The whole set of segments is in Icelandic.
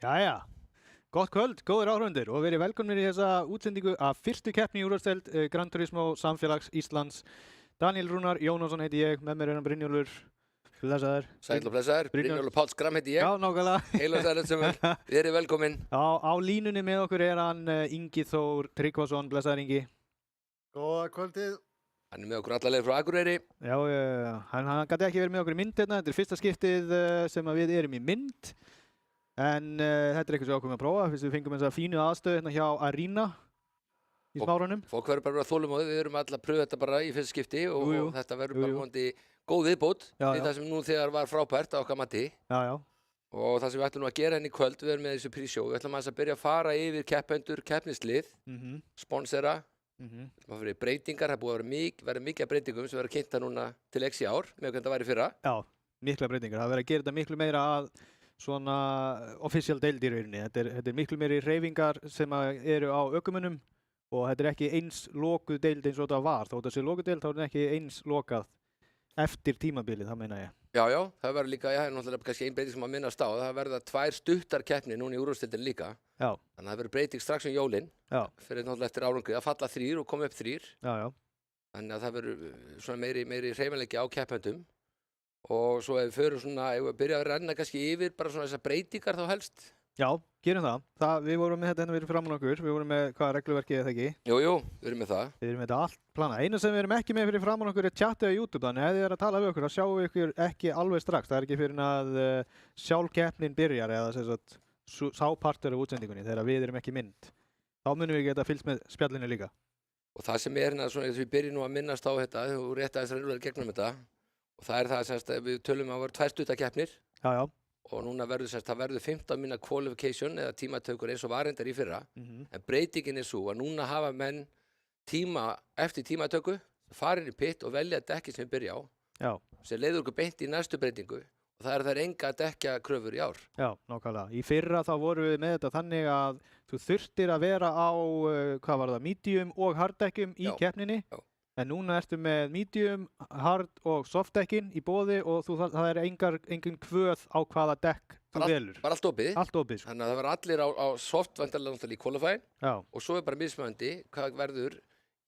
Jæja, gott kvöld, góðir áhörfundur og verið velkomnir í þessa útsendingu af fyrstu keppni í úrvalsdeild Gran Turismo Samfélags Íslands. Daniel Rúnar Jónasson heiti ég, með mér Brynjólfur, blessaður. Sæll og blessaður, Brynjólfur Páll Skram heiti ég. Já, nákvæmlega. Heil og sæll sem verið velkomin. Á línunni með okkur hann Ingi Þór Tryggvason, blessaður Ingi. Góða kvöldið. Hann með okkur alla leið frá Akureyri. Já, hann gæti ekki verið með okkur í mynd hérna, þetta fyrsta skiptið sem við erum í mynd. En þetta eitthvað sem ákveðum að prófa, fyrst við fengum þessa fínu aðstöðu hérna hjá Arena í Smárunum. Fólk verður bara þolinmóðið, við erum alltaf að pröfa þetta bara í fyrsta skipti og þetta verður bara vonandi góð viðbót í það sem nú þegar var frábært á okkar mati. Já. Og það sem við ætlum að gera henni í kvöld, við erum með þessu prísjó, við ætlum að byrja að fara yfir keppendur, keppnislið, sponsora, það fyrir breytingar, það búið að vera mikið breytingum sem verður kynnta núna til X í ár, með hvernig það væri fyrra. Já, mikla breytingar, það verður að gera þetta miklu meira að svona official deild í rauninni. Þetta er miklu meiri hreyfingar sem eru á ökumönnum og þetta er ekki eins lokuð deild eins og þetta var. Þó þetta sé lokuð deild, þá er þetta ekki eins lokað eftir tímabilið, það meina ég. Já, það verður líka, það er náttúrulega kannski ein breyting sem að minnast á, það verða 2 stuttar keppni núna í úrvalsdeildinni líka. Já. Þannig að það verður breyting strax jólin, fyrir náttúrulega eftir árangrið, að falla 3 og koma upp 3. Já. Þannig að það verður svona meiri hreyfanleiki á keppendum. Og svo ef við förum svona, ef við byrja að renna kannski yfir bara svona þessar breytingar þá helst. Já, gerum það. Við vorum með þetta fyrir framan okkur, við vorum með hvaða regluverkið eða ekki? Jú, við erum með það. Við erum með þetta allt planað. Einu sem við erum ekki með fyrir framan okkur er chatið á YouTube, þannig ef þið er að tala við okkur, þá sjáum við ykkur ekki alveg strax. Það er ekki fyrir að sjálfkeppnin byrjar eða sem sagt sápartur af útsendingunni þegar við erum ekki mynd. Þá munum við geta fylgst með spjallinu líka. Og það sem er svona, við byrjum nú að minnast á þetta, þú rétt aðeins reglulega gegnum þetta. Og það er það semst að við tölum að það voru 2 stuttarkeppnir. Já. Og núna verður semst það verður 15 minna qualification eða tímatökur eins og var reyndar í fyrra. En breytingin er svo að núna hafa menn tíma eftir tímatöku, fara inn í pit og velja dekki sem við byrja á. Já. Sem leiður okkur beint í næstu breytingu og það er enga dekja kröfur í ár. Já, nákvæmlega. Í fyrra þá vorum við með þetta þannig að þú þurftir að vera á, hvað var það, medium og harddekkjum í keppninni. Já. En núna ertu með medium, hard og softdekkin í boði og það er engin kvöð á hvaða dekk þú velur. Bara allt opið. Allt opið. Þannig að það var allir á soft vantarlega í qualifying og svo er bara mismunandi hvað verður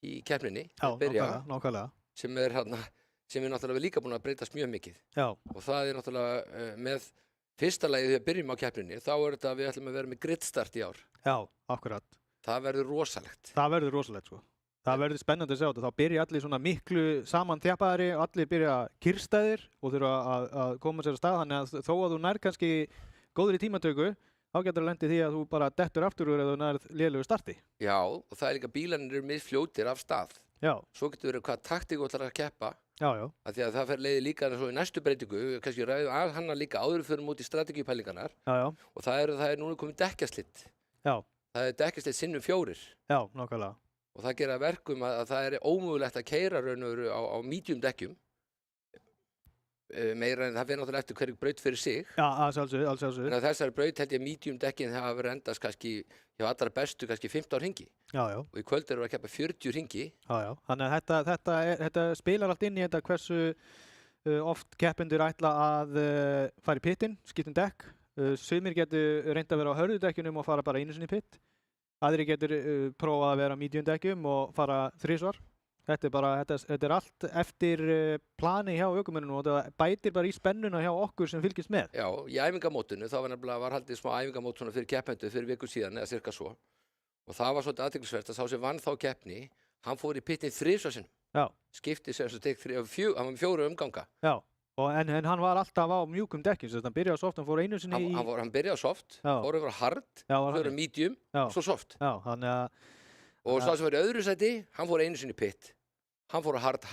í keppninni. Já, nákvæmlega. Sem er náttúrulega líka búin að breytast mjög mikið. Já. Og það er náttúrulega með fyrsta lagi þegar við byrjum á keppninni, þá er þetta að við ætlum að vera með gridstart í ár. Já, akkurat. Það verður rosalegt. Það verður rosalegt, sko. Það verður spennandi að sjá þetta. Þá byrja allir svona miklu saman þjappaðari og allir byrja kyrrstæðir og þurfa að koma sér á stað. Þannig að þó að þú nær kannski góður í tímatöku, þá getur það lendið því að þú bara dettur aftur úr eða þú nærð lélegu starti. Já, og það er líka bílarnir eru misfljótir af stað. Já. Svo getur verið hvað taktík þú ætlar að keppa. Já. Af því að það fer leiði líka svo í næstu breytingu, kannski ræðum að hana líka áður fyrir múti strategíupælingarnar. Já. Og það er núna komið dekkjaslitt. Já. Það er dekkjaslitt sinnum 4. Já, nákvæmlega. Og það gera verkum að það er ómögulegt að keyra raun og veru á medium dekkjum. Meira en það fyrir náttúrulega eftir hverju braut fyrir sig. Já, alls sjálfsögðu. Þannig að þessari braut held ég medium dekkin hafa verið endast kannski hjá allra bestu kannski 15 hringi. Já. Og í kvöld eru að keppa 40 hringi. Já. Þannig að þetta spilar allt inn í þetta hversu oft keppendur ætla að fara í pittin, skiptum dekk. Sumir getur reynt að vera á hörðudekjunum og fara bara einu sinni í pitt. Aðri getur prófað að vera á medium dekkjum og fara 3 svar. Þetta er allt eftir plani hjá ökumönnunum og þetta bætir bara í spennuna hjá okkur sem fylgist með. Já, í æfingamótinu þá var haldið smá æfingamót svona fyrir keppendur fyrir viku síðan eða cirka svo. Og það var svolítið athyglisvert að sá sem vann þá keppni, hann fór í pittin 3 sinnum. Já. Skipti sem hann var með 4 umganga. Já. En hann var alltaf á mjúkum dekkjum, þess að hann byrjaði á soft, hann fór einu sinni í... Hann byrjaði á soft, fór yfir hard, fór yfir medium, svo soft. Já, þannig að... Og svo sem var í öðru sæti, hann fór einu sinni í pit. Hann fór hard.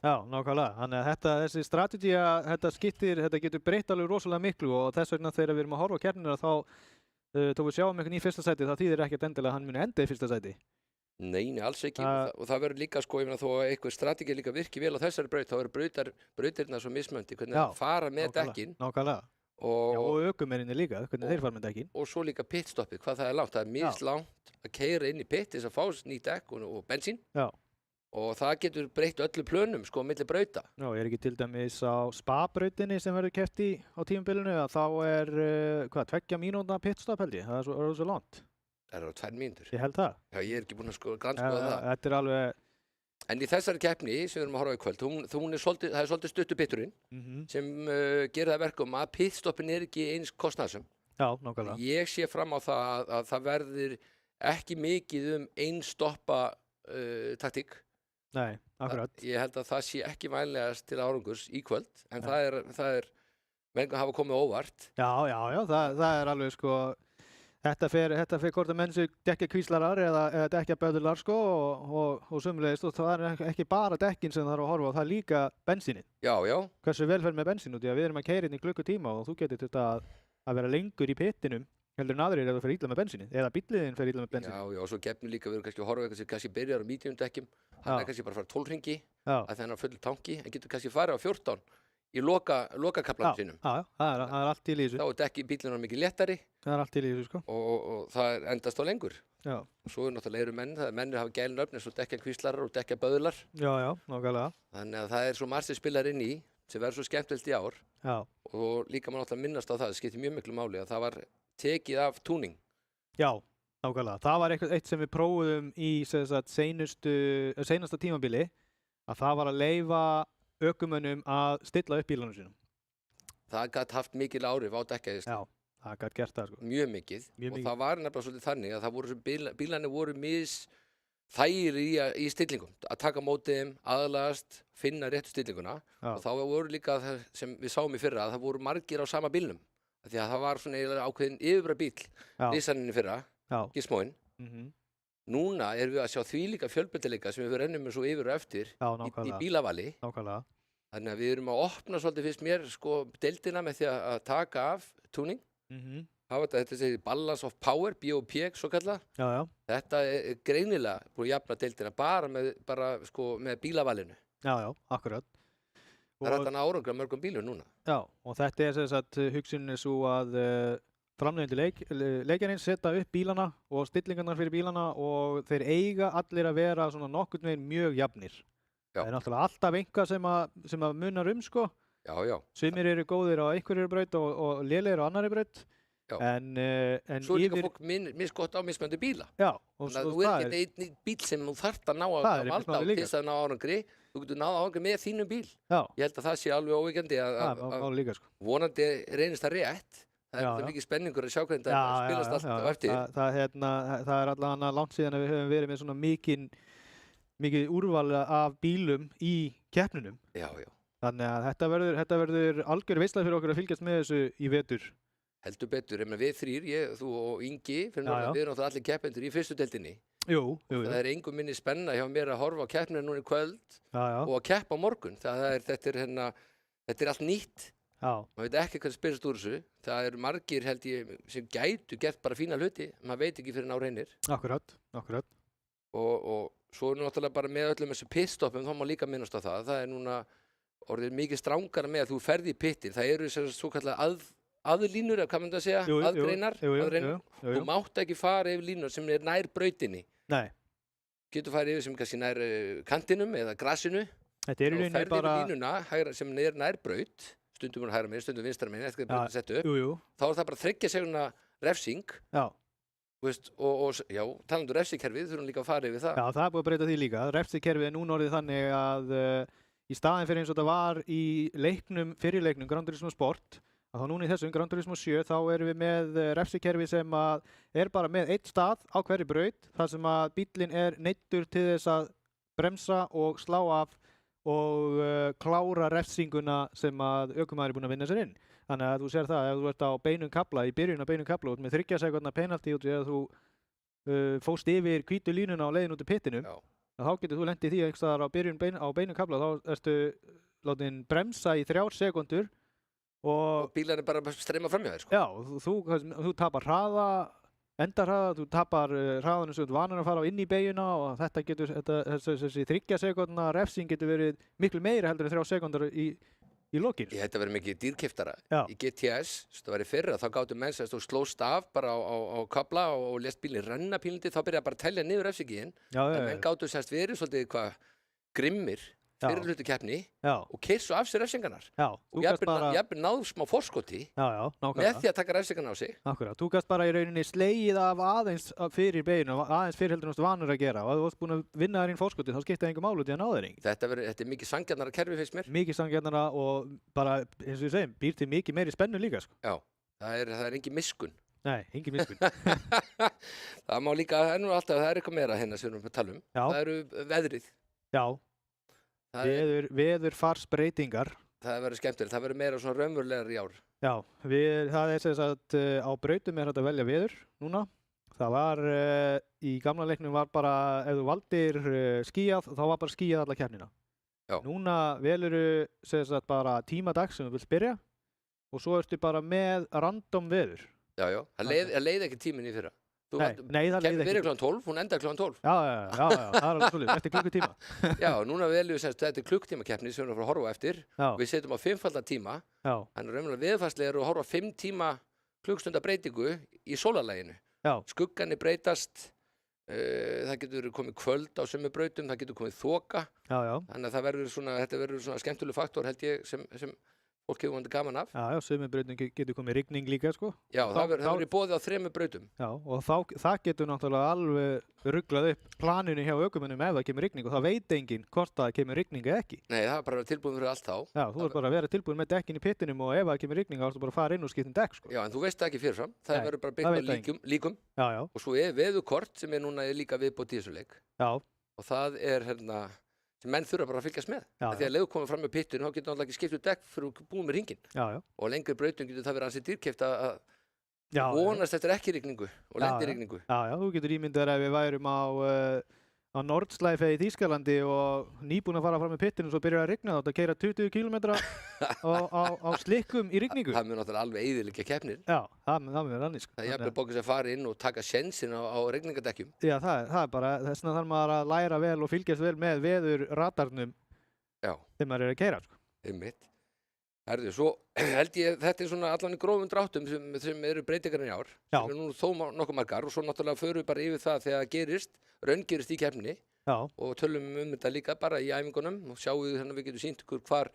Já, nákvæmlega. Þannig að þessi strategi að þetta getur breytt alveg rosalega miklu og þess vegna þegar við erum að horfa á keppnina þá við sjáum einhvern í fyrsta sæti, það þýðir ekkert endilega að hann muni enda í fyrsta sæti. Nei, alls ekki. Og það verður líka sko, ég meina þó að eitthvað strategi líka virki vel á þessari braut, þá eru brautirna svo mismöndi, hvernig það fara með dekkin. Nákvæmlega. Og ökumennirnir líka, hvernig þeir fara með dekkin. Og svo líka pitstoppið, hvað það er langt. Það er mislangt að keyra inn í pit þess að fá ný dekk og bensín. Já. og það getur breytt öllu plönum sko milli brauta. Já, ekki til dæmis á Spa-brautinni sem verður keppt í á tímabilinu að þá 2 mínútna pitstop held ég, það er svo langt. Það eru 2 mínútur. Ég held það. Já, ég ekki búinn að grandskoða það. Þetta alveg... En í þessari keppni sem við erum að horfa í kvöld, það er svolítið stuttu pitturinn sem gerir það verkum að pitstoppin ekki eins kostnaðarsöm. Já, nákvæmlega. Ég sé fram á það að það verður ekki mikið einstoppa taktík. Nei, akkurat. Ég held að það sé ekki vænlegast til árangurs í kvöld, en það er menn hafa komið óvart. Já, það er alveg sko, þetta fer hvort að menn séu dekkjakvíslarar eða dekkjaböðular sko og sömulegist og það er ekki bara dekkin sem það er að horfa á, það er líka bensínin. Já. Hversu vel fer með bensín út í að við erum að keyra inn í klukkutíma og þú getur þetta að vera lengur í pittinum heldur en aðrir ef þú fer illa með bensíni eða bíllinn fer illa með bensíni. Já, og svo keppni líka við erum kannski að horfa eitthvað sem kannski byrjar á medium dekkjum, hann kannski bara að fara 12 hringi að það er full tanki, en getur kannski farið á 14 í lokakaflanum sínum. Já, það er allt til í þessu. Þá er dekki bíllinn mikið léttari. Það er allt til í þessu sko. Og það endast á lengur. Já. Og svo náttúrulega mennir hafa gælin öfn eins og dekkjakvíslarar og dekkjaböðlar. Já, nákvæmlega. Þannig að það er svo margt sem spilar inn í sem verður svo skemmtilegt í ár. Já. Og líka maður náttúrulega minnast á það skiptir mjög miklu máli að það var tekið af túning. Já, nákvæmlega. Það var eitt sem við prófuðum í seinasta tímabili að það var að leyfa ökumönnum að stilla upp bílunum sínum. Það gat haft mikil áhrif á dekkjaðist. Já, það gat gert það sko. Mjög mikið. Og það var nefnilega svolítið þannig að það voru bílarnir voru þægir í stillingum. Að taka mótið þeim, aðlagast, finna réttu stillinguna. Já. Og þá voru líka það sem við sáum í fyrra að það voru margir á sama bílnum. Því að það var svona ákveðin yfirbara bíl Nissaninni fyrra, Gizmoinn. Núna erum við að sjá þvílíka fjölbreytileika sem við rennum svo yfir og eftir í bílavali. Nákvæmlega. Þannig að við erum að opna svolítið fyrst mér sko deildina með því að taka af túning. Þetta er balance of power, BOP svo kallað. Þetta er greinilega búin að jafna deildina bara með bílavalinu. Já, akkurat. Það er hægt að ná árangur af mörgum bílum núna. Já, og þetta er sem sagt hugsunin svo að framleiðendur leikjarins setja upp bílana og stillingarnar fyrir bílana og þeir eiga allir að vera svona nokkurn veginn mjög jafnir. Já. Það er náttúrulega alltaf einhvað sem að munar sko. Já. Sumir eru góðir á einhverju braut og lélegir á annarri braut. Svo er líka fólk misgott á mismöndu bíla. Já. Þannig að þú er ekki einn bíl sem þú þarft að ná að valda á til þess að ná árangri. Þú getur náða árangri með þínum bíl. Já. Ég held að það sé alveg óvíkjandi að sko. vonandi reynist það rétt. Það er mikið spenningur að sjá hvernig það spilast allt á eftir. Það er allavega langt síðan að við höfum verið með svona mikið úrval af bílum í keppnunum. Já. Þannig að þetta verður algjör veisla fyrir okkur að fylgjast með þessu í vetur. Heldur betur, við þrír, þú og Ingi, við erum náttúrulega allir keppendur í fyrstu deildinni. Jú. Það er engum minni spenna hjá mér að horfa á keppnina núna í kvöld og að keppa á morgun. Þetta er allt nýtt. Maður veit ekki hvað spyrst úr þessu. Það eru margir held ég sem gætu gert bara fína hluti, maður veit ekki fyrir ná reynir. Akkurat. Og svo er náttúrulega bara með öllum þessu pitstoppum, þá má líka minnast á það. Það er núna orðið mikið strangara með að þú ferði í pittin. Það eru svo kallar aðlínur, hvað maður að segja, aðgreinar. Þú mátt ekki fara yfir línur sem er nær brautinni. Nei. Getur farið yfir sem kannski nær kantinum eða grasinu. Þetta er í rauninni bara... Þá ferði yfir línuna sem er nær braut, stundum hægra megin, stundum vinstra megin, eftir að brautin settu upp. Þá er það bara 3 sekúndna refsing. Já. Og talandu refsikerfið, þurfum líka að fara yfir það. Já, það er búið að breyta því líka. Refsikerfið er núna orðið þannig að í staðinn fyrir eins og þetta var í fyrirleiknum Gran Turismo Sport, að þá núna í þessum Gran Turismo 7 þá erum við með refsikerfi sem er bara með einn stað á hverju braut þar sem að bíllinn er neyddur til þess að bremsa og slá af og klára refsinguna sem að ökumaður er búinn að vinna sér inn. Þannig að þú sér það, ef þú ert á beinum kafla, í byrjun á beinum kafla út með 30 sekúndna penalty út eða þú fóst yfir hvítu línuna á leiðin út í pittinum, þá getur þú lent í því einhvers staðar á beinum kafla, þá ertu látin bremsa í 3 sekúndur og bílarnir bara streyma fram hjá þér sko. Já, þú tapar hraða, endarhraða, þú tapar hraðanum sem þú vanur að fara á inn í beyguna og þessi 30 sekúndna refsing getur verið miklu meira heldur en 3 sekúndur í lokin. Þetta verður mikið dýrkiftara. Í GTS, það var í fyrra, þá gáttu menn sem þú slóst af bara á kabla og lést bílinn renna pínlítið, þá byrjaði bara að telja niður refsingin. En menn gáttu semst verið svolítið grimmir fyrir hluti keppni og keyrt svo af sér refsingarnar. Og jafnvel náð smá forskoti með því að taka refsingarnar á sig. Akkurat, þú gast bara í rauninni slegið af aðeins fyrir beinu, aðeins fyrir heldur náttúrulega vanur að gera og ef þú varst búin að vinna þér inn forskoti þá skiptaði engum máli út í að ná þér engin. Þetta er mikið sanngjarnara kerfi finnst mér. Mikið sanngjarnara og bara, eins og við segjum, býr til mikið meiri spennu líka, sko. Já, það er engin miskun. Nei, engin miskun. Það má líka, það er eitthvað meira hérna sem við erum að tala um. Það eru veðrið. Já. Veðurfarsbreytingar. Það verður skemmtilegt, það verður meira svona raunverulegar í ár. Já, það er sem sagt á brautum er hægt að velja veður núna. Það var, í gamla leiknum var bara, ef þú valdir skýjað, þá var bara skýjað alla keppnina. Já. Núna velurðu sem sagt bara tíma dags sem þú vilt byrja og svo ertu bara með random veður. Já, það leið ekki tíminn í fyrra. Nei, það leiði ekki. Byrja kl. 12, hún enda kl. 12. Já, það er alveg svolítið, eftir klukkutíma. Já, núna veljum við semst, þetta er klukktímakeppni sem við erum að fara að horfa á eftir. Við setjum á 5-faldan tíma. Þannig raunverulega veðurfarslega eru að horfa 5 tíma klukkstunda breytingu í sólarlaginu. Skuggarnir breytast, það getur komið kvöld á sömu brautum, það getur komið þoka. Þannig að þetta verður svona skemmtileg faktor held ég sem fólk hefur vonandi gaman af. Já, sömu brautum getur komið rigning líka, sko. Já, það verður boðið á 3 brautum. Já, og það getur náttúrulega alveg ruglað upp planinu hjá ökumönnum ef það kemur rigning og það veit enginn hvort það kemur rigning eða ekki. Nei, það er bara að vera tilbúin fyrir allt þá. Já, þú er bara að vera tilbúin með dekkin í pittinum og ef það kemur rigning þá ertu bara að fara inn og skipta dekk, sko. Já, en þú veist það ekki fyrirfram. Það verður bara byggt á líkum. Já. Og svo er veðurkort sem er núna líka viðbót í þessum leik. Já. Og það er sem menn þurfa bara að fylgjast með. Því að leiðu komið fram með pittinu, þá getur náttúrulega ekki skipt dekk fyrir að búið með hringinn. Og lengri brautum getur það verið ansið dýrkeypt að vonast eftir ekki rigningu og lendi rigningu. Já, þú getur ímyndað ef við værum á Nordschleife í Þýskalandi og nýbúin að fara fram með pittinu og svo byrjar að rigna þá að keyra 20 km á slikkum í rigningu. Það mun náttúrulega alveg eyðileggja keppnir. Já, það mun annars. Það er jafnvel bókast að fara inn og taka sénsinn á rigningadekkjum. Já, það er bara, þess vegna þarf maður að læra vel og fylgjast vel með veðurradarnum þegar maður er að keyra. Einmitt. Herðu, svo held ég þetta er svona allan í grófum dráttum sem eru breytingarnir í ár. Sem er nú þó nokkuð margar og svo náttúrulega förum við bara yfir það þegar gerist, raungerist í keppninni og tölum þetta líka bara í æfingunum og sjáum við þannig að við getum sýnt ykkur hvar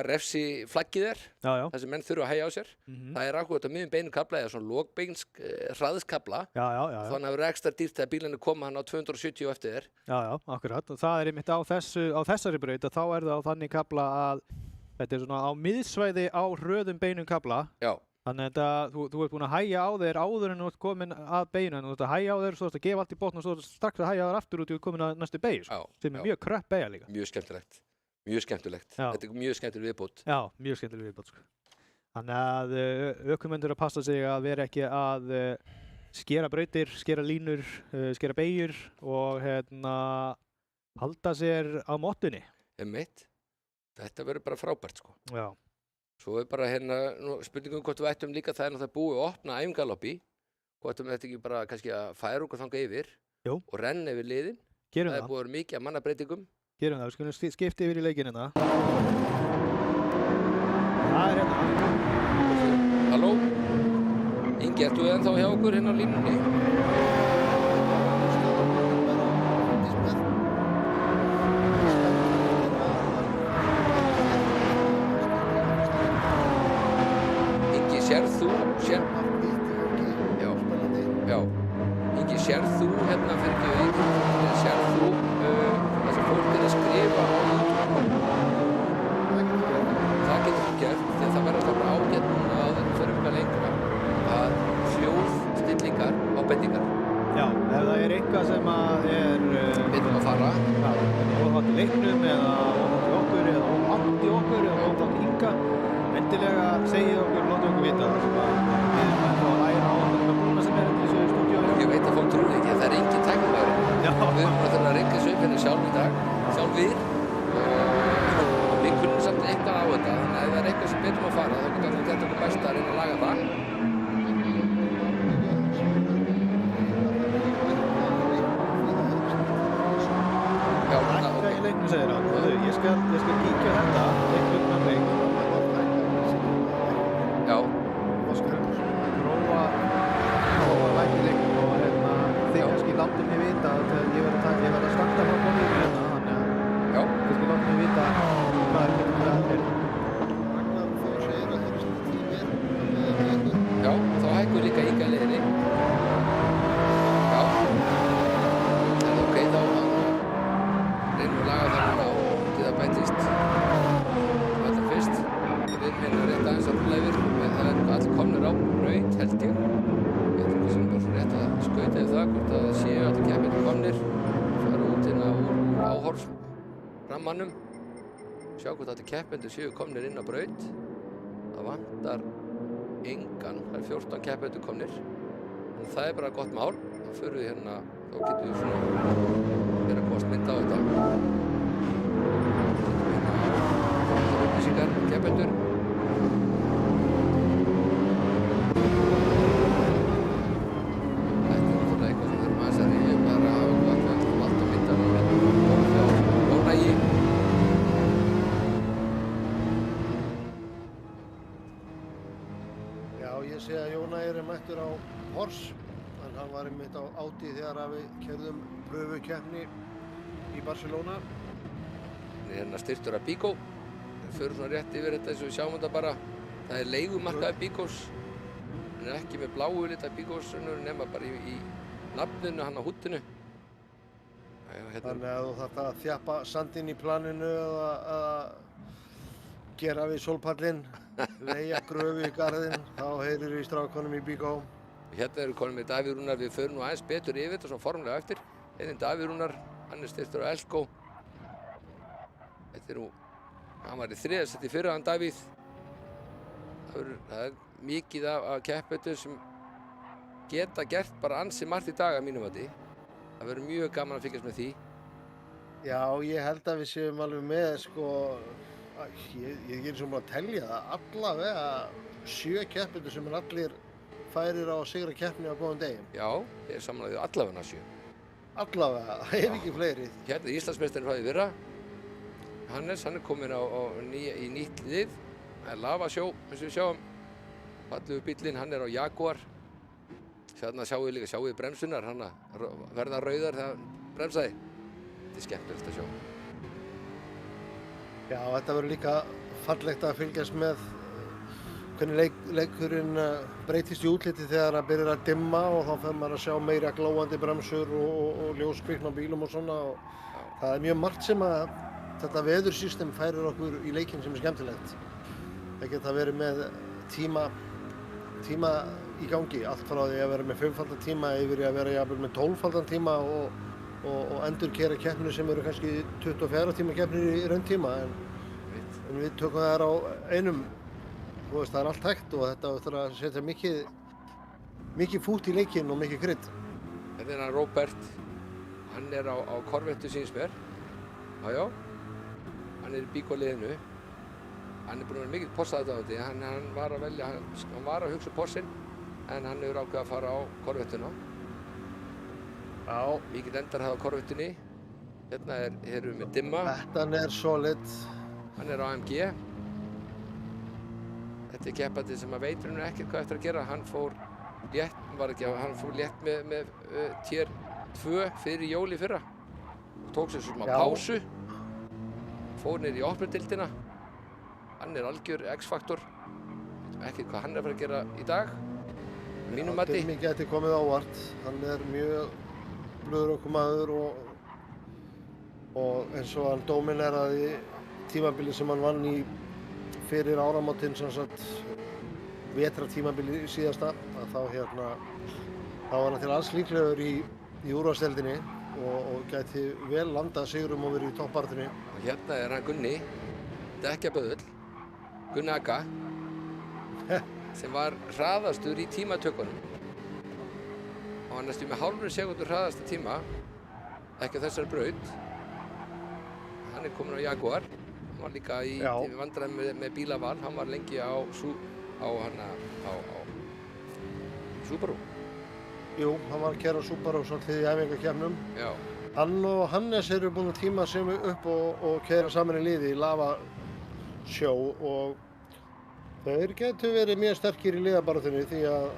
refsi flaggið er, það sem menn þurfa að hægja á sér. Það er akkurat að miðjum beinu kafla eða svona lokbeinsk hraðskafla. Þannig að það verður ekstra dýrt þegar bílarnir koma hann á 270 eftir þér. Já, akkurat. Og það er einmitt á þessari braut að þá er það á þannig kafla að þetta er svona á miðsvæði á hröðum beinum kafla. Þannig að þú ert búin að hægja á þér áður en þú ert komin að beinu en þú ert að hægja á þér, svo ert að gefa allt í botn og svo ert strax að hægja á þér aftur út og þú ert komin að næstu beigju, sem er mjög kröpp beigja líka. Mjög skemmtilegt. Mjög skemmtilegt. Þetta er mjög skemmtileg viðbót. Já, mjög skemmtileg viðbót, sko. Þannig að ökumenn að passa sig að vera ekki að skera brautir, skera línur, skera beigjur og halda sér á mottunni. Einmitt. Þetta verður bara frábært, sko. Já. Svo er bara spurningum hvort við ættum líka það náttúrulega búið að opna æfingalobby. Hvort við ættum ekki bara kannski að færa okkur þangað yfir og renna yfir liðin. Gerum það. Það er búið að vera mikið að mannabreytingum. Gerum það, við skulum skipta yfir í leikinn hérna. Það er hérna. Halló? Ingi, ertu ennþá hjá okkur hérna á línunni? Sérð þú hérna fyrir ekki sérð þú það sem fólk er að skrifa á YouTube? Það getur þú gert því að það verður alltaf bara ágætt núna á þetta fyrir eitthvað lengra að hljóðstillingar ábendingar. Já, ef það er eitthvað sem að veitum að fara óhátt í leiknum eða óhátt í okkur eða óhátt í okkur eða óhátt í Inga endilega segið okkur, láta okkur vita það sem að við erum að fá að læra á þetta brúna sem er í þessu stúdíói. Ég veit að fólk trúir ekki að það er engin tæknimaður. Við erum bara þurfa að reyna þessu upp hérna sjálf í dag, sjálfir og við kunnum samt eitthvað á þetta, þannig að ef það er eitthvað sem betum að fara þá getur þetta okkur best að reyna að laga það. Lækka í leiknum segir hann, ég skal kíkja þetta leiknum með leik. Já. Og skulum prófa að lækka í leiknum og þið kannski láttu mig vita að ég verð að starta frá bóðinu hérna, þannig að erum hérna rétt aðeins að rúlla yfir. Það allir komnir á braut, held ég. Ég veit ekki sem bara svo rétt að skauta yfir það, hvort að séu allir keppendur komnir. Fara út hérna úr áhorfsrammanum. Sjá hvort allir keppendur séu komnir inn á braut. Það vantar engan, það 14 keppendur komnir. En það bara gott mál. Þá förum við hérna, þá getum við svona verið að komast mynd á þetta. Þetta er upplýsingar, keppendur. Þetta er náttúrulega eitthvað sem við þurfum aðeins að rifja bara á hvað allt á myndanum hjá Jónægi. Já, ég sé að Jónægi er mættur á Porsche, en hann var einmitt á Audi þegar við keyrðum pröfukeppni í Barcelona. Hann er hérna styrktur af Bíkó. Við förum svona rétt yfir þetta eins og við sjáum þetta bara. Það er leigumarkaði Bíkós. Hann er ekki með bláu lita Bíkós nema bara í nafninu, hann á húddinu. Hérna. Þannig að þú þarft að þjappa sandinn í planinu eða gera við sólpallinn, leigja gröfu í garðinn, þá heyrir við í strákunum í Bíkó. Hérna eru konum með Davíð Rúnar, við förum nú aðeins betur yfir þetta svona formlega eftir. Hérna er Davíð Rúnar, hann er styrktur af Elko. Þetta er nú, hann var í þriðja sæti fyrra, hann Davíð. Það er mikið af keppendum sem geta gert bara ansi margt í dag að mínum mati. Það verður mjög gaman að fylgjast með því. Já, ég held að við séum alveg með, sko, ég er svona að telja það, allavega 7 keppendur sem er allir færir á sigra keppni á góðum degi. Já, ég er samanlega allavega 7. Allavega, það er ekki fleiri. Hérna er Íslandsmeistarinn frá því fyrra. Hannes, hann er kominn í nýtt lið. Það er Lavasjó, eins og við sjáum. Fallegur bíllinn, hann er á Jaguar. Hérna sjáum við líka, bremsunar, hann verða rauðar þegar hann bremsaði. Þetta er skemmtilegt að sjá. Já, þetta verður líka fallegt að fylgjast með hvernig leikurinn breytist í útliti þegar það byrjar að dimma og þá fer maður að sjá meira glóandi bremsur og ljóskvikna á bílum og svona. Og það er mjög margt sem að þetta veðursystem færir okkur í leikinn sem er skemmtilegt. Það geta verið með tíma í gangi, allt frá því að vera með 5-faldan tíma yfir í að vera jafnvel með 12-faldan tíma og endurkeyra keppnir sem eru kannski 24 tíma keppnir í rauntíma en við tökum þær á einum. Þú veist, það er allt hægt og þetta þarf að setja mikið fút í leikinn og mikið krydd. Þetta er hann Róbert, hann er á Corvettu síns mér. Já, hann er í Bíkó-liðinu. Hann er búinn að vera mikill Porsche-aðdáandi, hann var að velja, hann var að hugsa Porschen, en hann hefur ákveðið að fara á Corvettuna. Já. Mikill endar það á Corvettunni. Hérna erum við með dimma. Þetta er solid. Hann er á AMG. Þetta er keppandi sem að veitur hann ekkert hvað eftir að gera. Hann fór létt með tier 2 fyrir jól í fyrra. Tók sér svona pásu. Fór niður í opnudildina. Hann er algjör X-faktor. Veitum ekkert hvað hann er að fara að gera í dag. Mínum mati. Dimmi geti komið ávart. Hann er mjög blöðurökumaður og eins og hann dómineraði tímabili sem hann vann í fyrir áramótin, sem sagt vetratímabili síðasta, að þá var hann til alls líklegur í úrvalsdeildinni og gæti vel landað sigrum og verið í toppbaráttunni. Og hérna er hann Gunni, dekkjaböðull, Gunni Aga, sem var hraðastur í tímatökunum. Hann var næstum með hálfri sekúndu hraðasta tíma, ekki á þessari braut. Hann er kominn á Jaguar. Hann var líka í vandræðum með bílaval, hann var lengi á Subaru. Jú, hann var að keyra Subaru svolítið í æfingakeppnum. Já. Hann og Hannes eru búin að tíma sig upp og keyra saman í liði í Lavasjó og þeir getur verið mjög sterkir í liðabaráttunni því að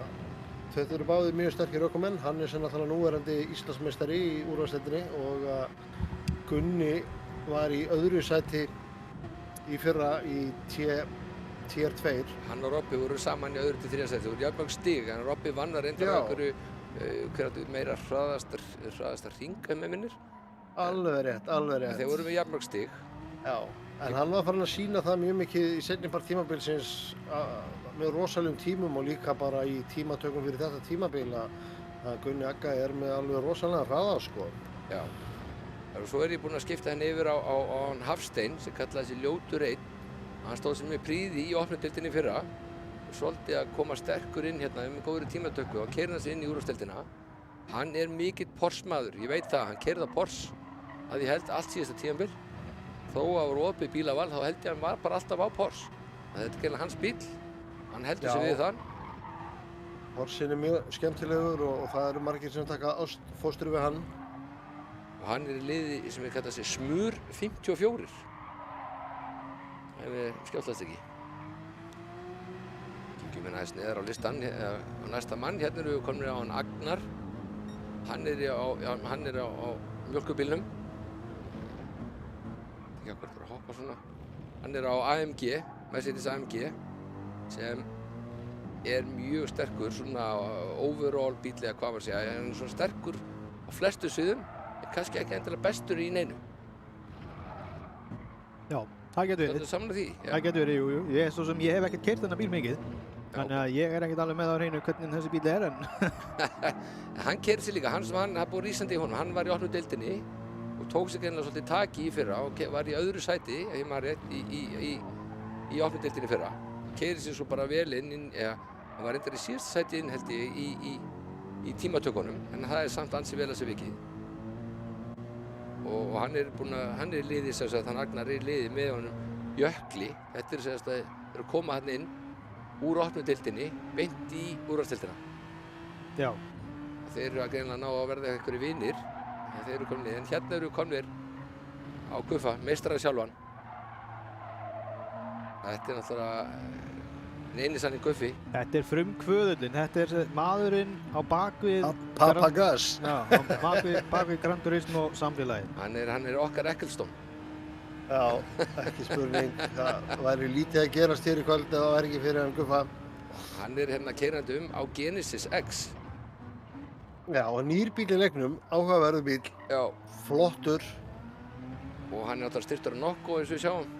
þetta eru báðir mjög sterkir ökumenn. Hannes er náttúrulega núverandi Íslandsmeistari í úrvalsdeildinni og Gunni var í öðru sæti í fyrra í tier 2. Hann og Robby voru saman í öðru til 3. sæti, það voru jafnmörg stig, en Robby vann að reynda á einhverju meira hraðasta hring, ef mig minnir. Alveg rétt. Þeir voru með jafnmörg stig. Já, En hann var farin að sýna það mjög mikið í seinni part tímabilsins með rosalegum tímum og líka bara í tímatökum fyrir þetta tímabil að Gunni Agga með alveg rosalega hraða, sko. Já. Svo ég búinn að skipta henni yfir á hann Hafstein sem kallaði sig Ljótur Einn. Hann stóð sem með príði í opnudeildinni í fyrra og svolítið að koma sterkur inn hérna með góðri tímatöku og keyrði hann sig inn í úrvalsdeildina. Hann mikill Porsche-maður, ég veit það, hann keyrði á Porsche að ég held allt síðasta tímabil. Þó að voru opið bílaval þá held ég að hann var bara alltaf á Porsche. Þetta eiginlega hans bíl, hann heldur sig við þann. Porsche mjög skemmtilegur og það eru margir sem taka ástfóstri við hann. Og hann í liði sem við kalla sig Smur 54. Ef við skjáttast ekki. Kíkjum við næst neðar á listan, á næsta mann. Hérna erum við komin á hann Agnar. Hann á mjólkurbílnum. Ekki akkur bara að hoppa svona. Hann á AMG, Mercedes AMG, sem mjög sterkur, svona overall bíl eða hvað maður segja. Hann svona sterkur á flestu sviðum, en kannski ekki endilega bestur í neinu. Já, það getur verið. Þetta saman því? Já. Það getur verið, jú. Ég hef ekkert keyrt þennan bíl mikið. Þannig að ég ekkert alveg með á hreinu hvernig þessi bíl en... Hann keyrði sig líka, hann búið rísandi í honum. Hann var í opnu deildinni og tók sig greinilega svolítið taki í fyrra og var í öðru sæti, ef ég maður rétt, í opnu deildinni fyrra. Keyrði sig svo bara vel inn, hann var reyndar í síðasta sæti inn held ég í tímatökunum, en það samt ansi vel að sér vikið. Og hann í liði, sem sagt, hann Agnar í liði með honum Jökli. Þetta sem sagt að koma hann inn úr opnu deildinni, beint í úrvalsdeildina. Já. Þeir eru að greinilega ná að verða einhverjir vinir, en þeir eru komnir, en hérna eru komnir á Guffa, meistaraði sjálfan. Þetta náttúrulega eini sannig Guffi. Þetta frumkvöðullinn, þetta maðurinn á bakvið... Papagas. Já, bakvið Gran Turismo samfélagið. Hann okkar Ecclestone. Já, ekki spurning. Það væri lítið að gerast hér í kvöld ef það væri ekki fyrir hann Guffa. Hann hérna keyrandi á Genesis X. Já, og nýr bíl í leiknum, áhugaverður bíl. Já. Flottur. Og hann náttúrulega styrktur á Nokko eins og við sjáum.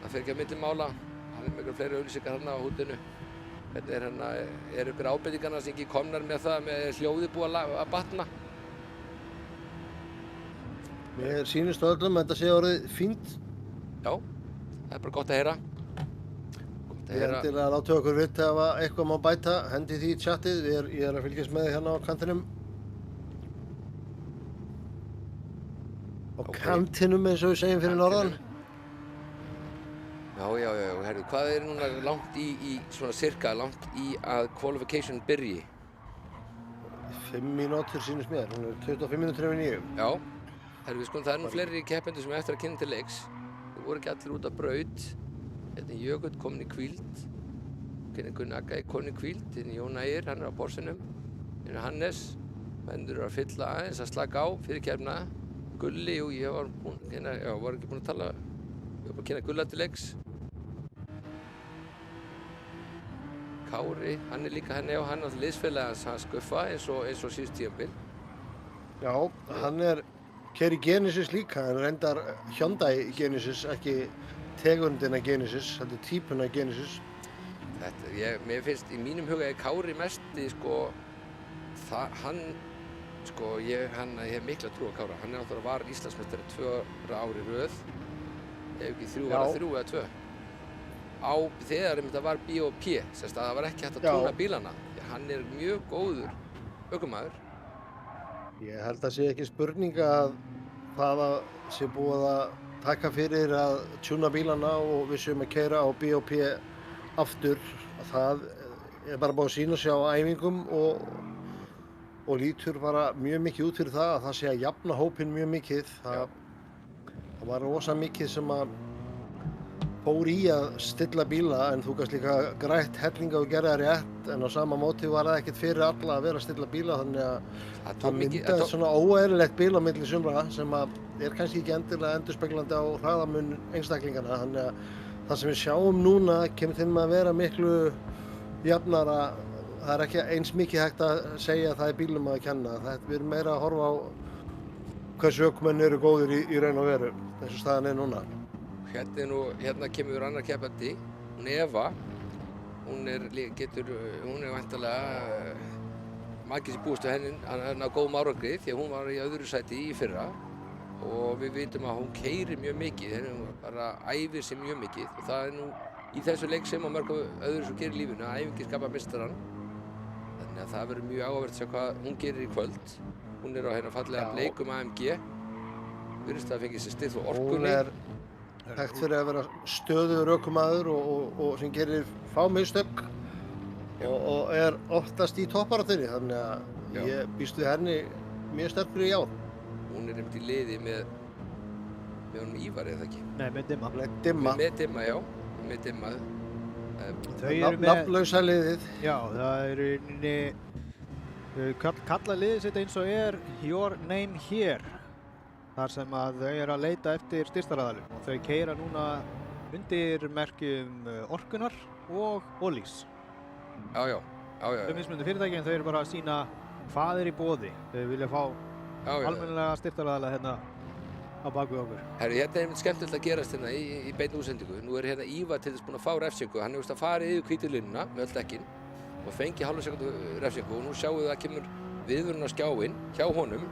Það fer ekki að milli mála. Hann með einhverjum fleiri auglýsingar hérna á húddinu. Þetta ykkur ábendingarna sem ekki komnar með það með hljóðið búið að batna. Mér sýnist öllum að þetta sé orðið fínt. Já, það bara gott að heyra. Ég endilega láta okkur vita ef eitthvað má bæta, hendi því í chatið. Ég að fylgjast með hérna á kantinum. Á kantinum eins og við segjum fyrir norðan. Já, herru, hvað núna langt svona cirka langt í að qualification byrji? 5 mínútur sýnist mér, hún 25 mínútur yfir 9. Já, herru, það nú fleiri keppendur sem eftir að kynna til leiks. Þeir voru ekki allir út af braut. Hérna Jökull kominn í hvíld. Gunni Agga kominn í hvíld. Hérna Jón Ægir, hann á Porsenum. Hérna Hannes, mennur eru að fylla aðeins að slaka á fyrir keppna. Gulli, jú, ég var ekki búinn að tala. Ég var búinn að kynna Gulla til leiks. Kári, hann líka henni og hann liðsfélagans hans Guffa eins og síðust tímabil. Já, hann keyrir Genesis líka, hann reyndar Hyundai Genesis, ekki tegundina Genesis, þetta típuna Genesis. Mér finnst í mínum huga Kári mest, ég hef mikla trú á Kára. Hann náttúrulega var Íslandsmeistari 2 ár í röð, ef ekki 3 eða 2. Þegar þetta var BOP, það var ekki hægt að túna bílana. Hann mjög góður ökumaður. Ég held að sé ekki spurning að það sé búið að taka fyrir að tjúna bílana og við séum að keyra á BOP aftur. Það bara búið að sýna sig á æfingum og lítur bara mjög mikið út fyrir það að það sé að jafna hópinn mjög mikið. Það var rosa mikið sem að fór í að stilla bíla en þú gast líka grætt hellinga og gera það rétt en á sama móti var það ekkert fyrir alla að vera að stilla bíla þannig að það myndaði svona óeðlilegt bíl á milli sumra sem að kannski ekki endilega endurspeglandi á hraðamun einstaklingana þannig að það sem við sjáum núna kemur til með að vera miklu jafnara. Það ekki eins mikið hægt að segja að það bílum að kenna. Við erum meira að horfa á hversu ökumenn eru góðir í raun og veru eins og staðan núna. Hérna kemur annar keppandi, hún Eva. Hún er væntanlega margir sem búist við henni að ná góðum árangri því að hún var í öðru sæti í fyrra og við vitum að hún keyrir mjög mikið, hún bara æfir sig mjög mikið og það er nú í þessu leik sem að mörgum öðru sem gerir lífinu að æfingi skapa meistarann. Þannig að það verður mjög áhugavert að sjá hvað hún gerir í kvöld. Hún er á hérna fallega bleikum AMG, virðist að fengið sér stið og orkunni. Hún er hægt fyrir að vera stöðugur ökumaður og sem gerir fá mistök og er oftast í toppbaráttunni, þannig að ég býst við henni mjög sterkur í ár. Hún er einmitt í liði með honum Ívari, eða ekki? Nei, með Dimma. Með Dimma, já. Með Dimma. Þau eru með nafnlausa liðið. Já, það eru kalla liðið sitt eins og er Your Name Here. Þar sem að þau eru að leita eftir styrktaraðilum og þau keyra núna undir merkjum Orkunnar og Ollís. Já. Þau mismunandi fyrirtæki en þau eru bara að sýna hvað er í boði. Þau vilja fá almennilega styrktaraðila hérna á baku okkur. Herru, hérna er einmitt skemmtilegt að gerast hérna í beinni útsendingu. Nú er hérna Ívar til þess búinn að fá refsingu. Hann hefur farið yfir hvítu línuna með öll dekkin og fengið hálfa sekúndu refsingu og nú sjáum við að kemur viðvörun á skjáinn hjá honum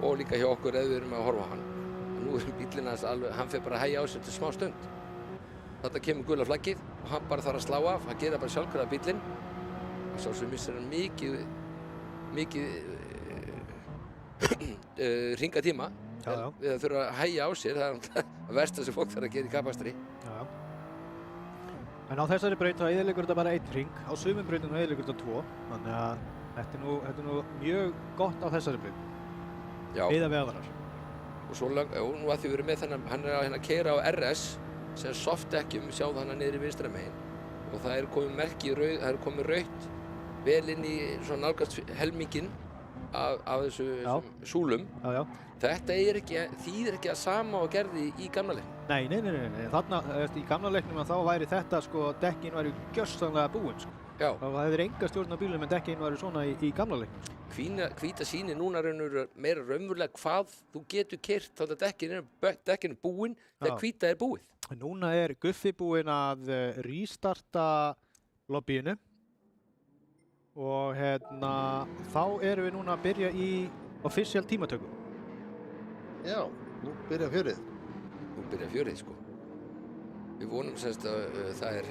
og líka hjá okkur ef við erum að horfa á hann. Nú er bíllinn hans alveg, hann fer bara að hægja á sér til smá stund. Þetta kemur gula flaggið og hann bara þarf að slá af, hann gerir bara sjálfkrafa bíllinn. Og svo sem missir hann mikið hringatíma við að þurfa að hægja á sér, það er að versta sem fólk þarf að gera í kappakstri. En á þessari braut þá eyðileggur þetta bara einn hring, á sumum brautum þá eyðileggur þetta 2, þannig að þetta er nú mjög gott á þessari braut. Eða við aðrar. Og svo nú að því við erum með þennan, hann er að keyra á RS sem softdekkjum, sjáðu hana niður í vinstra megin og það er komið merki í rauð, það er komið rautt vel inn í svona nálgast helminginn af þessu súlum. Þetta þýðir ekki að sama og gerði í gamla leiknum. Nei, þarna í gamla leiknum þá væri þetta sko, dekkin væri gjörsamlega búin sko. Það hefur enga stjórn á bílum en dekkin væri svona í gamla leiknum. Hvíta sýnir núna meira raunverulega hvað þú getur keyrt þá dekkin er búin þegar hvíta er búið. Núna er Guffi búinn að restarta lobbyinu og þá erum við núna að byrja í official tímatöku. Já, nú byrja fjörið. Nú byrja fjörið sko. Við vonum semst að það er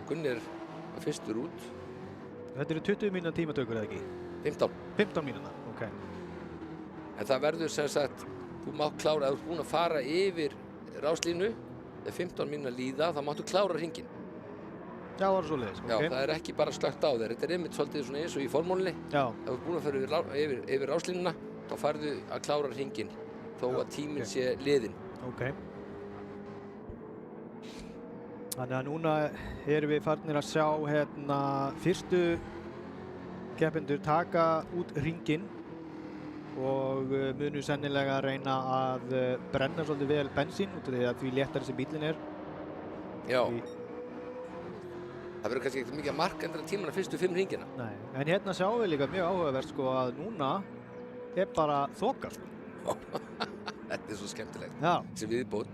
Gunni er fyrstur út. Þetta eru 20 mínúna tímatökur eða ekki? 15 mínúna, ok. En það verður sem sagt, þú mátt klára, ef þú ert búinn að fara yfir ráslínu, þegar 15 mínúna líða, þá máttu klára hringinn. Já, það er svoleiðis, ok. Já, það er ekki bara slökkt á þér, þetta er einmitt svolítið svona eins og í formúlunni. Já. Ef þú ert búinn að fara yfir ráslínuna, þá farðu að klára hringinn, þó að tíminn sé liðinn. Ok. Þannig að núna erum við farnir að sjá fyrstu keppendur taka út hringinn og munu sennilega reyna að brenna svolítið vel bensín út af því að því léttari sem bílinn er. Já. Það verður kannski ekkert mikið að marka endra tímana fyrstu 5 hringina. Nei, en hérna sjáum við líka mjög áhugavert sko að núna er bara þoka sko. Þetta er svo skemmtilegt. Já. Sem viðbót.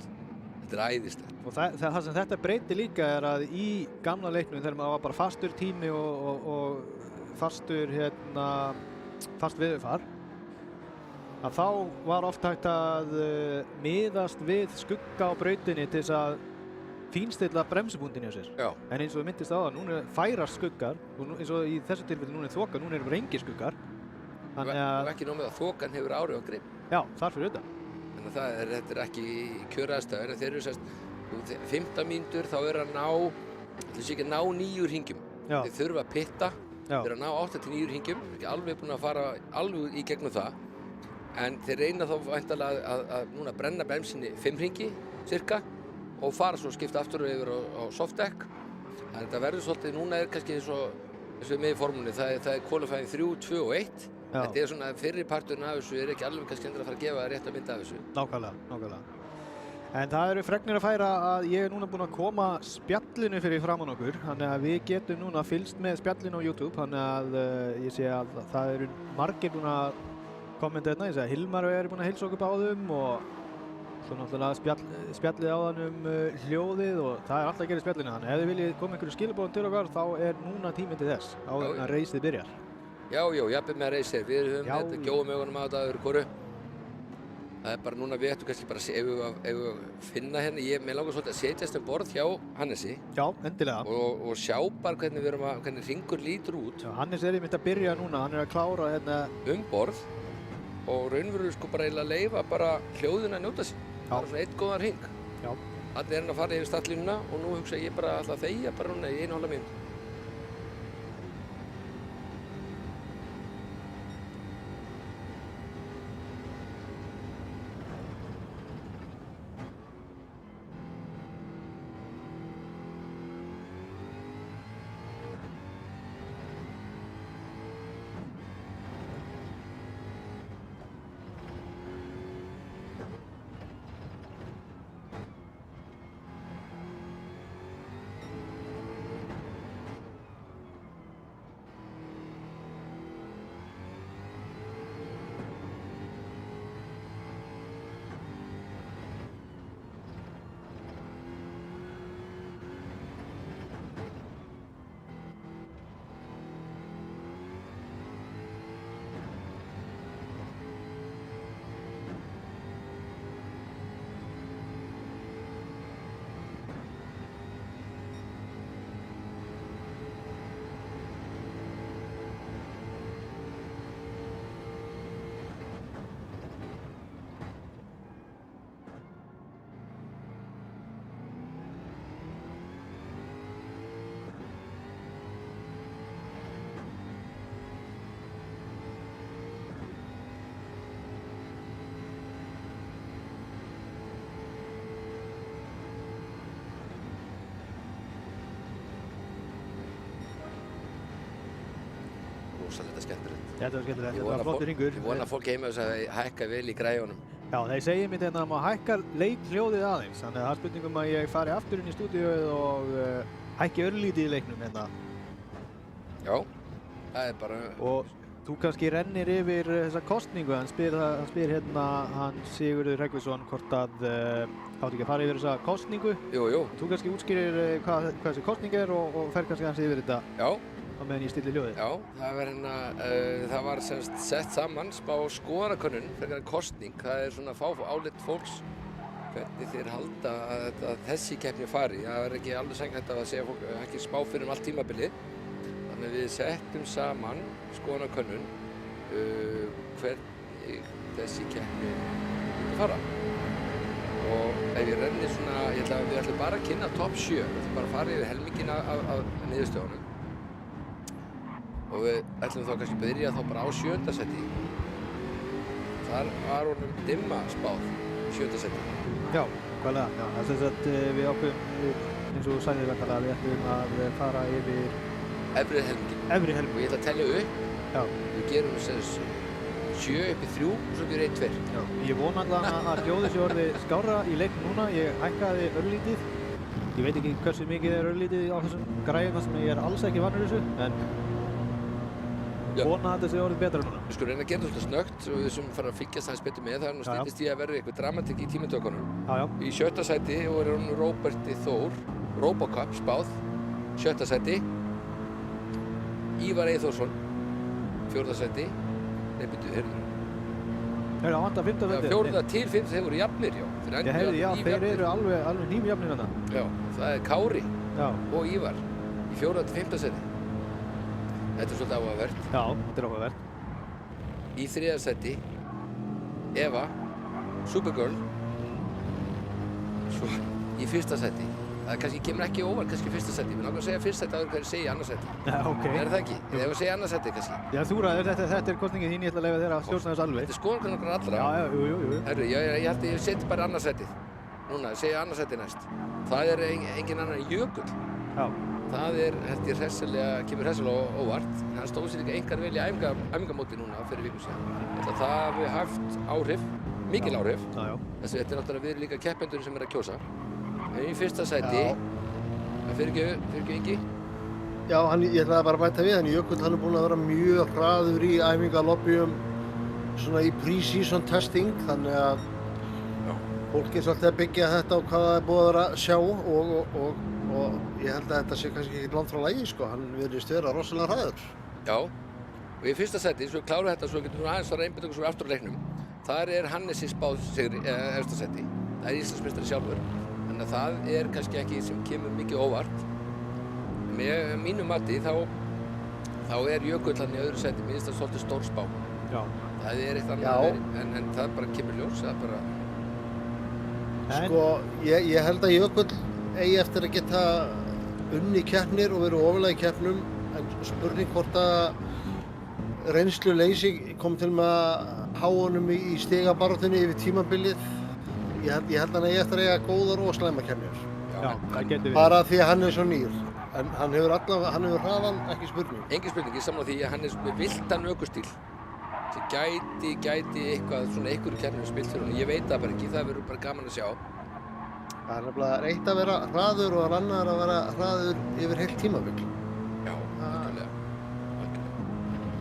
Þetta er æðislegt. Og það sem þetta breyti líka er að í gamla leiknum þegar maður var bara fastur tími og fast veðurfar að þá var oft hægt að miðast við skugga á brautinni til þess að fínstilla bremsubúndin hjá sér. Já. En eins og við myndist á það, núna færast skuggar og eins og í þessu tilfelli núna er þoka, núna eru engir skuggar. Og ekki nóg með að þokan hefur áhrif á grip. Já, þar fyrir utan. Þannig að þetta er ekki kjöraðstæður en þeir eru sérst 15 mínútur þá er að ná, ætli sé ekki að ná 9 hringjum. Þeir þurfa að pitta. Þeir eru að ná 8-9 hringjum, ekki alveg búin að fara alveg í gegnum það. En þeir reyna þá væntanlega að núna brenna bremsinni 5 hringi, cirka, og fara svo skipta aftur yfir á softdeck. Þannig að þetta verður svolítið, núna er kannski eins og með í formúlunni, það er qualifying 3, 2 og 1. Þetta er svona fyrri parturinn af þessu, er ekki alveg kannski endur að fara að gefa rétt að mynda af þessu. Nákvæmlega. En það eru fregnir að færa að ég er núna búinn að koma spjallinu fyrir framan okkur, þannig að við getum núna fylgst með spjallinu á YouTube, þannig að ég sé að það eru margir búinn að kommenta hérna, ég sé að Hilmar er búinn að heilsa okkur báðum og Svo náttúrulega spjallið áðan hljóðið og það alltaf að gera í spjallinu. Þannig ef þið viljið koma einhverju skilaboðum til okkar þá núna tíminn til þess áður en að reisið byrjar. Já, jafnvel með reisir. Við höfum þetta gjóðum augunum á þetta öðru hvoru. Það bara núna við ættum kannski bara ef við finna hérna, mér langar svolítið að setjast borð hjá Hannesi. Já, endilega. Og sjá bara hvernig hringur lítur út. Já, Hannes einmitt að byrja núna, hann að klára hérna borð og raunverulega sko bara eiginlega leyfa bara hljóðuna að njóta sín. Bara svona einn góðan hring. Já. Allir að fara yfir startlínuna og nú hugsa ég bara alltaf að þegja bara núna í 1,5 mínútu. Rosalega skemmtilegt. Þetta var skemmtilegt, þetta var flottur hringur. Ég vona að fólk heima þess að hækka vel í græjunum. Já, þeir segja mér þetta að maður hækkar leikhljóðið aðeins, þannig að það er spurningum að ég fari aftur inn í stúdíóið og hækki örlítið í leiknum hérna. Já, það er bara... Og þú kannski rennir yfir þessa kosningu, hann spyr hérna hann Sigurður Hreggviðsson hvort að áttu ekki að fara yfir þessa kosningu. Jú. Þú kannski útskýrir hvað þessi kosning er og fer kannski hans yfir þetta. Já. Á meðan ég stilli hljóðið. Já, það var sett saman smá skoðanakönnun fyrir kosning. Það er svona álit fólks hvernig þeir halda að þessi keppni fari. Það er ekki alveg sanngjarnt að segja fólk ekki spá fyrir allt tímabilið. Þannig að við settum saman skoðanakönnun hvernig þessi keppni myndi fara. Og ef ég renni svona, við ætlum bara að kynna topp 7. Við ætlum bara að fara yfir helmingina af niðurstöðunum. Og við ætlum þá kannski að byrja þá bara á 7. seti. Þar var honum dimma spáð 7. seti. Já, hvaðlega. Já, það er sem sagt við ákveðum, eins og þú sagðir væntanlega, við ætlum að fara yfir efri helmingin. Og ég ætla að telja upp. Já. Við gerum þess 7 upp í 3 og svo byrja 1, 2. Já. Ég vona allavega að hljóðið sé orðið skárra í leiknum núna. Ég hækkaði örlítið. Ég veit ekki hversu mikið er örlítið á þessum græjum þar sem ég er alls ekki vanur þessu, en vona að þetta sé orðið betra núna. Við skulum reyna að gera þetta snöggt og við sem fara að fylgjast aðeins betur með. Það er nú styttist í að verða eitthvað dramatík í tímatökunum. Já. Í 7. sæti er hún Róberti Þór, Robocop spáð, 7. sæti. Ívar Eyþórsson, 4. sæti. Nei, byrju, heyrðu. Það vantar 5. sæti. 4. til 5. þeir voru jafnir, já. Þeir eru alveg nýjafnir þarna. Já, það er Kári og Ívar í 4. til 5. sæti. Þetta er svolítið áhugavert. Já, þetta er áhugavert. Í 3. sæti, Eva, Supergirl. Svo í 1. sæti. Það kannski kemur ekki óvart, kannski 1. sæti. Við náttúrulega að segja 1. sæti áður hverju segja 2. sæti. Já, ok. Er það ekki? Eða ef við segja 2. sæti kannski. Já, þú ræður, þetta er kosningin þín, ég ætla að leyfa þér að stjórna þess alveg. Þetta er skoðanakönnun okkar allra. Já, jú. Herru, ég held að ég seti bara 2. sætið. Núna, segja 2. sæti næst. Það er engin annar en Jökull. Já. Það er, held ég, kemur hressilega óvart. Hann stóð sér líka einkar vel í æfingamóti núna fyrir viku síðan. Það hafi haft áhrif, mikil áhrif. Já. Þetta er náttúrulega við líka keppendur sem er að kjósa. En í 1. sæti, fyrirgefðu Ingi? Já, ég ætlaði bara að bæta við, Jökull hann er búinn að vera mjög hraður í æfingalobbyum svona í pre-season testing, þannig að Fólk er svolítið að byggja þetta á hvað það er búið að vera að sjá og ég held að þetta sé kannski ekki langt frá lagi, sko. Hann virðist vera rosalega hraður. Já, og í fyrsta seti, svo við klárum þetta, svo getum við aðeins fara að einbeita okkur svo aftur á leiknum. Þar er Hannesi spáð sigri efsta seti. Það er Íslandsmeistari sjálfur. Þannig að það er kannski ekki sem kemur mikið óvart. Með mínu mati þá er Jökull hann í öðru seti. Mér finnst það svolítið stór spá. Já. Það er eitt annað en það bara kemur ljós. Það bara... Sko, ég held að Jökull eigi eftir að geta unni keppnir og verið ofarlega í keppnum, en spurning hvort að reynsluleysi kom til með að há honum í stigabaráttunni yfir tímabilið. Ég held að hann eigi eftir að eiga góðar og slæma keppnir. Já, það getur við. Bara því að hann er svo nýr. En hann hefur hraðan, ekki spurning. Engin spurning, ég samla því að hann er með villtan ökustíl sem gæti eitthvað, svona einhverju keppnum spilt fyrir hann. Ég veit það bara ekki, það verður bara gaman að sjá. Það er nefnilega eitt að vera hraður og annar að vera hraður yfir heilt tímabil. Já, algjörlega.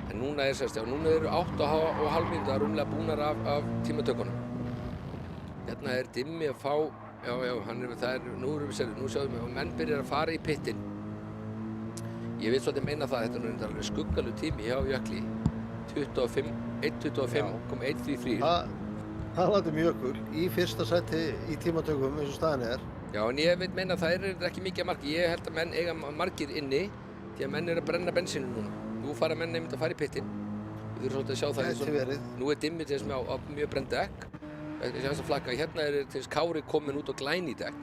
En núna er sérst, já, núna eru 8,5 mínútur rúmlega búnar af tímatökunum. Hérna er Dimmi að fá, nú sjáum við að menn byrjar að fara í pittin. Ég vil svolítið meina það, þetta er alveg skuggalegu tími hjá Jökli. 1.25,133. Það láti Jökull í fyrsta sæti í tímatökum eins og staðan er. Já, en ég vil meina að það er ekki mikið að marki. Ég held að menn eiga margir inni því að menn eru að brenna bensínu núna. Nú fara menn einmitt að fara í pittin. Við þurfum svolítið að sjá það. Nú er Dimmi til þess á mjög brennd dekk. Ég sé að flagga, hérna er til þess Kári komin út á glæni dekk.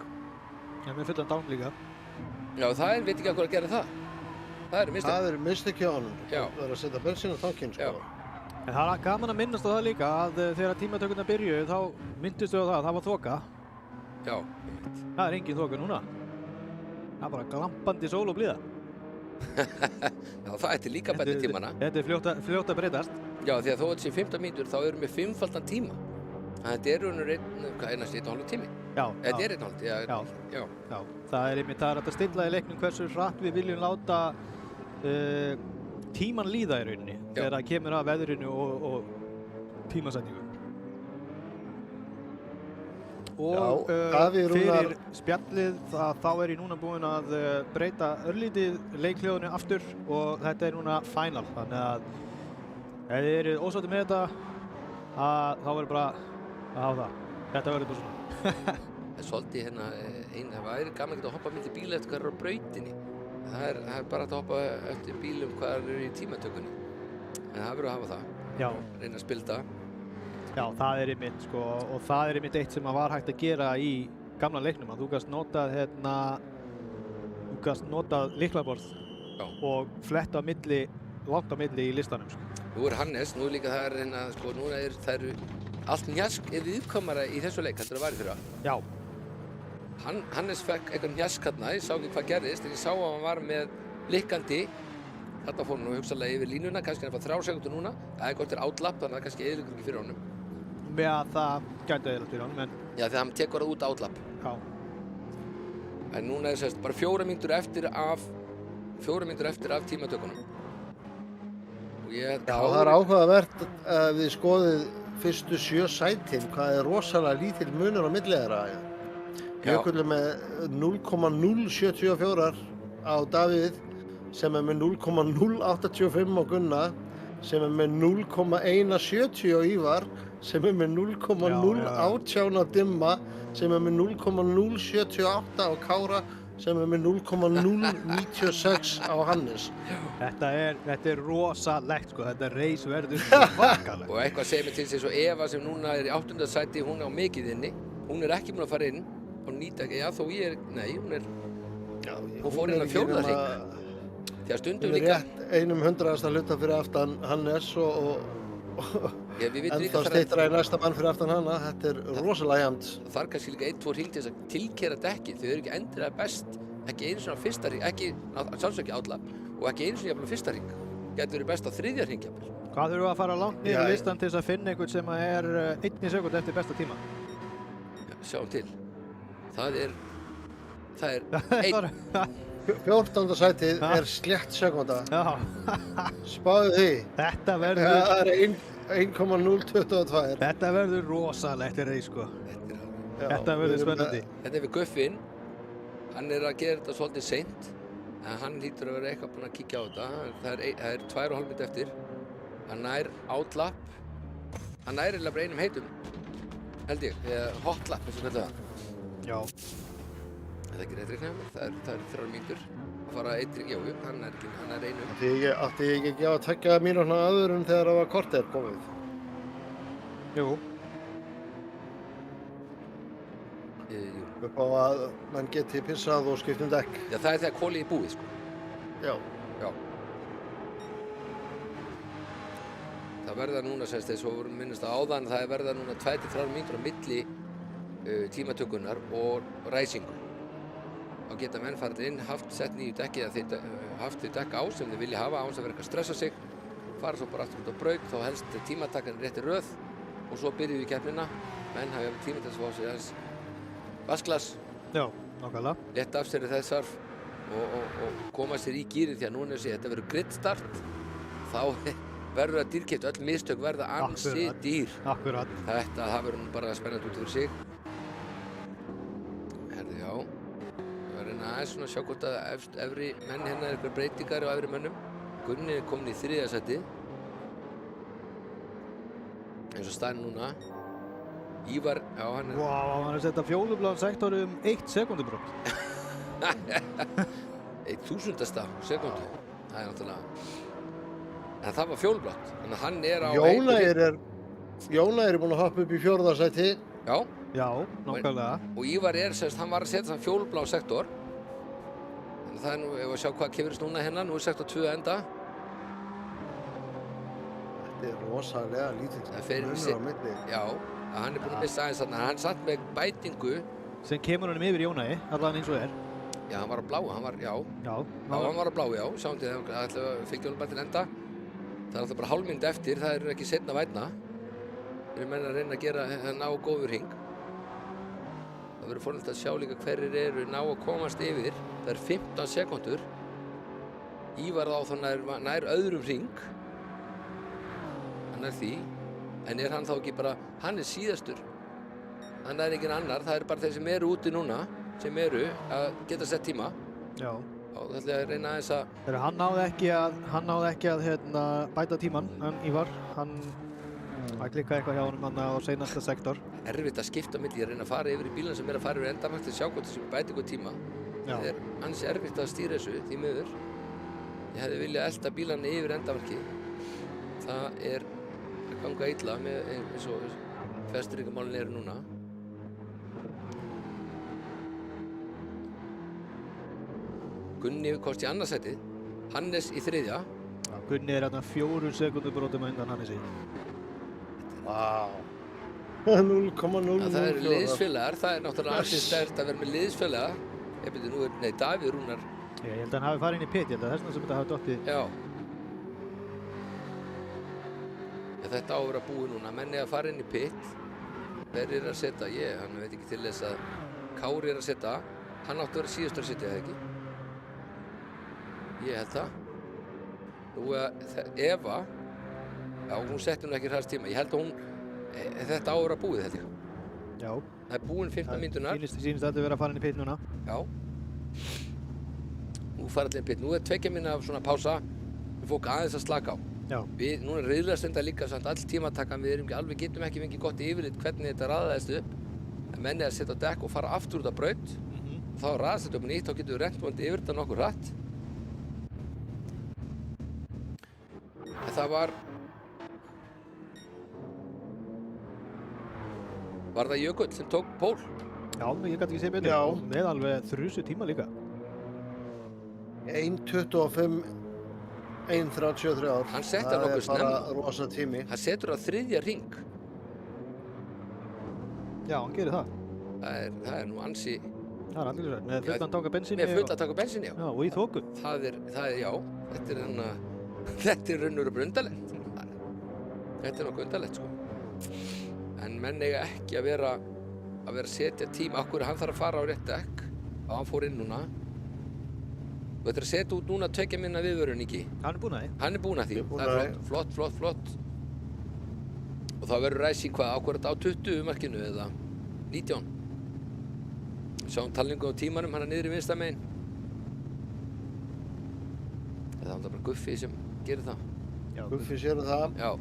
Já, með fullan dán líka. Já, það veit ekki að hvað að gera það. Það er mistök. Það er mistök hjá honum. Já. Það er að setja bensín á tankinn, sko. Já. En það er gaman að minnast á það líka að þegar tímatökurnar byrjuðu þá myndist við á það var þoka. Já. Það er engin þoka núna. Það er bara glampandi sól og blíða. Já, það ætti líka betri tímana. Þetta er fljótt að breytast. Já, því að þó þetta sé 15 mínútur þá erum við 5-faldan tíma. Þetta er raunur einast 1,5 tími. Já. Þetta er 1,5. Já. Það er hægt að stilla í leiknum hversu hratt við viljum láta tíman líða í rauninni þegar það kemur að veðrinu og tímasetningu. Og fyrir spjallið þá er ég núna búinn að breyta örlítið leikhljóðinu aftur og þetta er núna final. Þannig að ef þið eru ósáttir með þetta þá verður bara að hafa það. Þetta verður bara svona. Það er svolítið hérna það væri gaman að geta að hoppa milli bíla eftir hvað er á brautinni. Það er bara að hoppa eftir bílum hvað eru í tímatökunni. En það verður að hafa það. Já. Reyna að spilda. Já, það er einmitt sko, og það er einmitt eitt sem var hægt að gera í gamla leiknum. Þú gast notað lyklaborð og fletta langt á milli í listanum. Sko. Nú er Hannes, nú líka það er hérna, sko, núna það eru allt njask viðkomara í þessu leik, heldur það var í fyrra. Já. Hannes fekk eitthvað njask hérna, ég sá ekki hvað gerðist, en ég sá að hann var með likkandi. Þarna fór hann hugsanlega yfir línuna, kannski hann fær 3 sekúndur núna. Það er gott outlapp, þannig að kannski eyðileggur ekki fyrir honum. Já, það gæti eyðilegt fyrir honum, en... Já, þegar hann tekur það út outlapp. Já. En núna er sérst bara 4 mínútur eftir af tímatökunum. Það er áhugavert að við skoðið fyrstu 7 sætin, hvað er rosalega lítill munur á milli þeirra. Jökull er með 0,074 á Davíð, sem er með 0,085 á Gunna, sem er með 0,170 á Ívar, sem er með 0,018 á Dimma, sem er með 0,078 á Kára, sem er með 0,096 á Hannes. Þetta er rosalegt sko, þetta reis verður svakalegt. Og eitthvað segir mig til þess að Eva sem núna er í 8. sæti, hún er á mikið inni. Hún er ekki búin að fara inn og nýta ekki, já þó ég er, nei, hún fór inn á 4. hring. Því að stundum líka... Hún er rétt 1/100 hluta fyrir aftan Hannes og ennþá styttra í næsta mann fyrir aftan hana. Þetta er rosalega jafnt. Það er kannski líka 1-2 hring til þess að tilkeyra dekki. Þau eru ekki endilega best, ekki einu svona á fyrsta hring, sjálfsög ekki outlapp og ekki einu svona jafnvel á fyrsta hring. Gæti verið best á 3. hring jafnvel. Hvað þurfum við að fara langt niður í listan til þess að finna einhvern sem er 1 sekúnd eftir besta tíma? Sjáum til. Það er 1. 14. sætið er slétt sekúnda. Já. Spáðu því. Þetta verður... Það er 1,022. Þetta verður rosalegt reis sko. Þetta verður spennandi. Þetta við Guffin. Hann að gera þetta svolítið seint. En hann hlýtur að vera eitthvað búinn að kíkja á þetta. Það er 2,5 mínútur eftir. Hann nær outlapp. Hann nær eiginlega bara einum heitum. Held ég. Eða hotlap, eins og þetta það. Já. Það er ekki rétt reiknað. Það er 3 mínútur. Að fara eitring, jú, hann er einum. Átti ég ekki að tekja mínútna aður en þegar það var korter komið? Jú. Jú. Upp á að menn geti pissað og skipt dekk. Já, það er þegar kolið er búið, sko. Já. Já. Það verða núna, semst þess að við vorum minnast áðan, það verða núna 2-3 mínútur á milli tímatökunnar og ræsingu. Þá geta menn farið inn, sett nýju dekki eða haft þau dekk á sem þeir vilja hafa án þess að vera eitthvað að stressa sig, fara svo bara aftur út á braut, þá helst tímatakkan rétti röð og svo byrjum við keppnina. Menn hafa tíma til að fá sér aðeins vasklas, Já, nákvæmlega. létta af sér þessar og koma sér í gírið því að núna þetta verður griddstart, þá verður það dýrkeypt, öll mistök verða ansi dýr. Akkurat. Það verður nú bara spennandi út fyrir sig. Herðu, já. Aðeins svona að sjá hvort að efri menn hérna er eitthvað breytingar á efri mönnum. Gunni er komin í 3. sæti. Eins og staðinn núna. Ívar, já hann er... Vá, hann er að setja fjólubláðan sektor 1 sekúndubrót. 1000. sekundu. Það er náttúrulega... En það var fjólublátt. Þannig að hann er á... Jónægir er búinn að hoppa upp í 4. sæti. Já. Já, nákvæmlega. Og Ívar hann var að setja þann fjólblá sektor. Þannig að það er nú, ef við sjá hvað kemurist núna hérna, nú er sektor 2 að enda. Þetta er rosalega lítill munur á milli. Já, hann er búinn að missa aðeins þarna. Hann er samt með bætingu. Sem kemur honum yfir Jónægi, allan eins og er. Já, hann var á bláu, hann var á bláu, já. Sjáum til það ætla að fylgja honum bara til enda. Það er alltaf bara hálf mínútu eftir, það er ekki seinna vænna. Þeir eru menn að reyna að gera ná góður hring. Það verður fornilegt að sjá líka hverjir eru ná að komast yfir. Það er 15 sekúndur. Ívar þá nær öðrum hring. Hann er því. En er hann þá ekki bara, hann er síðastur. Hann er engin annar, það er bara þeir sem eru úti núna, sem eru að geta sett tíma. Já. Og það ætla ég að reyna aðeins að... Hann náði ekki að bæta tíman, Ívar. Það klikkaði eitthvað hjá honum hann á seinasta sektor. Erfitt að skipta milli, ég reyna að fara yfir í bílana sem er að fara yfir endamægt til að sjá hvort þessum bæti eitthvað tíma. Já. Það er ansi erfitt að stýra þessu, því miður. Ég hefði viljað elta bílana yfir endamærki. Það er að ganga illa með eins og festringamálin eru núna. Gunni komst í annað sætið, Hannes í 3. Já, Gunni er hérna 4 sekúndubrótum á undan Hannesi. Vá. 0,004. Það eru liðsfélagar, það er náttúrulega ansið sterkt að vera með liðsfélaga. Davíð Rúnar. Ég held að hann hafi farið inn í pit, ég held að þess vegna sem þetta hafi dottið. Já. Þetta á að vera búið núna, menn er að fara inn í pit. Hver er að setja? Hann veit ekki til þess að Kári er að setja. Hann átti að vera síðastur að setja, eða ekki? Ég held það. Nú Eva, já, hún setti nú ekki hræðst tíma. Ég held að þetta á að vera búið, held ég. Já. Það er búinn 15 mínúturnar. Sýnist þetta vera að fara inn í pit núna. Já. Nú fara allir inn í pit. Nú er 2 mínúna af svona pása. Við fólk aðeins að slaka á. Já. Núna er riðlega stundar líka samt all tímatakkan. Við getum ekki fengið gott yfirlit hvernig þetta raðaðist upp. En menn er að setja á dekk og fara aftur út á braut. Þá raðast þetta upp nýtt, þá getum við rennt vonandi yfir þetta nokkuð hratt. En það var það Jökull sem tók pól? Já, ég gæti ekki segja betur. Já. Með alveg þrusu tíma líka. 1.25, 1.33 ár. Hann setti nokkuð snemma. Það er bara rosa tími. Hann setur á 3. hring. Já, hann gerir það. Það er nú ansi... Það er allir með fullan tanka bensíni. Með fullan tanka bensíni, já. Já, og í þoku. Það er, já. Þetta er raun og veru undarlegt. Þetta er nokkuð undarlegt, sko. En menn eiga ekki að vera að setja tíma. Akkur hann þarf að fara á rétt dekk. Og hann fór inn núna. Þú ættir að setja út núna 2 mínúna viðvörun, ekki? Hann er búinn að því. Hann er búinn að því. Það er flott. Og það verður ræsing hvað? Ákveður þetta á 20 markinu eða 19? Sjáum talningu á tímanum, hann niður í vinstra megin. Eða það bara Guffi sem gerir það. Já, Guffi sér það. Já.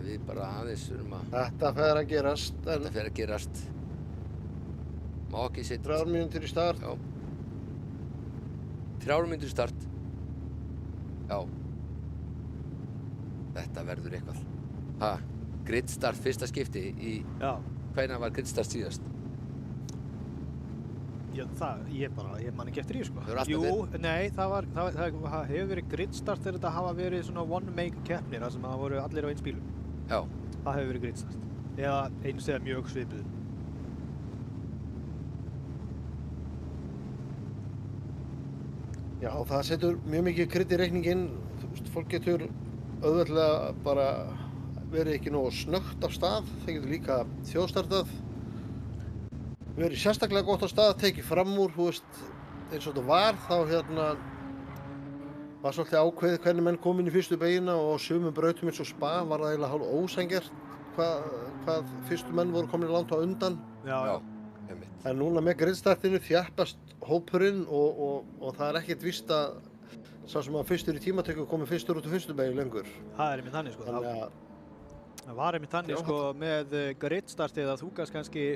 Við bara aðeins þurfum að... Þetta fer að gerast. Þetta fer að gerast. Má ekki sitt. 3 mínútur í start. Já. 3 mínútur í start. Já. Þetta verður eitthvað. Ha, gridstart fyrsta skipti í... Já. Hvenær var gridstart síðast? Já, ég man ekki eftir því, sko. Það Jú, nei, það hefur verið gridstart þegar þetta hafa verið svona one-make keppnir, þar sem það voru allir á eins bílum. Já. Það hefur verið gridstart. Eða eins eða mjög svipuð. Já, það setur mjög mikið krydd í reikninginn. Fólk getur auðveldlega bara verið ekki nógu snöggt af stað. Það getur líka þjóðstartað. Verið sérstaklega gott af stað, tekið fram úr, þú veist, eins og þetta var, þá var svolítið ákveðið hvernig menn kom inn í fyrstu beygina og á sumum brautum eins og Spa var það eiginlega hálf ósanngjarnt hvað fyrstu menn voru komin langt á undan. Já. En núna með gridstartinu þjappast hópurinn og það er ekkert víst að sá sem að fyrstur í tímatöku komi fyrstur út á fyrstu beygju lengur. Það er einmitt þannig, sko. Það var einmitt þannig, sko, með gridstartið að þú gast kannski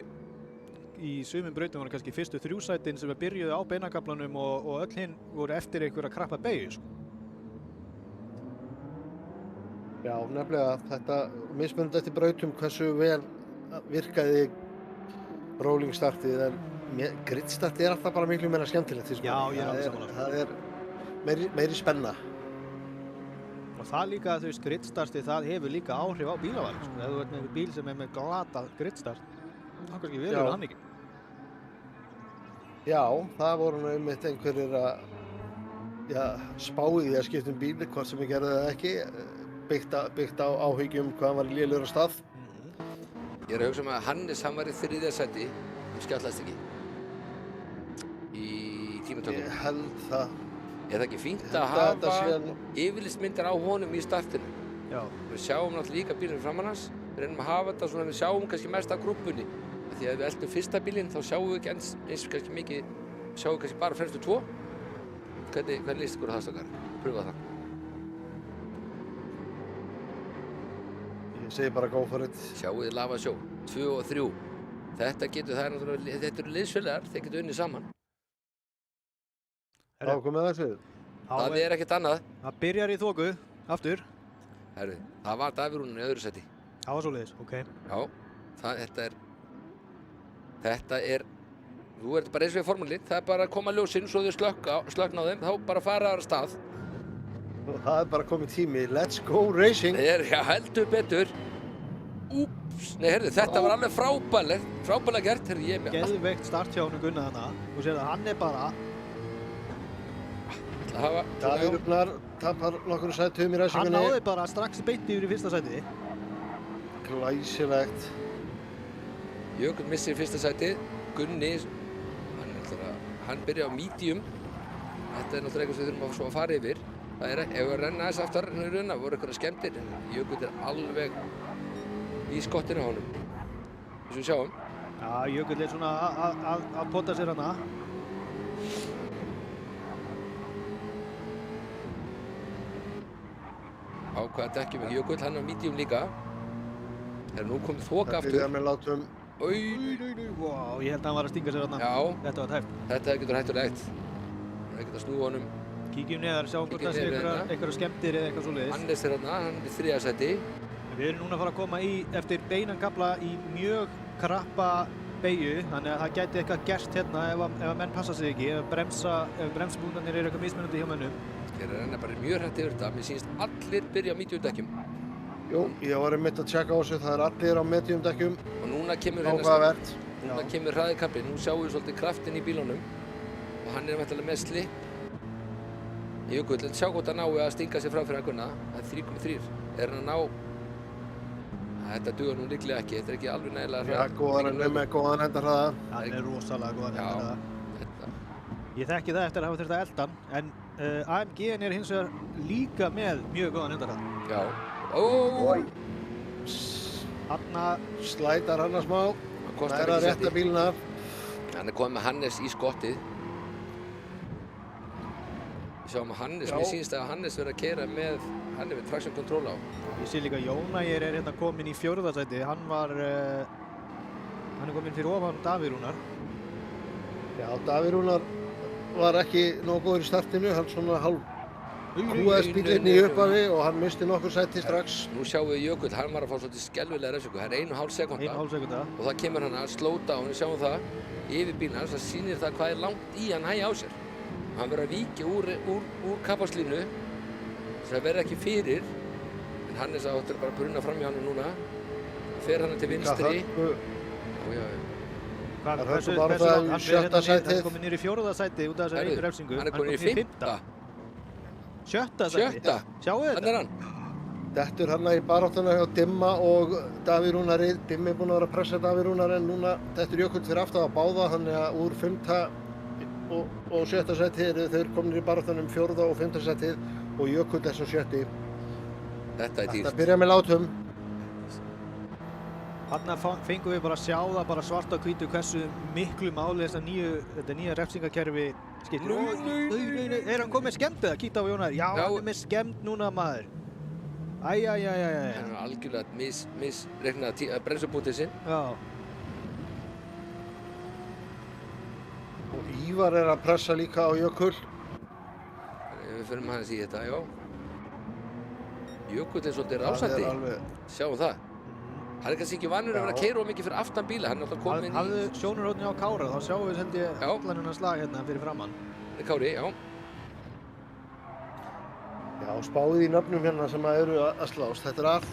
í sumum brautum voru kannski fyrstu 3 sætin sem byrjuðu á beinakaflanum og öll hinn voru eftir einhverja krappa beygju, sko. Já, nefnilega þetta mismunandi eftir brautum hversu vel virkaði rolling startið, en gridstartið er alltaf bara miklu meira skemmtilegt, sko. Já, það er meiri spenna. Og það líka, þú veist, gridstartið, það hefur líka áhrif á bílavalið, sko. Ef þú ert með einhver bíl sem er með glata gridstart, þá kannski velur hann ekki. Já, það voru nú einmitt einhverjir að spá í því að skipta um bíl, hvort sem ég gerði það ekki, byggt á áhyggjum hvað hann var lélegur á stað. Ég er að hugsa að Hannes, hann var í 3. sæti skjallast ekki í tímatökum. Ég held það. Er það ekki fínt að hafa yfirlitsmyndir á honum í startinu? Já. Við sjáum náttúrulega líka bílinn framan hans, við reynum að hafa þetta svona að við sjáum kannski mest af grúppunni. Því að ef við eltum fyrsta bílinn þá sjáum við ekki eins kannski mikið, sjáum við kannski bara fremstu 2. Hvernig líst ykkur á það, strákar? Pröfa það. Ég segi bara go for it. Sjáu þið Lava Show, 2 og 3. Þetta eru liðsfélagar, þeir getur unnið saman. Þá komið þessu. Það er ekkert annað. Það byrjar í þoku, aftur. Herru, það var Davíð Rúnar í öðru sæti. Það var svoleiðis, ok. Já, þetta er, þú ert bara eins og í formúli, það er bara að koma ljósinn svo þau slökna á þeim, þá bara fara af stað. Það er bara komið tími, let's go racing. Já, heldur betur. Úps, nei, herðu, þetta var alveg frábærlega gert, herðu, ég með. Geðveikt start hjá honum Gunnar þarna, og sér að hann er bara... Davíð Rúnar tapar nokkur sætum í ræsingunni. Hann náði bara strax beint yfir í fyrsta sæti. Glæsilegt. Jökull missir í fyrsta sæti. Gunni, hann byrja á medium. Þetta er náttúrulega eitthvað sem við þurfum að fara yfir. Það er, ef við renna þess aftar í raunina, voru eitthvað skemmtir. Jökull er alveg í skottinu á honum. Þess við sjáum. Já, Jökull er svona að pota sér hana. Á hvaða dekkjum ekki Jökull, hann á medium líka. Er nú komið þoka aftur. Það byrjar með látum. Vá, ég held að hann var að stinga sér þarna. Já. Þetta var tæft. Þetta getur hættulegt. Það er ekkert að snúa honum. Kíkjum neðar, sjáum hvort það sé einhverja skemmtir eða eitthvað svoleiðis. Hannes er þarna, hann er í 3. sæti. Við erum núna að fara að koma eftir beinan kafla í mjög krappa beygju, þannig að það gæti eitthvað gerst hérna ef að menn passa sig ekki, ef bremsbúnarnir eru eitthvað mismunandi hjá mennum. Þeir eru enn bara mjög hrætt yfir þetta. Mér sýnist allir byrja á mediumdekkjum. Jú, ég var einmitt að tjekka á þessu, það er allir á mediumdekkjum. Og núna kemur hraðikapli, nú sjáum við svolítið kraftinn í bílunum og hann er væntanlega með slipp. Jökull, sjá hvort hann nái að stinga sér fram fyrir að Gunna. Það er 3,3. Er hann að ná? Þetta dugar nú líklega ekki, þetta er ekki alveg nægilega hratt. Já, með góðan endarhraða. Hann er rosalega góðan endarhraða. Já, ég þekki það eftir að hafa þurft að elda hann, en AMG-in er hins vegar líka með mjög góðan endarhraða. Já. Hanna slætar hann að smá, næra rétta bílinn af. Hann komið með Hannes í skottið. Við sjáum að Hannes, mér sýnst að Hannes verið að keyra með, hann með traction control á. Ég sé líka Jónægir hérna kominn í 4. sæti, hann er kominn fyrir ofan Davíð Rúnar. Já, Davíð Rúnar var ekki nógu góður í startinu, hann svona hálf kúaðist bílinn í upphafi og hann misti nokkur sæti strax. Nú sjáum við Jökull, hann var að fá svolítið skelfilega refsingu, það er 1,5 sekúnda. 1,5 sekúnda. Og það kemur hann að slow down, við sjáum það, yfir bílinn hans, það sýnir það hvað er langt í hann hægja á sér. Hann verður að víkja úr kappaslínu, þess að verða ekki fyrir, en Hannes áttur bara að bruna fram hjá hann núna. Fer hann til vinstri. Það er hörku bara það í 7. sætið. Hann er komin niður í 4. sæti út af þessari einu refsingu. Hann er komin í 5. 7. sæti. Sjáu þetta? Þannig er hann. Dettur hann í baráttuna hjá Dimma og Davíð Rúnari. Dimmi er búinn að vera að pressa Davíð Rúnar en núna dettur Jökull fyrir aftan að báða. Þannig að úr 5. og 7. sæti eru þeir komnir í baráttunum 4. og 5. sætið og Jökull er svo 7. Þetta er dýrt. Þetta byrja með látum. Þarna fengum við bara að sjá það bara svart á hvítu hversu miklu máli þetta nýja refsingakerfi skiptir. Nei, er hann komið með skemmt eða? Kíktu á Jónar. Já, hann er með skemmt núna maður. Æjæjæjæjæ. Hann er algjörlega misreiknað bremsubútið sinn. Já. Og Ívar er að pressa líka á Jökull. Við förum aðeins í þetta, já. Jökull er svolítið rásandi. Sjáum það. Hann er kannski ekki vanur að vera að keyra of mikið fyrir aftan bíla. Hann er alltaf komin í... Hafðu sjónarhornið á Kára, þá sjáum við held ég allan hennar slag hérna fyrir framann. Það er Kári, já. Já, spáðið í nöfnum hérna sem eru að slást. Þetta er allt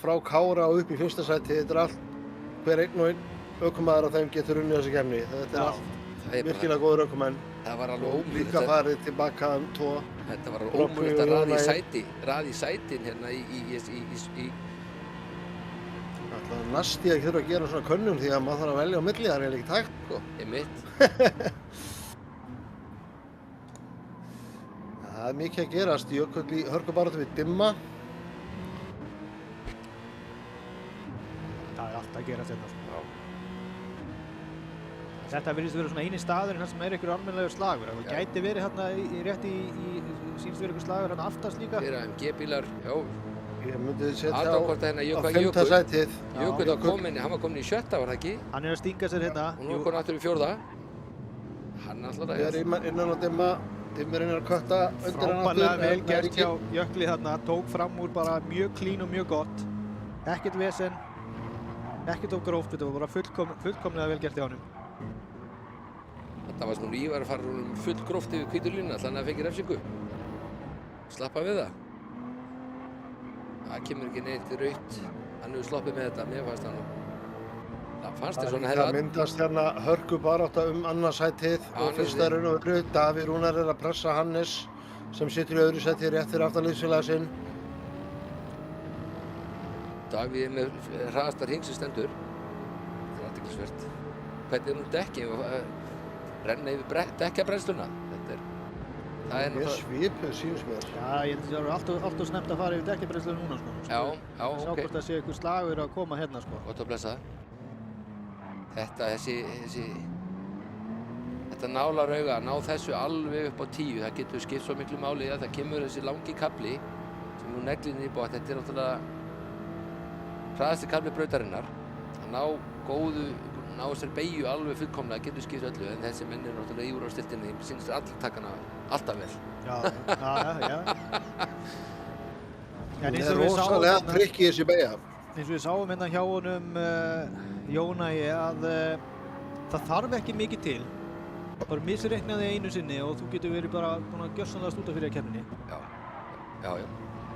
frá Kára og upp í 1. sæti. Þetta er allt, hver einn og einn ökumaður af þeim getur unnið þessi keppni. Þetta er allt virkilega góður ökumenn. Það var alveg ómögulegt. Líka farið tilbaka 2. Þetta var alveg ómögulegt að raða í sætin hérna í Það er næst í að þurfa að gera svona könnun því að maður þarf að velja á milli, það er ekkert hægt, sko. Einmitt. Það er mikið að gerast. Jökull í hörkubaráttu við Dimma. Það er allt að gerast hérna, sko. Þetta virðist vera svona eini staður en það sem einhver almennilegur slagur. Það gæti verið hérna rétt sýnst verið einhver slagur hérna aftast líka. Fyrir AMG-bílar, já. Ég myndi setja á 5. sætið. Jökull var kominn, hann var kominn í 7. var það ekki? Hann er að stinga sér hérna. Og nú er kominn aftur í 4. Hann alltaf ræðast. Við erum innan á Dimma. Dimmi reynir að kötta undir hann aftur. Frábærlega vel gert hjá Jökli þarna. Tók fram úr bara mjög clean og mjög gott. Ekkert vesen. Ekkert of gróft. Þetta var bara fullkomlega vel gert hjá honum. Þetta var svona Ívar að fara full gróft yfir hvítu línuna. Þannig að fengi refsingu. Slappa við það. Það kemur ekki neitt raut. Hann hefur sloppið með þetta, mér fannst hann. Það fannst þér svona Það myndast hérna hörkubarátta 2. sætið og 1. raun og veru. Davíð Rúnar er að pressa Hannes sem situr í 2. sæti rétt fyrir aftan liðsfélaga sinn. Davíð er með hraðasta hring sem stendur. Það er athyglisvert. Hvernig er nú dekkið? Renna yfir dekkjabrennsluna. Það er svipur sýnst mér. Já, ég held að það eru alltof snemmt að fara yfir dekkjabrennsluna núna, sko. Já, ok. Sjá hvort það sé einhver slagur að koma hérna, sko. Gott að blessa. Þetta nálar auga, ná þessu alveg upp á 10. Það getur skipt svo miklu máli að það kemur þessi langi kafli sem nú neglir inn í botn. Þetta er náttúrulega hraðasti kafli brautarinnar. Það ná þessari beygju alveg fullkomlega, getur skipt öllu, en þessi menn er náttúrulega í úrvalsdeildinni, þeim sýnist allir taka hana alltaf vel. Já. Það er rosalega trikk í þessi beygja. Eins og við sáum hérna hjá honum Jónægi að það þarf ekki mikið til. Bara misreiknaði einu sinni og þú getur verið bara búin að gjörsamlega stúta fyrir að keppninni. Já.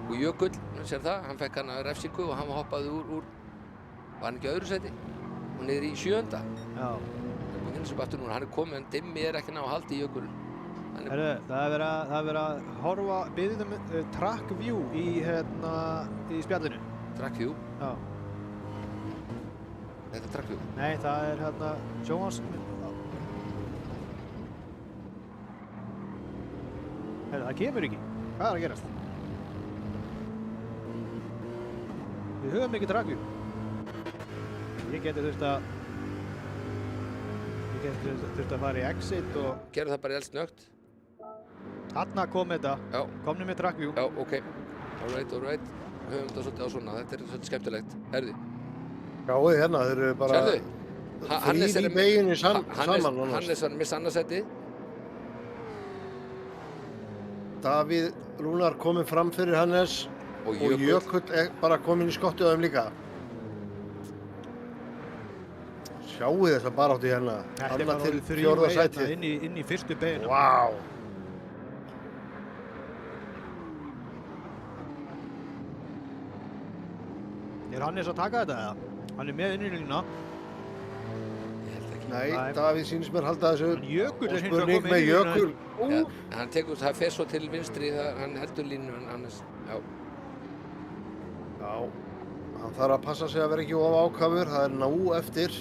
Og Jökull, sér það, hann fekk hana refsingu og hann hoppaði úr var hann ekki á 2. sæti? Og niður í 7. Já. Og hinn sem aftur núna, hann er komið en Dimmi er ekki ná að halda í Jökull. Það er verið að horfa, biðjum track view í spjallinu. Track view? Já. Þetta er track view? Nei, það er sjónvarps... Það kemur ekki. Hvað er að gerast? Við höfum ekki track view. Reynir getur þurft að fara í exit og... Gerðu það bara eldsnögt. Þarna kom þetta. Já. Komnum með trackview. Já, ok. Alright. Höfum þetta svolítið á svona. Þetta svolítið skemmtilegt. Herði. Já, hérna, þeir eru bara... Sérðu? Þrír í beginni saman. Hannes var að missa annarsæti. Davíð Rúnar kominn fram fyrir Hannes. Og Jökull er bara kominn í skottið á þeim líka. Sjáu þessa baráttu hérna. Annað til 4. sæti. Inn í fyrstu beginum. Vá! Er Hannes að taka þetta eða? Hann með inn í línuna. Ég held ekki. Nei, Davíð sýnist mér halda þessu. Jökull er hins vegar Spurning með Jökull. Ja, hann tekur, það fer svo til vinstri, hann heldur línu Hannes. Já. Já, hann þarf að passa sig að vera ekki of ákafur. Það er nóg eftir.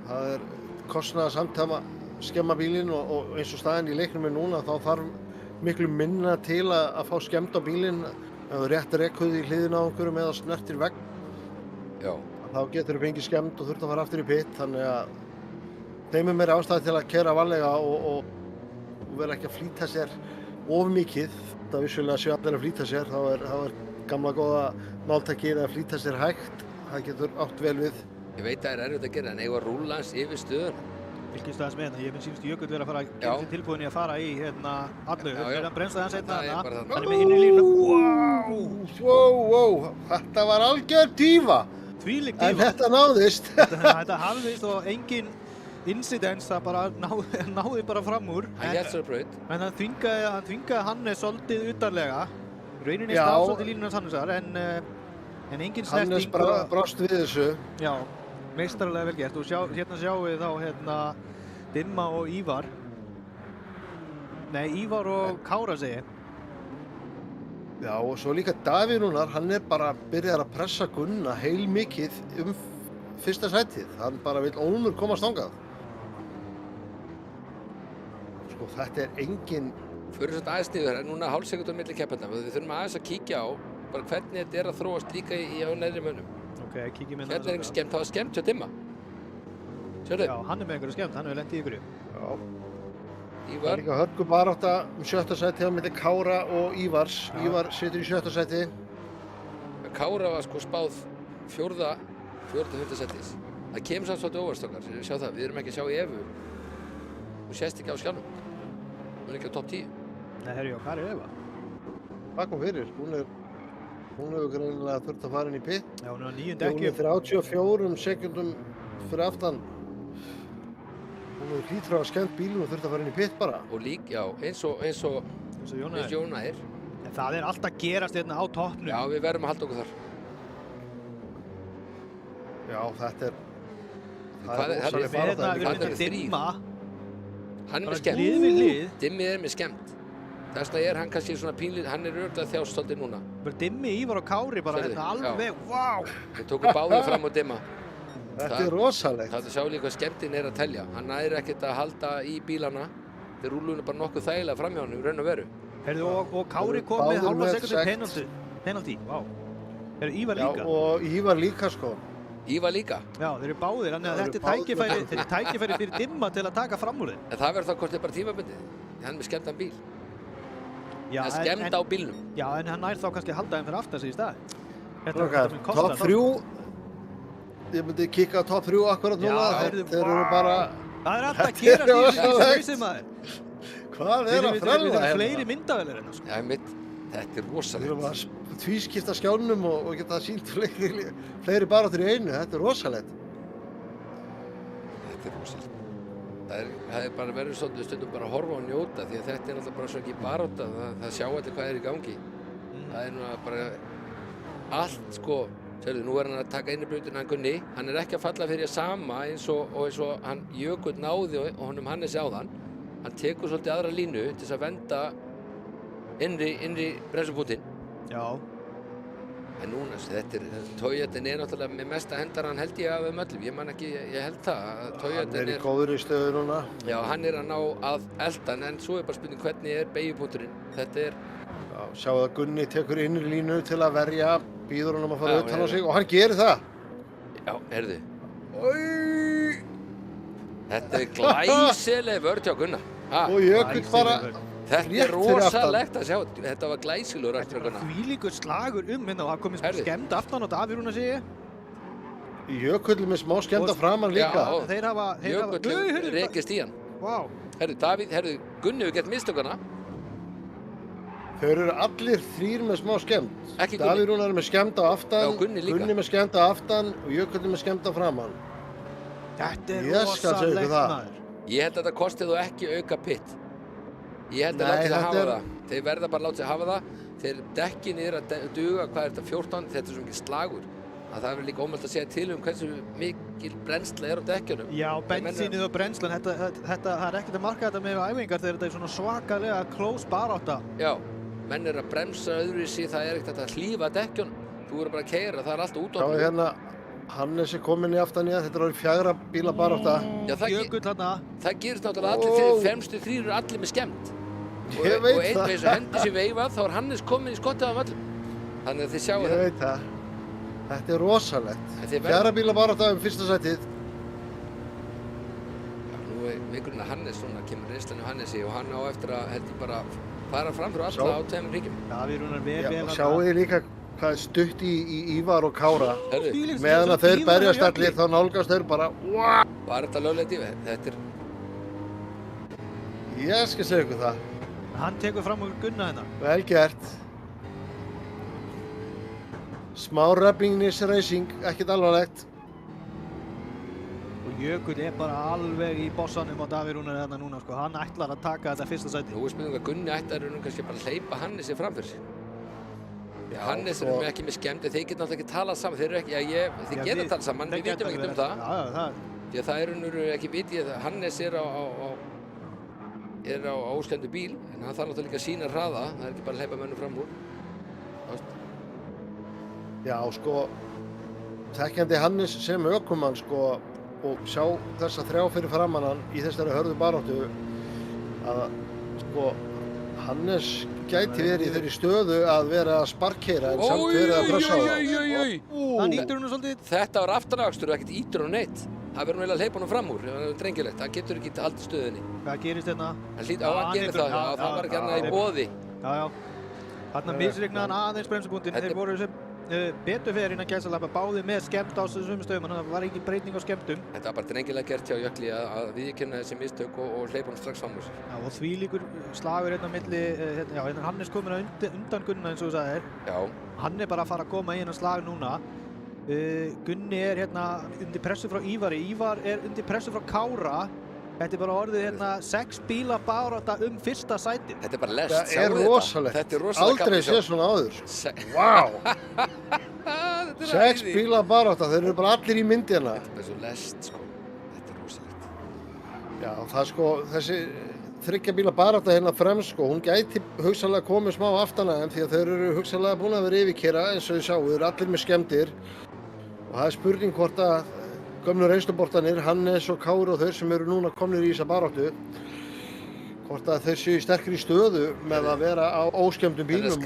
Það er kostnaðarsamt að skemma bílinn og eins og staðinn í leiknum er núna þá þarf miklu minna til að fá skemmt á bílinn. Ef þú rétt rekkuð í hliðina á einhverjum eða snertir vegg. Já. Þá getur þú fengið skemmt og þurft að fara aftur í pit. Þannig að þeim er meira ástæði til að keyra varlega og vera ekki að flýta sér of mikið. Það vissulega séu allir að flýta sér. Þá er gamla góða máltækið að flýta sér hægt. Það getur átt vel við. Ég veit að það er erfitt að gera en eigum að rúlla hans yfir stöðuna. Fylgist aðeins með hérna, ég finnst Jökull vera að fara að gera sér tilbúin í að fara í hérna allur. Þegar hann bremsaði hans einna þarna, hann er með inn í línu. Wow, þetta var algjör dífa. Þvílík dífa. En þetta náðist. Þetta hafðist og engin incidents, það bara náði bara fram úr. Hann hélt sér á braut. En hann þvingaði Hannes svolítið utarlega. Rauninni stað svolítið línunans Hannesar, en engin snerting. Hannes brást við þessu. Já, meistarlega vel gert. Og hérna sjáum við þá Dimma og Ívar. Nei, Ívar og Kára segi. Já, og svo líka Davíð Rúnar, hann er bara byrjar að pressa Gunna heilmikið fyrsta sætið. Hann bara vill ólmur komast þangað. Sko, þetta er engin... Förum svolítið aðeins niður, núna hálf sekúndu á milli keppenda. Við þurfum aðeins að kíkja á bara hvernig þetta er að þróast líka á neðri mönnum. Ok, kíkjum inn á þetta. Hérna er skemmt, það var skemmt hjá Dimma. Sérðu? Já, hann er með einhverju skemmt, hann hefur lent í ykkurju. Já. Ívar. Það er líka hörku barátta 7. sæti á milli Kára og Ívars. Já. Ívar situr í 7. sæti. Kára var sko spáð 4. sætis. Það kemur samt svolítið óvart okkar, sjá það, við erum ekki að sjá í Evu. Hún sést ekki á skjánum. Hún er ekki á topp 10. Nei, herri, já, hvað er Eva? Það kom fyrir, hún hefur greinilega þurft að fara inn í pit. Já, hún er á 9. dekki. Hún er 34 sekundum fyrir aftan. Hún hefur hlýtur að hafa skemmt bílinn og þurft að fara inn í pit bara. Og já, eins og Jóna er. En það er alltaf gerast hérna á toppnum. Já, við verðum að halda okkur þar. Já, þetta er... Hvað er Dimma. Hann er með skemmt. Hlið við hlið. Dimmi er með skemmt. Þess vegna er hann kannski svona pínlít, hann er örugglega þjást svolítið núna. Dimmi, Ívar og Kári bara þetta alveg, vá! Við tókum báðið fram á Dimma. Þetta er rosalegt. Það sjá líka hvað skemmtinn er að telja. Hann næri ekkert að halda í bílana. Þeir rúluðu bara nokkuð þægilega fram hjá hann í raun og veru. Heyrðu, og Kári kom með hálfa sekundu penalty, vá. Heyrðu, Ívar líka. Já, og Ívar líka sko. Ívar líka? Já, þeir eru báðir, þannig að þetta er tækifæri fyrir Dimma til að taka fram úr þið. En það verður þá hvort þið bara tímabundið. Hann er með skemmtan bíl. Það er skemmt á bílnum. Já, en hann nær þá kannski að halda þeim fyrir aftar sig í stað. Top 3. Ég myndi kikka á top 3 akkurat núna. Þeir eru bara... Það er alltaf að gerast í þessu hausinn maður. Hvað er að frella hérna? Við erum fleiri myndavélar hérna. Já, þetta er rosalegt. Við erum að tvískipta skjánum og geta sýnt fleiri baráttur í einu. Þetta er rosalegt. Þetta er rosalegt. Það er bara verið stundum bara að horfa og njóta því að þetta er alltaf bara svo ekki barátta. Það sjá allir hvað er í gangi. Það er nú bara allt sko. Sérðu, nú er hann að taka inn í brautina hann Gunni. Hann er ekki að falla fyrir sama eins og hann Jökull náði og honum Hannesi áðan. Hann tekur svolítið aðra línu til þess að venda innri bremsupútinn. Já. En núna, Toyotin er náttúrulega með mesta hendarann held ég af öllum. Ég man ekki, ég held það. Hann er í góðri stöðu núna. Já, hann er að ná að eldan en svo er bara spurning hvernig er beygjupunkturinn. Þetta er... Já, sjáu að Gunni tekur innri línu til að verja, býður honum að fara utan á sig og hann gerir það. Já, heyrðu. Þetta glæsileg vörð hjá Gunnar. Og Jökull bara Þetta rosalegt að sjá. Þetta var glæsilegur vörð hjá Gunnar. Þvílíkur slagur og það komið skemmt aftan á Davíð Rúnar segi ég. Jökull með smá skemmda framan líka. Já, Jökull rekist í hann. Vá. Herðu, Gunni hefur gert mistökana. Þeir eru allir þrír með smá skemmt. Ekki Gunni. Davíð Rúnar með skemmt á aftan, Gunni líka. Gunni með skemmt á aftan og Jökull með skemmt á framan. Þetta rosalegt maður. Ég held að þetta kosti þú ekki auka pitt. Ég held að láta þið hafa það. Þeir verða bara að láta þið hafa það. Þeir dekkin að duga, hvað er þetta, 14? Þetta er svo mikið slagur. Að það er líka ómögulegt að segja til hversu mikil brennsla er á dekkjunum. Já, bensínið og brennslan, það er ekkert að marka þetta með æfingar þegar þetta er svona svakalega close barátta. Já, menn er að bremsa öðruvísi, það er ekkert að hlífa dekkjunum. Þú verður bara að keyra, það er allt út á því. Já, hérna, Hannes er komin í aftan í það, þetta er orðið 4 bíla barátta. Já, Jökull þarna. Það gerist náttúrulega allir, fremstu þrír eru allir með skemmt. Ég veit það. Og einn veginn sem hendi sér veifað, þá er Hannes komin í skottið af öllum. Þannig að þið sjáu það. Ég veit það. Þetta er rosalegt. 4 bíla barátta fyrsta sætið. Já, nú er vikurinn að Hannes svona kemur reynslan af Hannesi og hann á eftir að held ég bara fara fram fyrir alla á 2 ríkjum. Já, við erum vel og sjáu þið líka hvað er stutt í Ívar og Kára. Meðan að þeir berjast allir þá nálgast þeir bara Var þetta löglegt í við? Þetta er... Ég skal segja ykkur það. Hann tekur fram úr Gunna hérna. Vel gert. Smá rubbingnis racing, ekkert alvarlegt. Og Jökull er bara alveg í bossanum á Davíð Rúnar hérna núna sko. Hann ætlar að taka þetta fyrsta sæti. Nú er spurning að Gunni ætlar kannski bara að hleypa Hannesi framfyrir sig. Hannes eru ekki með skemmti, þeir geta náttúrulega ekki talað saman, þeir geta talað saman, við vitum ekkert um það. Því að það eru ekki vitið að Hannes er á óskemmtu bíl, en hann þarf náttúrulega líka að sýna hraða, það er ekki bara að hleypa mönnum fram úr. Já, sko, þekkjandi Hannes sem ökumann, sko, og sjá þessa 3 fyrir framan hann í þessari hörðu baráttu, að, sko, Hannes gæti verið í þeirri stöðu að vera að sparkera en samt verið að pressa á það. Hann ítur hún svolítið. Þetta var aftanakstur og ekkert ítur hún neitt. Það verður vel að hleypa hún fram úr, það er drengilegt. Það getur ekki haldið stöðunni. Hvað gerist hérna? Hann gerir það, það var ekki annað í boði. Já. Þarna misreiknaði hann aðeins bremsupunktinn. Þeir voru sem betur fyrir innan gæsalappa báði með skemmt á þessum stöðum, þannig að það var ekki breyting á skemmtum. Þetta var bara drengilega gert hjá Jökli að viðurkenna þessi mistök og hleypa hann strax fram úr sér. Já, og þvílíkur slagur hérna á milli, hérna Hannes komin undan Gunna eins og þú sagðir. Já. Hann er bara að fara að koma í hennar slag núna. Gunni er hérna undir pressu frá Ívari, Ívar er undir pressu frá Kára. Þetta er bara orðið hérna 6 bíla barátta fyrsta sætið. Þetta er bara lest, sjáu þetta. Rosalegt. Þetta er rosalega aldrei séð svona áður. Vá! 6 bíla barátta, þeir eru bara allir í myndina. Þetta er bara svo lest, sko. Þetta er rosalegt. Já, það sko, þessi 3 bíla barátta hérna fremst, sko, hún gæti hugsanlega komið smá aftana en því að þeir eru hugsanlega búin að vera yfirkeyra eins og þið sjáu, þeir eru allir með skemmdir. Og það er spurning hvort að gömlu reynsluboltarnir, Hannes og Kári og þeir sem eru núna komnir í þessa baráttu, hvort að þeir séu í sterkri stöðu með að vera á óskemmdum bílum og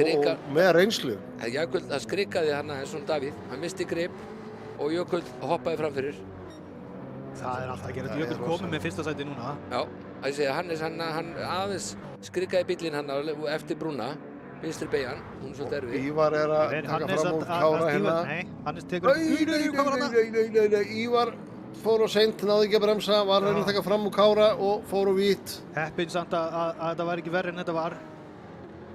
með reynslu. Jökull, það skrikaði hann eins og Davíð, hann misti grip og Jökull hoppaði fram fyrir. Það er alltaf að gera, Jökull komið með fyrsta sæti núna. Já, það sé að Hannes, hann aðeins skrikaði bílinn hann eftir brúna. Vinstri beigjan, hún er svolítið erfið. Ívar er að taka fram úr Kára hérna. Nei, Hannes tekur Ívar fór á seint, náði ekki að bremsa, var að taka fram úr Kára og fór á vít. Heppinn samt að þetta var ekki verri en þetta var.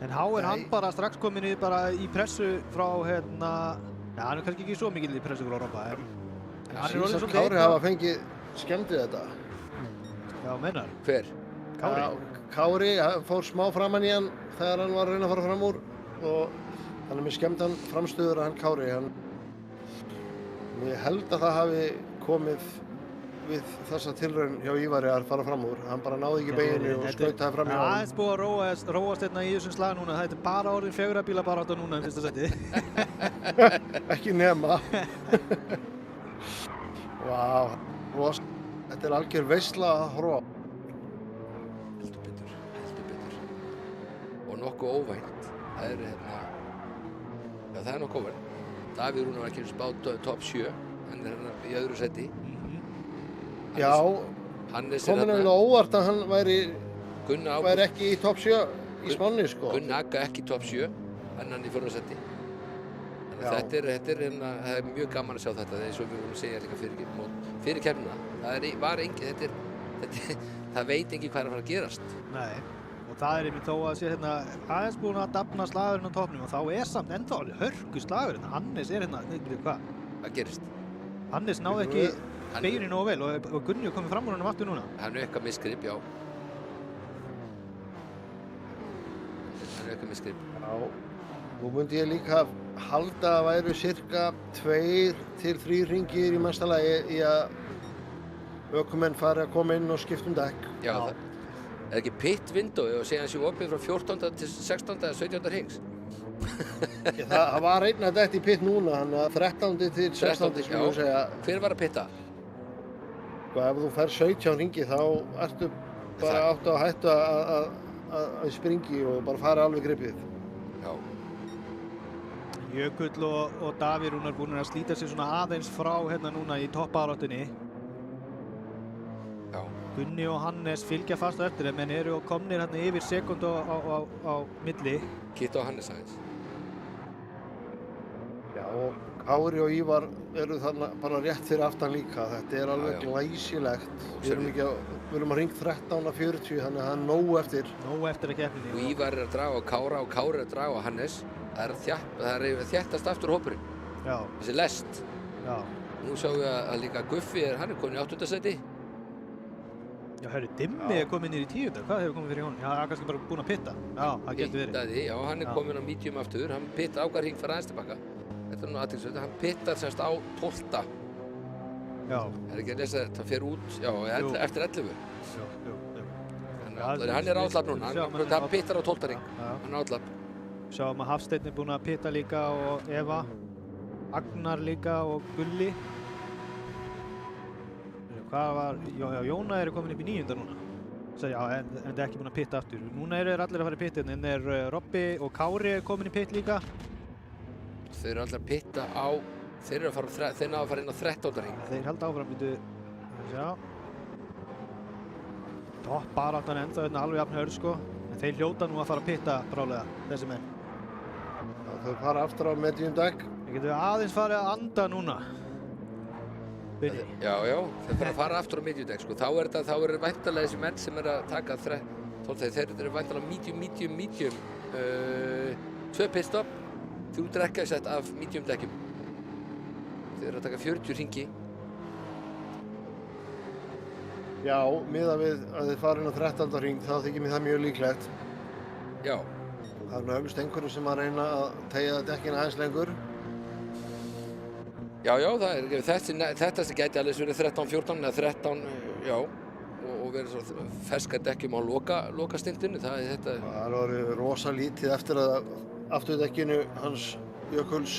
En er hann bara strax komin í pressu frá hérna, hann er kannski ekki svo mikil í pressu frá Robba. Síðan Kári hafa fengið skemmtið þetta. Já, meinar. Hver? Kári. Kári fór smá framan í hann þegar hann var að reyna að fara fram úr og hann er með skemmtan framstöður að hann Kári. Ég held að það hafi komið við þessa tilraun hjá Ívari að fara fram úr. Hann bara náði ekki beginni og skautaði fram hjá hann. Það er búið að róast hérna í þessum slag núna. Það er bara orðin 4 bíla barátta núna fyrsta sæti. Ekki nema. Vá, þetta er algjör veisla að horfa á. Nokkuð óvænt. Það er hérna... Já, það er nokkuð óvænt. Davíð Rúnar var ekki spáð top 7. hann hérna í öðru sæti. Já, komin að vilja óvart að hann væri ekki í topp 7 í Spáni, sko. Gunni Agga ekki í topp 7, hann í 4. sæti. Þetta er mjög gaman að sjá þetta, eins og við vorum að segja líka fyrir keppnina. Það veit ekki hvað er að fara að gerast. Nei, og það er einmitt þó að sé hérna aðeins búin að dafna slagurinn á toppnum og þá er samt ennþá alveg hörku slagurinn. Hannes er hérna, hvað? Hvað gerist? Hannes náði ekki beginni nógu vel og Gunni er komið fram úr honum aftur núna. Hann er eitthvað misgrip, já. Já, nú myndi ég líka halda að væru cirka 2 til 3 hringir í mesta lagi í að ökumenn fari að koma inn og skipta dekk. Já, það er ekki pit window og segja hans í opið frá 14. til 16. eða 17. hrings. Það var einn að detta í pit núna, hann að 13. til 16. skulum við segja. Hver var að pitta? Ef þú fer 17 hringi þá ertu bara átt að hætta að springi og bara fara alveg gripið. Já. Jökull og Davíð Rúnar búin að slíta sig svona aðeins frá hérna núna í toppbaráttunni. Já. Gunni og Hannes fylgja fast á eftir þeim en eru komnir hérna yfir sekundu á milli. Kitta og Hannes aðeins. Já, og Kári og Ívar eru þarna bara rétt fyrir aftan líka. Þetta er alveg glæsilegt. Við erum að ring 13:40 þannig að það er nóg eftir. Nóg eftir að keppninni. Og Ívar er að draga á Kára og Kári er að draga á Hannes. Það er þéttast aftur hópurinn. Já. Þessi lest. Já. Nú sjáum við að líka Guffi hann er komin í 8. sæti. Já, hörru, Dimmi er komin í 10. Hvað hefur komið fyrir honum? Já, hann er kannski bara búinn að pitta. Já, það getur verið. Pittaði, já, hann er komin á medium aftur. Hann pitta ákvað hring fara aðeins tilbaka. Þetta er nú aðtilsveit. Hann pittar semst á 12. Já. Það er ekki að lesa þetta. Það fer út, já, eftir 11. Jú. Hann er átlap núna. Hann pittar á 12. hring. Hann er átlap. Sjáum að Hafsteinn er búinn að pitta líka og Eva. Agnar líka og Gulli. Hvað var, Jóna er komin upp í 9. núna. Já, en það er ekki búinn að pitta aftur. Núna eru allir að fara í pittin, en Robbi og Kári er komin í pitt líka. Þeir eru allir að pitta á, þeir ná að fara inn á 13. hring. Þeir halda áfram, sjá. Toppbaráttan ennþá alveg jafn hörð, sko. En þeir hljóta nú að fara að pitta brálega, þessi menn. Já, þau fara aftur á medium deck. Við getum aðeins farið að anda núna. Já, þeir fara aftur á medium deck, sko. Þá er væntanlega þessi menn sem að taka 12, þeir eru væntanlega medium, 2 pitstop, 3 drekkaðsett af medium deckjum. Þeir eru að taka 40 hringi. Já, miðað við að þið fara inn á 13. hring, þá þykir mér það mjög líklegt. Já. Það er augljóst einhverjum sem að reyna að teygja dekkina aðeins lengur. Já, þetta sem gæti alveg verið 13, 14 eða 13, já, og verið svona ferska dekkjum á lokastintinu, það er þetta. Það er orðið rosa lítið eftir að afturdekkinu hans Jökuls.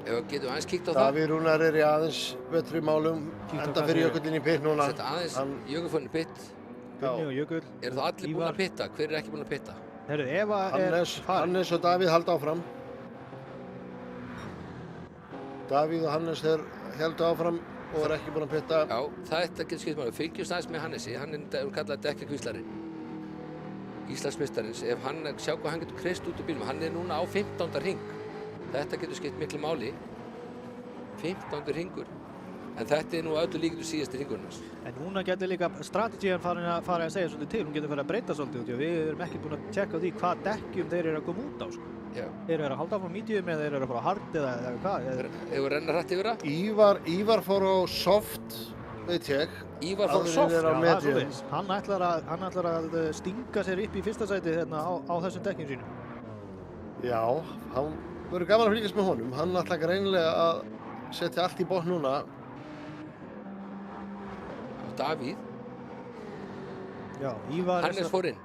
Ef getum aðeins kíkt á það. Davíð Rúnar er í aðeins betri málum, enda fyrir Jökullinn í pitt núna. Setta aðeins Jökull í pitt. Gunni og Jökull. Eru það allir búin að pitta? Hver er ekki búin að pitta? Herru, Eva er farin. Hannes og Davíð halda áfram. Davíð og Hannes héldu áfram og er ekki búin að pitta. Já, þetta getur skipt máli. Fylgjumst aðeins með Hannesi, hann er kallað dekkjakvíslarinn. Íslandsmeistarins, ef hann, sjá hvað hann getur kreist út úr bílum. Hann er núna á 15. hring. Þetta getur skipt miklu máli. 15. hringur. En þetta er nú öllu líkinu síðasti hringurinn hans. En núna getur líka strategían farin að segja svolítið til. Hún getur farið að breyta svolítið út. Við erum ekki búin að tjekka á því hvað dekkjum þeir eru að koma út á, sko. Já. Eru þeir að halda áfram medium eða eru þeir að fara hard eða hvað? Hefur við renna hratt yfir það? Ívar fór á soft, veit ég. Ívar fór á soft? Já, það er svoleiðis. Hann ætlar að stinga sér upp í fyrsta sæti hérna á þessum dekkjum sínum. Já, hann verður gaman að fylgjast með honum. Hann ætlar greinilega að setja allt í botn núna. Davíð. Já, Ívar Hannes fór inn.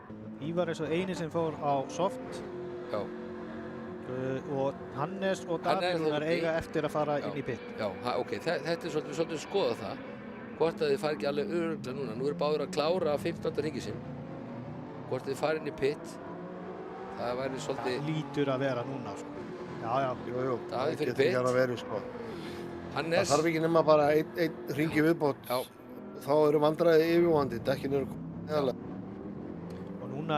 Ívar er svo eini sem fór á soft. Já. Og Hannes og Davíð eiga eftir að fara inn í pitt. Já, ok, þetta er svolítið að skoða það. Hvort að þið fari ekki alveg örugglega núna. Nú eru báðir að klára 15. hringi sinn. Hvort að þið fari inn í pitt. Það væri svolítið... Það lítur að vera núna, sko. Já. Jú. Davíð fyrir pitt. Það getur ekki að vera, sko. Hannes. Það þarf ekki nema bara einn hring í viðbót. Já. Þá eru vandræði yfirvofandi, dekkin eru neðarlega. Og núna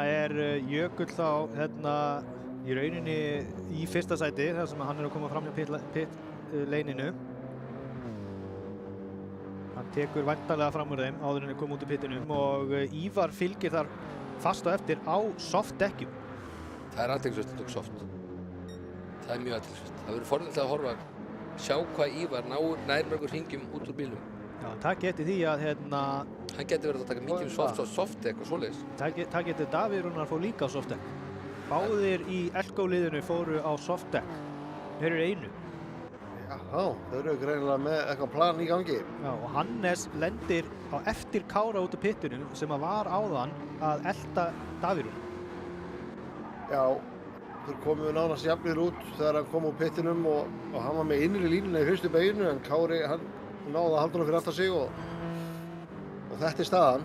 Jökull þá hérna í rauninni í fyrsta sæti þar sem hann að koma fram hjá pit-leininu. Hann tekur væntanlega fram úr þeim áður en þeir koma út úr pittinum og Ívar fylgir þar fast á eftir á softdekkjum. Það athyglisvert að tók soft. Það mjög athyglisvert. Það verður forvitnilegt að horfa, sjá hvað Ívar nær mörgur hringjum út úr bílnum. Já, það geti því að hann geti verið að taka mikið softdekk og svoleiðis. Það geti Davíð Rúnar fór líka á softdekk. Báðir í Elko-liðinu fóru á softdekk. Þeir eru einu. Já, þeir eru greinilega með eitthvað plan í gangi. Já, og Hannes lendir á eftir Kára út úr pittinum sem var áðan að elta Davíð Rúnar. Já, þeir komu nánast jafnir út þegar hann kom úr pittinum og hann var með innri línuna í fyrstu beyginu en Kári, hann náði að halda hann fyrir aftan sig og þetta staðan.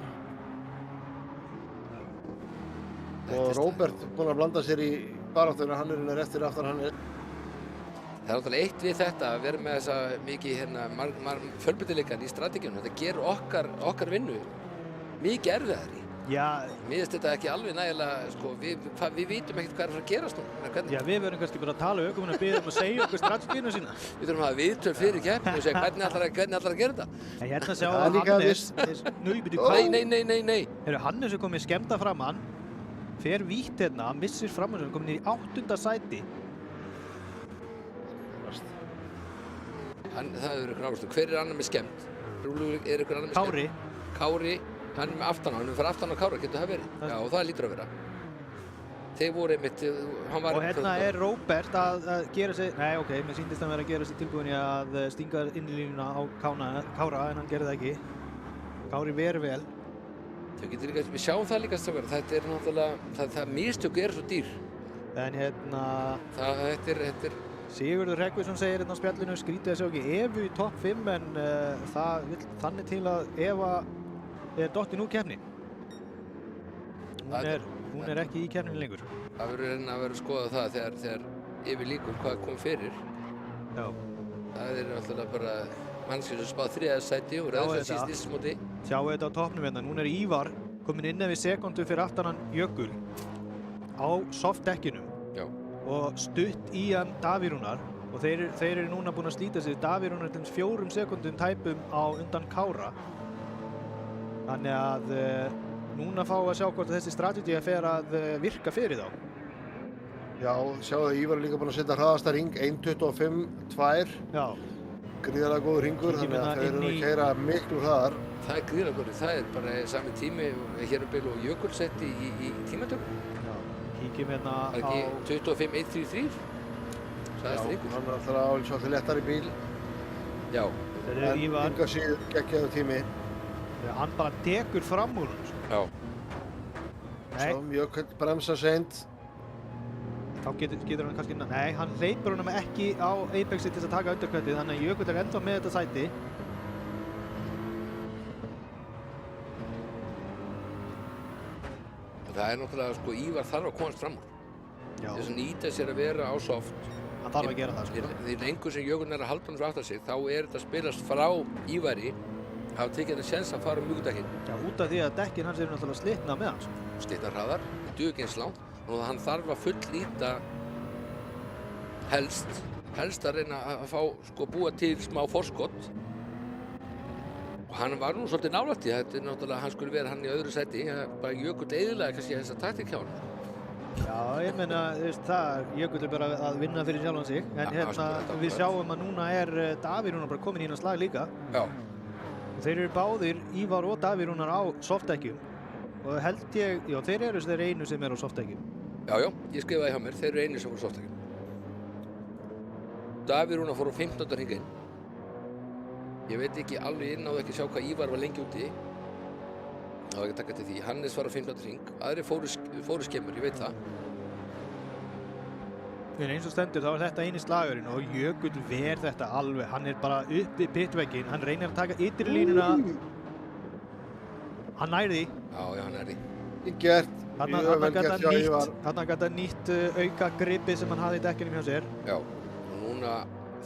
Og Róbert búinn að blanda sér í baráttuna, hann er eftir aftan hann. Það náttúrulega eitt við þetta að vera með þessa mikið fjölbreytileikann í strategíunum. Þetta gerur okkar vinnu mikið erfiðari. Já. Mér finnst þetta ekki alveg nægilega, sko, við vitum ekkert hvað að fara að gerast nú. Já, við verðum kannski bara að tala ökumenn og biðja að segja okkur strategíuna sína. Við þurfum að hafa viðtöl fyrir keppni og segja hvernig ætlar að gera þetta. Hérna sjáum við Hannes. Nei. Hannes komið skemmta framann, fer vítt hérna, missir framann, komin í 8. sæti. Það hefur ykkur áherslu. Hver annar með skemmt? Ykkur annar með skemmt? Kári. Hann með aftan á, hann fyrir aftan á Kára, getur það verið? Já, það lítur að vera. Þeir voru einmitt, hann var... Og hérna Róbert að gera sig... Nei, ok, mér sýndist hann vera að gera sig tilbúin í að stinga inn í línuna á Kára, en hann gerði það ekki. Kári verið vel. Við sjáum það líka strákar, þetta náttúrulega... Það mistök svo dýr. En hérna... Þetta er... Sigurður Hreggviðsson segir hérna á spjallinu, skrítið að sjá ekki Evu í topp 5, en það vill þannig til að Eva dottin úr keppni. Hún er ekki í keppninni lengur. Það verður að skoða það þegar yfir líkur hvað kom fyrir. Já. Það náttúrulega bara mannskjur sem spáð 3. sæti og ræðist að síst móti. Sjáu þetta á toppnum hérna. Núna Ívar komin inn við sekundu fyrir aftan hann Jökull á softdekkinum. Já. Og stutt í hann Davíð Rúnar og þeir eru núna búin að slíta sig. Davíð Rúnar til 4 sekundum tæpum á undan Kára. Þannig að núna fáum við að sjá hvort þessi strategi fer að virka fyrir þá. Já, sjáu að Ívar er líka búinn að setja hraðasta hring, 1.25.2. Já. Gríðarlega góður hringur, þannig að þeir eru að keyra miklu hraðar. Það er gríðarlega góður, það er bara sami tími hér um bil og Jökull setti í tímatökum. Já, kíkjum hérna á... Það er ekki 25.133? Já, hann er alltaf álið svolítið lettari bíl. Já. Þeir eru Ívar. En enga síður geggjaður tími. Hann bara tekur fram úr hans. Já. Svo Jökull bremsa seint. Þá getur hann kannski... Nei, hann hleypur honum ekki á Apexi til að taka undirkvættið, þannig að Jökull er ennþá með þetta sæti. Það er náttúrulega, sko, Ívar þarf að komast fram úr. Já. Þess að nýta sér að vera á soft. Hann þarf að gera það, sko. Því lengur sem Jökull er að halda hann svo aftar sig, þá er þetta að spilast frá Ívari hafa tekið þetta séns að fara mjúkdekkin. Já, út af því að dekkin hans eru náttúrulega slitna með hans. Slitna hraðar, duga ekki eins langt og hann þarf að fullnýta helst að reyna að fá, sko, búa til smá forskott. Og hann var nú svolítið nálægt í þetta, náttúrulega hann skulle vera hann í öðru sæti, bara Jökull eyðilega kannski þessa taktík hjá hann. Já, ég meina, Jökull er bara að vinna fyrir sjálfan sig, en hérna við sjáum að núna Davíð Rúnar bara komin í hennar slag líka. Já. Og þeir eru báðir, Ívar og Davíð Rúnar á softdekkjum. Og held ég, já, þeir eru einu sem eru á softdekkjum. Já, ég skrifaði hjá mér, þeir eru einu sem voru á softdekkjum. Davíð Rúnar fór á 15. hring inn. Ég veit ekki alveg náðu ekki að sjá hvað Ívar var lengi úti. Það var ekki að taka til því. Hannes var á 15. hring, aðrir fóru skemmur, ég veit það. En eins og stendur þá er þetta eini slagurinn og Jökull ver þetta alveg. Hann er bara upp við pitvegginn, hann reynir að taka ytri línuna. Hann nær því. Já, hann nær því. Gert, mjög vel gert hjá Ívar. Þarna gat hann nýtt auka gripið sem hann hafði í dekkinum hjá sér. Já, og núna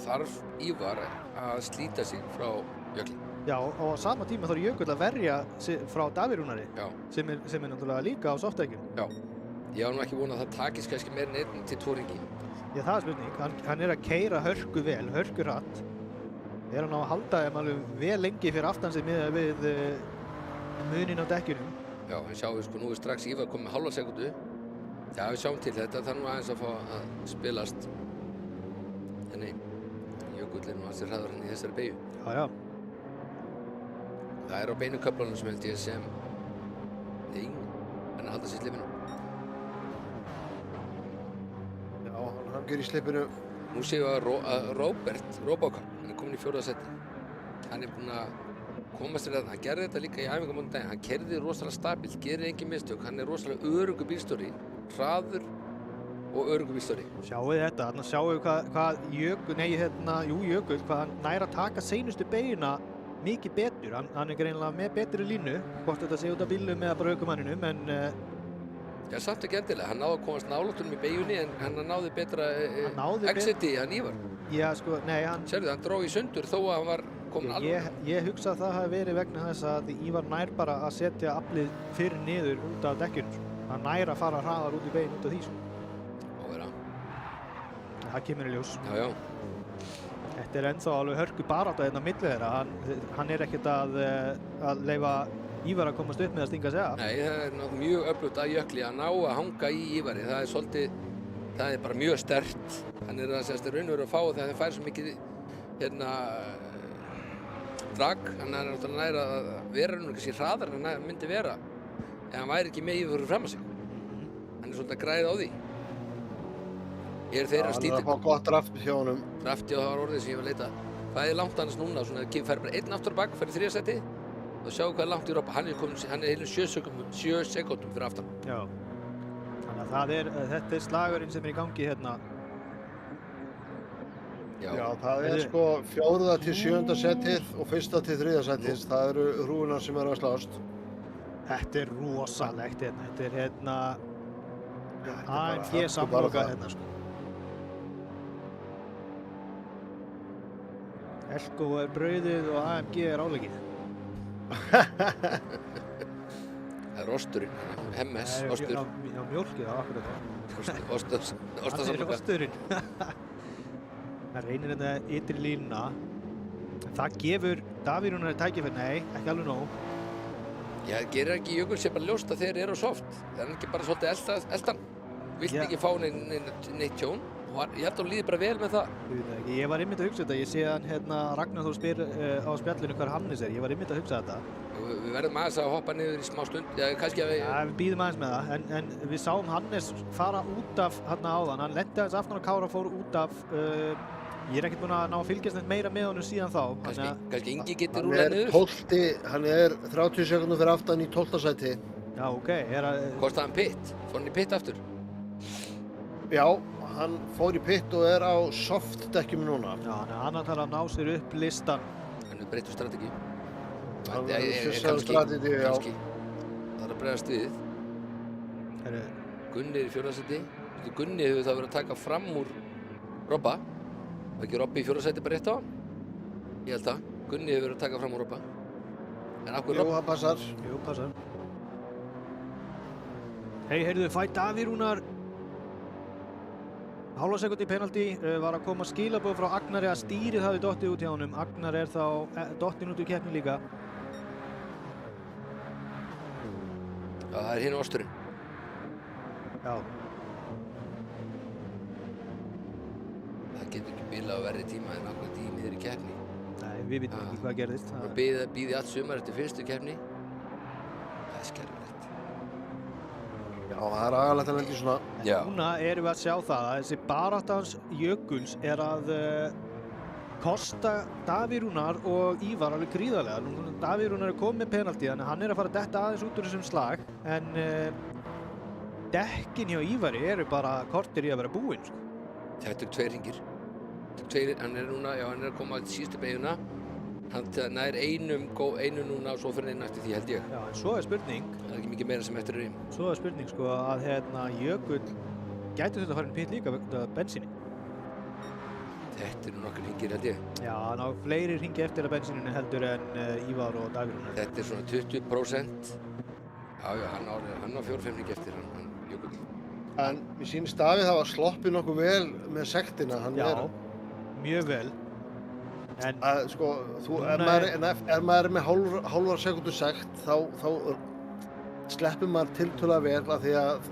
þarf Ívar að slíta sig frá Jökli. Já, og á sama tíma þarf Jökull að verja frá Davíð Rúnari sem er náttúrulega líka á softdekkjum. Já, ég á nú ekki vonað að það takist kannski meir en 1 til 2 hringi. Já, það er spurning. Hann er að keyra hörku vel, hörku hratt. Er hann á að halda þeim alveg vel lengi fyrir aftan sig miðað við munin á dekkjunum. Já, en sjáum við sko, nú er strax Ívar komið hálfa sekundu. Já, við sjáum til þetta, þarf nú aðeins að fá að spilast. En nei, Jökull er nú aðeins hraður hann í þessari beygju. Já, já. Það er á beinu köflunum sem held ég sem hann halda sér slipinu. Já, hann hangir í slipinu. Nú séum við að Robocop, hann er komin í 4. seti. Hann er búinn að komast til þetta, hann gerði þetta líka í æfingum á daginn. Hann keyrði rosalega stabilt, gerir engin mistök. Hann er rosalega öruggur bílstjóri, hraður og öruggur bílstjóri. Sjáu þetta, þarna sjáu hvað Jökull, hvað hann nær að taka seinustu beygina mikið betur. Hann er greinilega með betri línu, hvort þetta sé út af bílnum eða bara ökumanninum, en já, samt ekki endilega. Hann náði að komast nálættunum í beygjunni en hann náði betra exiti hann Ívar. Já, sko, nei, sérðu, hann dró í sundur þó að hann var komin alveg. Ég hugsa að það hafi verið vegna þess að Ívar nær bara að setja aflið fyrir niður út af dekkjunum. Hann nær að fara hraðar út í beyginn út af því. Óvera. Það kemur í ljós. Já, já. Þetta er ennþá alveg hörku barátta hérna á milli þeirra. Hann er ekkert að leyfa Ívar að komast upp með að stinga sig af. Nei, það er mjög öflugt að Jökli að ná að hanga í Ívari. Það er bara mjög sterkt. Hann er að raun og veru að fá þegar það fær svo mikið drag. Hann er náttúrulega nær að vera kannski hraðar en hann myndi vera ef hann væri ekki með Ívar fyrir fram að sig. Hann er svolítið að græða á því. Þeir að slíta. Hann er að fá gott draft hjá honum. Drafti og það var orðið sem ég var að leita. Hvað er langt annars núna? Það fer bara 1 aftur á bak, fer í 3. seti. Og sjáu hvað er langt í Robba. Hann er heilum 7 sekúndum fyrir aftan. Já. Þannig að þetta er slagurinn sem er í gangi hérna. Já, það er sko 4. til 7. setið og 1. til 3. setið. Það eru hrúunar sem eru að slást. Þetta er rosalegt hérna. Þetta er hérna AMG samloka hérna sko. Elko er brauðið og AMG er áleggið. Það er osturinn, MS, ostur. Já, mjólkið, akkurat það. Ostasamloka. Það er osturinn. Það reynir þetta ytri línuna. Það gefur Davíð Rúnari tækifæri, nei, ekki alveg nóg. Já, gerir ekki Jökull sér bara ljóst að þeir eru soft. Það er ekki bara svolítið eldan. Vilt ekki fá neitt tjón. Ég held að hún líði bara vel með það. Ég var einmitt að hugsa þetta. Ég sé hann Ragnar Þór spyr á spjallinu hvar Hannes er. Ég var einmitt að hugsa þetta. Við verðum aðeins að hoppa niður í smá stund. Já, kannski að við bíðum aðeins með það. En við sáum Hannes fara út af hérna áðan. Hann lenti aðeins aftan á Kára, fór út af. Ég er ekkert búinn að ná að fylgjast neitt meira með honum síðan þá. Kannski Ingi getur rúlað niður. Hann er 30 sekúndum fyrir aftan í 12. sæti. Já, ok. Kostaði hann pitt? Fór hann í pitt aftur? Já. Hann fór í pitt og er á softdekkjum núna. Já, hann þarf að ná sér upp listan. Hann er breytt strategi. Hann er svissaður strategi, já. Það er að bregðast við. Gunni er í 4. seti. Gunni hefur það verið að taka fram úr Robba. Var ekki Robbi í 4. seti bara rétt á hann? Ég held það. Gunni hefur verið að taka fram úr Robba. Jú, það passar. Jú, passar. Heyrðu, fæ Davíð Rúnar. Hálfa sekúndu í penalty, var að koma skilaboð frá Agnari að stýrið hafi dottið út hjá honum. Agnar er þá dottinn út úr keppni líka. Já, það er hinn osturinn. Já. Það getur ekki bilað að verði tíma en akkurat í niður í keppni. Nei, við vitum ekki hvað gerðist. Bíði allt sumar eftir fyrstu keppni. Það er skelfilegt. Já, það er agalegt að lenda í svona. En núna erum við að sjá það að þessi barátta hans Jökuls er að kosta Davíð Rúnar og Ívar alveg gríðarlega. Davíð Rúnar er komið með penalty, þannig hann er að fara að detta aðeins út úr þessum slag. En dekkin hjá Ívari eru bara kortir í að vera búinn. Sko. Þetta eru 2 hringir. Hann er núna, já, hann er að koma að síðustu beyguna. Hann nær einu núna og svo fyrir einu eftir því held ég. Já, en svo er spurning. Það er ekki mikið meira sem eftir er. Svo er spurning sko að Jökull gæti þetta að fara inn í pitt líka vegna bensíni. Þetta eru nokkur hringir held ég. Já, hann á fleiri hringi eftir að bensíninu heldur en Ívar og Davíð Rúnar. Þetta er svona 20%. Já, hann á 4-5 hringi eftir, hann Jökull. En mér sýnist Davíð hafa sloppið nokkuð vel með sektina. Já, mjög vel. En sko, ef maður er með hálfar sekúndu sekt, þá sleppur maður tiltölulega vel af því að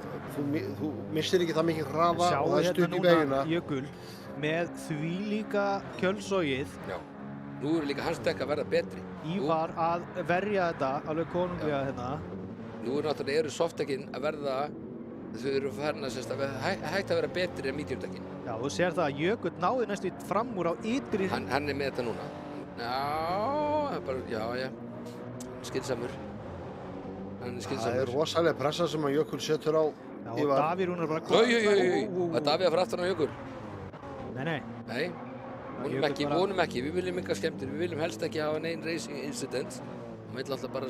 þú missir ekki það mikið hraða og það er stutt í vegina. Sjáðu hérna núna Jökull með því líka kjölsogið. Já, nú eru líka hans dekk að verða betri. Ívar að verja þetta alveg konunglega hérna. Nú náttúrulega eru softdekkin að verða, þau eru farin að hægt að vera betri en mediumdekkin. Já, þú sér það að Jökull náði næstu fram úr á ytri. Hann er með þetta núna. Já, skynsamur. Það er rosalega pressa sem að Jökull setur á Ívar. Já, og Davíð Rúnar bara... Var Davíð að fara aftan á Jökull? Nei. Vonum ekki, við viljum enga skemmtir, við viljum helst ekki hafa neinn racing incident. Við viljum alltaf bara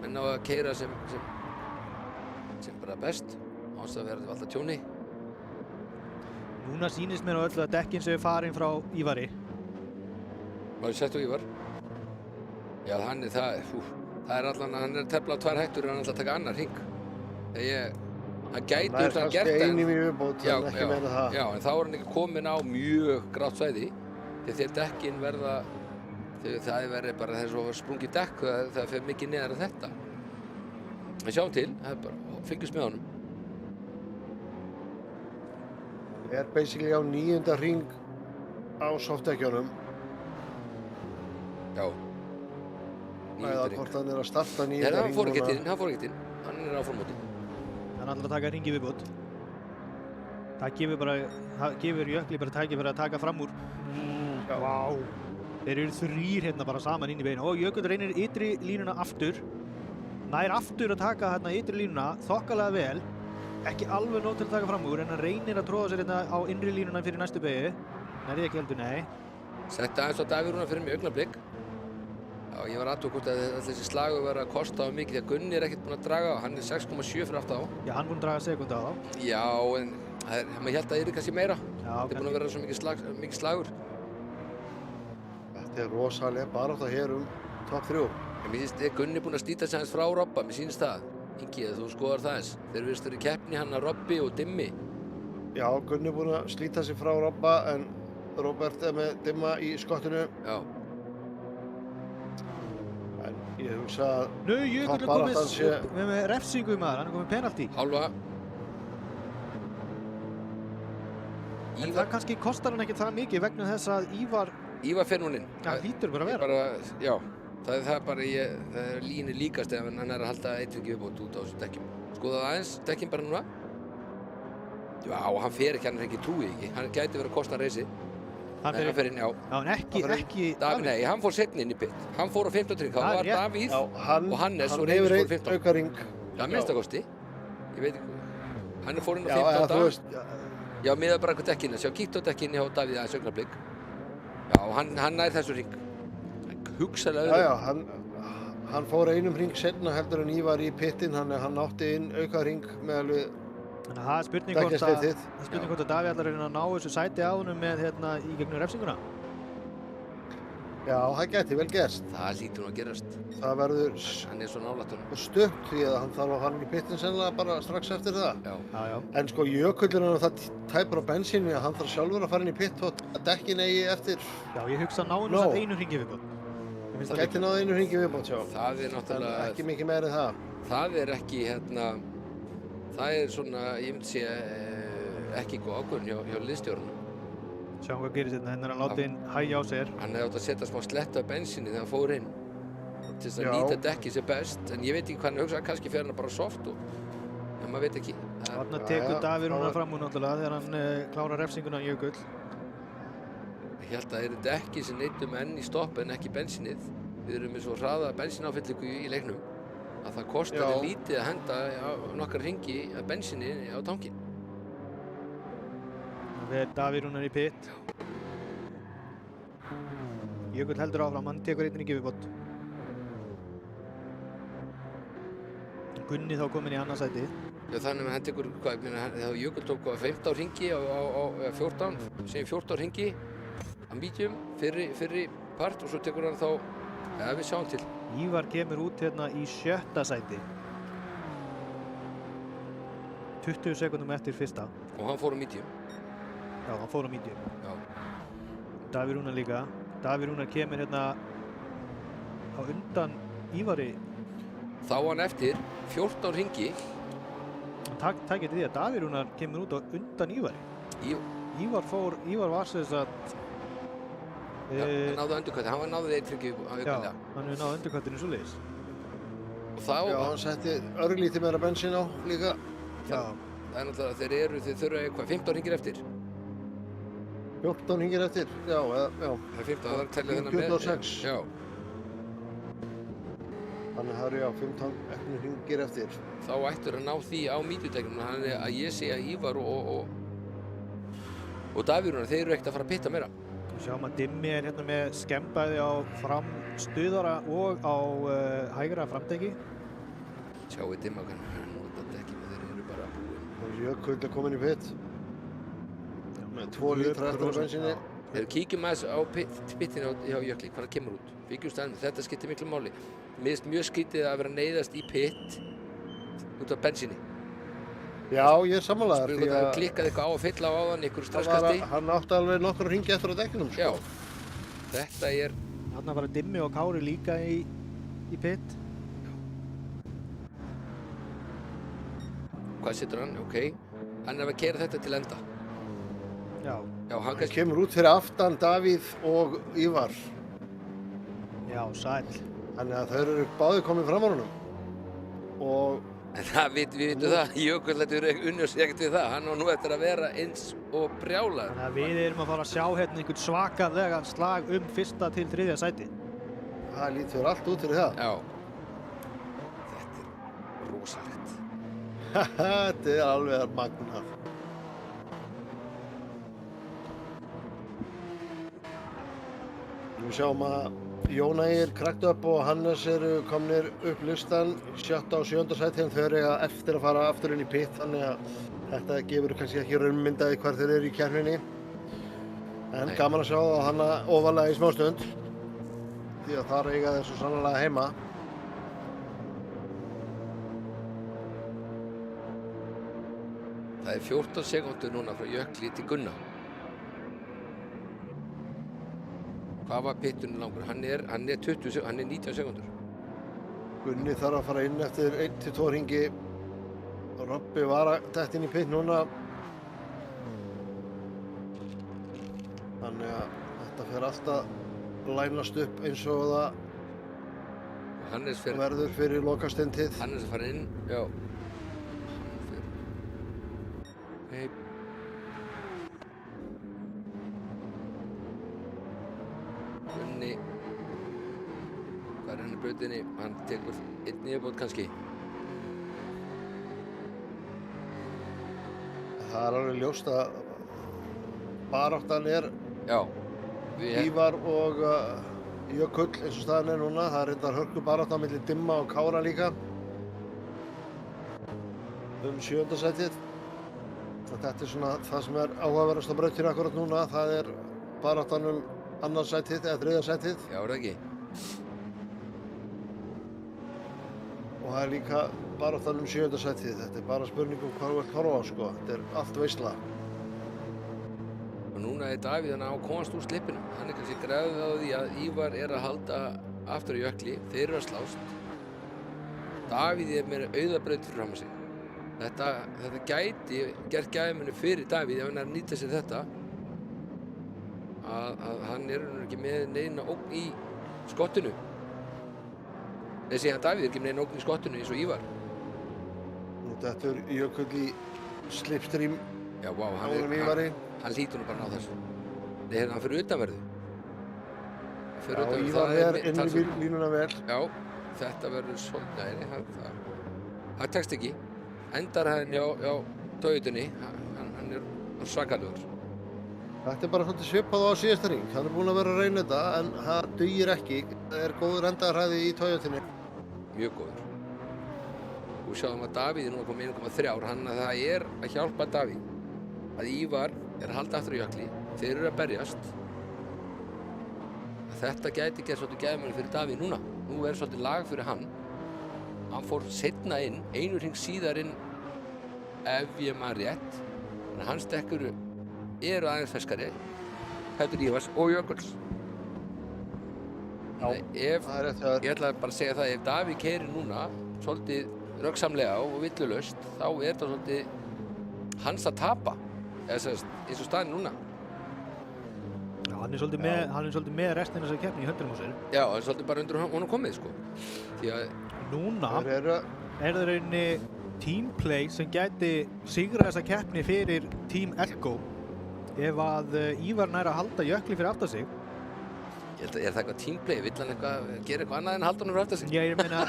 menna á að keyra sem bara best, ánst að vera alltaf tjóni. Núna sýnist mér á öllu að dekkin séu farin frá Ívari. Var það sett á Ívar? Já, það er allan, hann er tefla á 2 hektur en hann ætla að taka annar hring. Hann gæti það er kannski einu mínu viðbót, en ekki meina það. Já, en þá er hann ekki komin á mjög grátt svæði. Þegar dekkin verða, það verður bara þess að sprungið dekk, það fer mikið neðar en þetta. En sjáum til, það er bara, fylgjumst með honum. Er basically á 9. hring á softdekkjunum. Já. Eða hvort hann er að starta 9. hring. Hann fór ekki inn, hann er áfram móti. Hann ætlar að taka hringi viðbót. Það gefur Jökli bara tækifæri að taka fram úr. Vá. Þeir eru 3 hérna bara saman inn í beinu. Og Jökull reynir ytri línuna aftur. Nær aftur að taka hérna ytri línuna þokkalega vel. Ekki alveg nóg til að taka fram úr, en hann reynir að tróða sér hérna á innri línuna fyrir næstu beygju. Nærði ekki heldur, nei. Setta aðeins á Davíð Rúnar fyrir mig augnablik. Já, ég var aðtúr hvort að þessi slagur var að kosta á mikið, því að Gunni er ekkert búinn að draga á. Hann er 6,7 fyrir aftan á. Já, hann búinn að draga sekúndu á þá. Já, en maður held að það yrði kannski meira. Já, þetta er búinn að vera svo mikið slagur. Þetta er rosalega barátta hér top 3. Mér finnst Gunni búinn að slíta sig aðeins frá Robba, mér sýnist það. Ingi, þú skoðar það eins. Þeir virðast verið í keppni hann að Robbi og Dimmi. Já, Gunni er búinn að slíta sig frá Robba, en Robert er með Dimma í skottinu. Já. En ég hugsa að Jökull er komið með refsingu maður, hann er komið penalty. Hálfa. En það kannski kostar hann ekki það mikið vegna þess að Ívar fer núna inn. Já, hlýtur bara að vera. Já. Það er bara, það er línu líkast ef hann er að halda 1 hring viðbót út á þessum dekkjum. Skoða það aðeins, dekkin bara núna. Já, hann fer ekki, hann er ekki trúið ekki. Hann gæti verið að kosta hann reysi. Hann fer inn, já. Já, en ekki Davíð. Nei, hann fór seinna inn í pit. Hann fór á 15 hring. Það var Davíð og Hannes og Reynir fór 15. Auka hring. Já, minnstakosti. Ég veit ekki. Hann fór inn á 15. Já, miðað bara hvað dekkinni. Sjá, kíkt á dekkinni hjá Davíð aðeins augnablik. Já, hann nær þessu hring. Hugsalega öðru. Já, hann fór 1 hring seinna heldur en Ívar í pittin, hann átti inn auka hring með alveg Þannig að það er spurning hvort að Davíð ætlar að reyna að ná þessu sæti á honum með hérna í gegnum refsinguna. Já, það gæti vel gerst. Það hlýtur nú að gerast. Það verður hann er svo nálægt honum. Stutt því að hann þarf að fara í pittin sennilega bara strax eftir það. Já. En sko Jökull er það tæpur á bensínu að hann þarf sjálfur að fara inn í pitt og að dekkin eigi eftir. Já, ég hugsa að ná henni samt 1 hringi viðbót. Það gæti náð 1 hringi viðbót, já. Það er náttúrulega ekki mikið meira en það. Það er ekki það er svona, ég myndi segja ekki góð ákvörðun hjá liðsstjóranum. Sjáum hvað gerist hérna, hann er að láta inn hægja á sér. Hann hefði átt að setja smá slettu af bensinni þegar hann fór inn. Til þess að nýta dekki sem best, en ég veit ekki hvað hann hugsa, kannski fer hann bara soft en maður veit ekki. Þarna tekur Davíð Rúnar fram úr náttúrulega þegar hann klárar refsinguna Jökull. Ég held að það eru dekki sem neytum enn í stopp en ekki bensinnið. Við erum með svo hraða bensináfyllingu í leiknum að það kostar lítið að henda nokkar hringi af bensinni á tankinn. Það er Davíð Rúnar í pit. Jökull heldur áfram, hann tekur 1 hringi viðbót. Gunni þá kominn í annað sæti. Já, þannig að hann tekur, Jökull tók 15 hringi á 14, segjum 14 hringi medium, fyrri part og svo tekur hann þá, við sjáum til. Ívar kemur út hérna í 7. sæti. 20 sekúndum eftir fyrsta. Og hann fór á medium. Já, hann fór á medium. Já. Davíð Rúnar líka. Davíð Rúnar kemur hérna á undan Ívari. Þá hann eftir 14 hringi. Takk eftir því að Davíð Rúnar kemur út á undan Ívari. Ívar var sem sagt... Já, hann náði undirkvætti, hann náði 1 hringi aukalega. Já, hann hefur náði undirkvættinu svoleiðis. Og þá... Já, hann setti örlítið meira bensín á líka. Já. Það náttúrulega, þeir þurfa eitthvað 15 hringir eftir. 14 hringir eftir, já. Það 15, það að telja þennan með. 26. Já. Þannig það eru 15 hringir eftir. Þá ættur að ná því á mídjuteknum, þannig að ég sé að Ívar og Davíð Rúnar, þeir eru ekkert að fara að pitta meira. Sjáum að Dimmi hérna með skemmbaði á framstuðara og á hægra framdegi. Sjáu Dimma hvernig hann nota dekkið, þeir eru bara búin. Og Jökull komin í pitt. Með 2 lítra eftir bensíni. Þegar kíkjum aðeins á pittinu hjá Jökli, hvað það kemur út. Fylgjum staðnum, þetta skiptir miklu máli. Mér finnst mjög skrítið að vera neyðast í pitt út af bensíni. Já, ég er sammálaður. Spurðu hvort það klikkaði eitthvað á að fylla á áðan, einhver stresskasti. Hann átti alveg nokkur hringi eftir á dekkinum, sko. Já, þetta er... Þarna var Dimmi og Kári líka í pitt. Hvað setur hann? Ok. Hann er að keyra þetta til enda. Já. Já, hann kemur út fyrir aftan Davíð og Ívar. Já, sæl. Þannig að þau eru báðir komið fram á honum. Og... En við vitum það, Jökull þetta unnur sig ekkert við það, hann á nú eftir að vera eins og brjálaður. Þannig að við erum að fara að sjá hérna einhvern svakalegan slag 1. til 3. sæti. Það lítur allt út fyrir það. Já. Þetta er rosalegt. Þetta er alveg magnað. Við sjáum að Jón Ægir, Kragdöp og Hannes eru komnir upp listan 7. og 7. sæti en þau eru eftir að fara aftur inn í pitt þannig að þetta gefur kannski ekki raunmyndaði hvar þeir eru í keppninni. En gaman að sjá það hana ofalega í smástund því að þar eiga þeir svo sannlega heima. Það er 14 sekúndur núna frá Jökli til Gunna. Hvað var pitturinn langur? Hann er 19 sekúndur. Gunni þarf að fara inn eftir 1 til 2 hringi. Robbi var að detta inn í pitt núna. Þannig að þetta fer alltaf lænast upp eins og það verður fyrir lokastundið. Hannes að fara inn, já. Gunni, hvað er hann í brautinni? Hann tekur 1 niðurbót kannski. Það er alveg ljóst að baráttan er Ívar og Jökull eins og staðan er núna. Það er reyndar hörku baráttan milli Dimma og Kára líka. 7. sætið. Þetta er svona það sem er áhugaverðast á brautinu akkurat núna. Það er baráttan 2. sætið eða 3. sætið. Já, er það ekki? Og það er líka baráttan 7. sætið. Þetta er bara spurning hvað þú vilt horfa á, sko. Þetta er allt veisla. Og núna er Davíð hann á að komast úr slippinu. Hann er kannski græðið á því að Ívar er að halda aftur í Jökli. Þeir eru að slást. Davíð er með auðabraut fyrir fram á sig. Þetta gæti gert gæðuminu fyrir Davíð ef hann er að nýta sér þetta. Að hann er ekki með neina ógn í skottinu. Þessi að Davíð er ekki með neina ógn í skottinu eins og Ívar. Nú dettur Jökull í slipstream. Já, vá, hann lítur nú bara á þessu. Nei, hérna hann fyrir utanverðu. Já, Ívar er inn í línuna vel. Já, þetta verður svolítið, það tekst ekki. Endar hann hjá Toyotunni, hann er svakalegur. Þetta er bara svolítið svipað á síðasta hring. Hann er búinn að vera að reyna þetta en það dugir ekki. Það er góður endarhraði í Toyotunni. Mjög góður. Og sjáum að Davíð er nú að koma 1,3. Hann að það er að hjálpa Davíð. Að Ívar er að halda aftur í Jökli. Þeir eru að berjast. þetta gæti gert svolítið gæðmæli fyrir Davíð núna. Nú svolítið lag fyrir hann. Hann fór seinna inn, einu hring síðar inn ef ég man rétt. Þannig að hans dekkur aðeins ferskari, Pétur Ívars og Jökuls. Ég ætla bara að segja það, ef Davíð keyrir núna svolítið röggsamlega og villulaust, þá þetta svolítið hans að tapa, eins og staðin núna. Já, hann er svolítið með restina þessari keppni í höndunum á sér. Já, það er svolítið bara undir honum komið, sko. Því að núna það rauninni teamplay sem gæti sigra þessa keppni fyrir Team Elko ef að Ívar nær að halda Jökli fyrir aftan sig. Ég held að það eitthvað teamplay, vill hann gera eitthvað annað en halda honum fyrir aftan sig? Já, ég meina,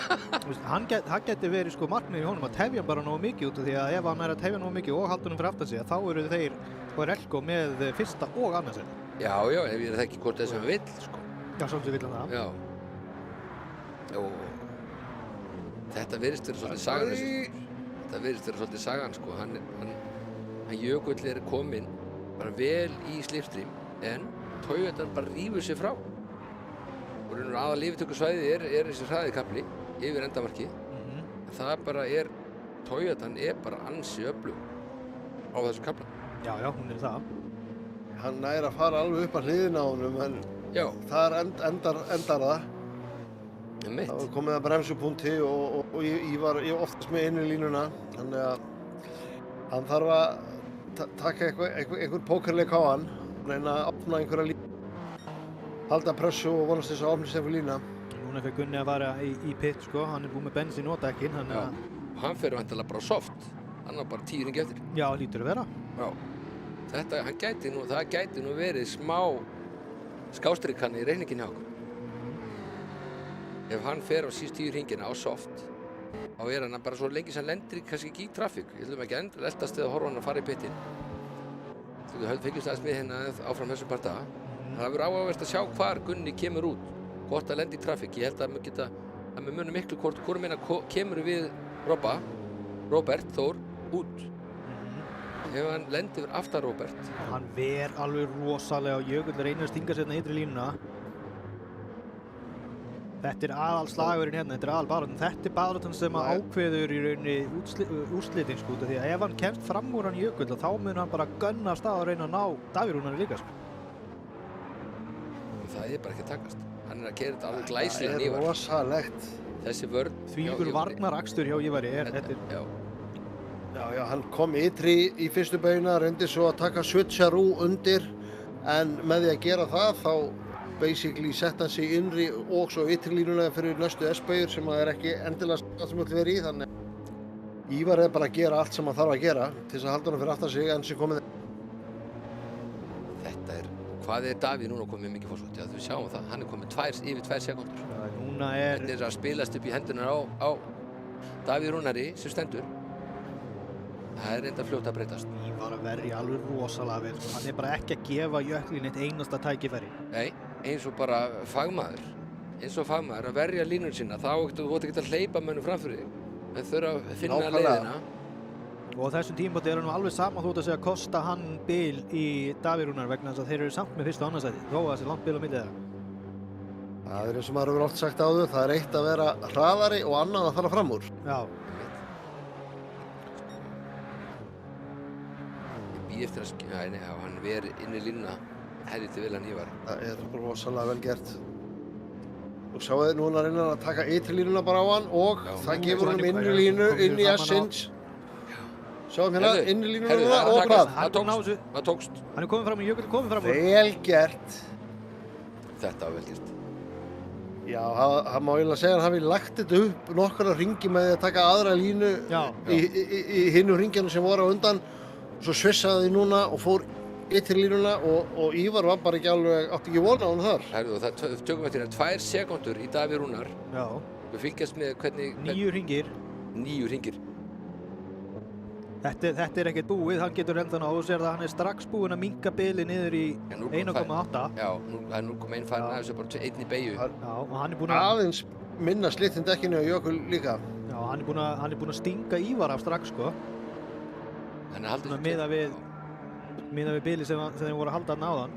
hann gæti verið sko markmiðið í honum að tefja bara nógu mikið út af því að ef hann nær að tefja nógu mikið og halda honum fyrir aftan sig, þá eru þeir og Elko með fyrsta og annarsæti. Já, ef ég það ekki hvort þess að hann vill, sko. Já, svolítið vill hann það. Já. Og þetta virðist vera svolítið sagan þessu. Þetta virðist vera svolítið sagan, sko. Hann Jökull kominn bara vel í slipstream, en Toyotan bara rífur sig frá. Og aðal yfirtökusvæðið þessi hraðikafli yfir endamarki. En það bara Toyotan bara ansi öflug á þessu kafla. Já, hún það. Hann nær að fara alveg upp að hliðina á honum, en þar endar það. Það var komið að bremsupunkti og Ívar oftast með inn í línuna. Þannig að hann þarf að taka einhver pókerleik á hann, reyna að opna einhverja línu, halda pressu og vonast þess að opna sér fyrir lína. Núna fyrir Gunni að fara í pit, sko. Hann búinn með bensín og dekkin. Hann fer væntanlega bara soft. Hann var bara 10 hringi eftir. Já, lítur að vera. Já. Það gæti nú verið smá skástrikkann í reikningin hjá okkur. Ef hann fer á síðust 10 hringina á soft, þá hann bara svo lengi sem hann lendir kannski ekki í trafík. Ég ætlum ekki að eldast eða horfa hann að fara í pitinn. Þú fylgjast aðeins með hérna áfram þessum par daga. Það verður áhugavert að sjá hvar Gunni kemur út, hvort að lendi í trafík. Ég held að við munum miklu hvort meina kemur við Róbert Þór út. Ef hann lendir fyrir aftan Róbert. Hann ver alveg rosalega og Jökull reynir að stinga sér hérna ytri línuna. Þetta aðalslagurinn hérna, þetta aðalbaráttan. Þetta baráttan sem ákveður í rauninni úrslitin, sko, því að ef hann kemst fram úr hann Jökull, þá mun hann bara gunna af stað og reyna að ná Davíð Rúnari líka, sko. Það bara ekki að takast. Hann að keyra þetta alveg glæsilega Ívar. Það rosalegt. Þessi vörn. Þvílíkur varnarakstur hjá Ívari Já, hann kom ytri í fyrstu beyguna, reyndi svo að taka switcheroo undir, en með því að gera það, þá basically sett hann sig innri og svo ytri línuna fyrir næstu S-beygur sem ekki endilega allt sem vill vera í, þannig Ívar bara að gera allt sem hann þarf að gera til þess að halda hann fyrir aftan sig enn sem komið. Hvað Davíð núna komið mikið fórsvot? Já, við sjáum það, hann komið yfir 2 sekúndur. Núna Þetta að spilast upp í hendunar á Davíð Rúnari sem stendur. Það reyndar fljótt að breytast. Ívar að verja alveg rosalega vel. Hann bara ekki að gefa Jökli neitt einasta tækifæri. Nei, eins og bara fagmaður. Að verja línur sína. Þá þú ekki að hleypa mönnum framfyrir þig. Menn þurfa að finna leiðina. Og á þessum tímabóti hann alveg sama þótt að segja að kosta hann bil í Davíð Rúnar vegna þess að þeir eru samt með fyrsta og annarsæti. Þó að þessi langt bil á milli þeirra. Það eins og maður hefur oft sagt áður, það eitt að vera hraðari og annað að fara fram úr. Já. Ég eftir að hann veri inn í línuna helviti vel hann Ívar. Það rosalega vel gert. Og sjáu þið núna reyna hann að taka ytri línuna bara á hann og það gefur hann innri línu inn í S-inch. Sjáum hérna, inn í línuna núna og hvað? Það tókst. Hann komið fram og Jökull komið fram úr. Vel gert. Þetta var vel gert. Já, það má eiginlega segja að hann hafi lagt þetta upp nokkra hringi með því að taka aðra línu í hinum hringjunum sem voru á undan. Svo svissaði því núna og fór ytri línuna og Ívar var bara átti ekki von á hann þar. Það tökum við til 2 sekúndur í Davíð Rúnar. Já. Við fylgjast með hvernig... 9 hringir. 9 hringir. Þetta ekkert búið, hann getur endan á og sér að hann strax búinn að minnka bilið niður í 1,8. Já, það er 0,1 farin af þessu bara 1 í beygju. Já, og hann búinn að... Aðeins minna slittin dekkinu á Jökull líka. Já, hann búinn að stinga Ívar af strax, sko. Miðað við bilið sem þeir voru að halda hann áðan.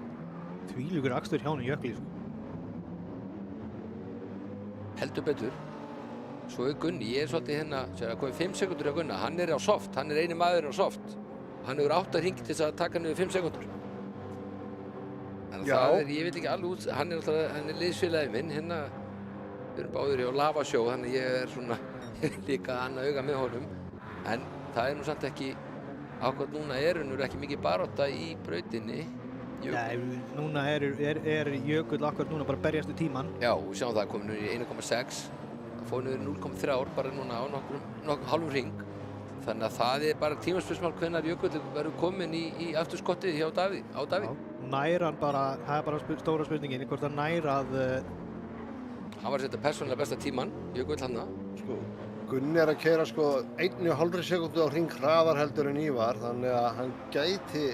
Þvílíkur akstur hjá hann Jökli, sko. heldur betur. Svo Gunni, ég svolítið hérna, komið 5 sekúndur á Gunna, hann á soft, hann eini maðurinn á soft. Hann hefur 8 hringi til þess að taka niður 5 sekúndur. Þannig að það ég veit ekki alveg út, hann liðsfélagi minn, hérna, við erum báðir hjá Lavasjó, þannig ég svona líka annað auga með honum. En það nú samt ekki, ákvæmt núna ekki mikið barátta í brautinni. Nei, núna Jökull akkurat núna bara berjast í tíman. Já, við sjáum það komin í 1,6. Það fór niður 0,3 bara núna á nokkur hálfum hring. Þannig að það bara tímaspursmál hvenær Jökull verður komin í afturskottið hjá Davíð. Já, nær hann bara, það bara stóra spurningin, hvort hann nær að... Hann var að setja persónulega besta tíman, Jökull hann. Sko, Gunni að keyra 1,5 sekúndu á hring hraðar heldur en Ívar, þannig að hann gæti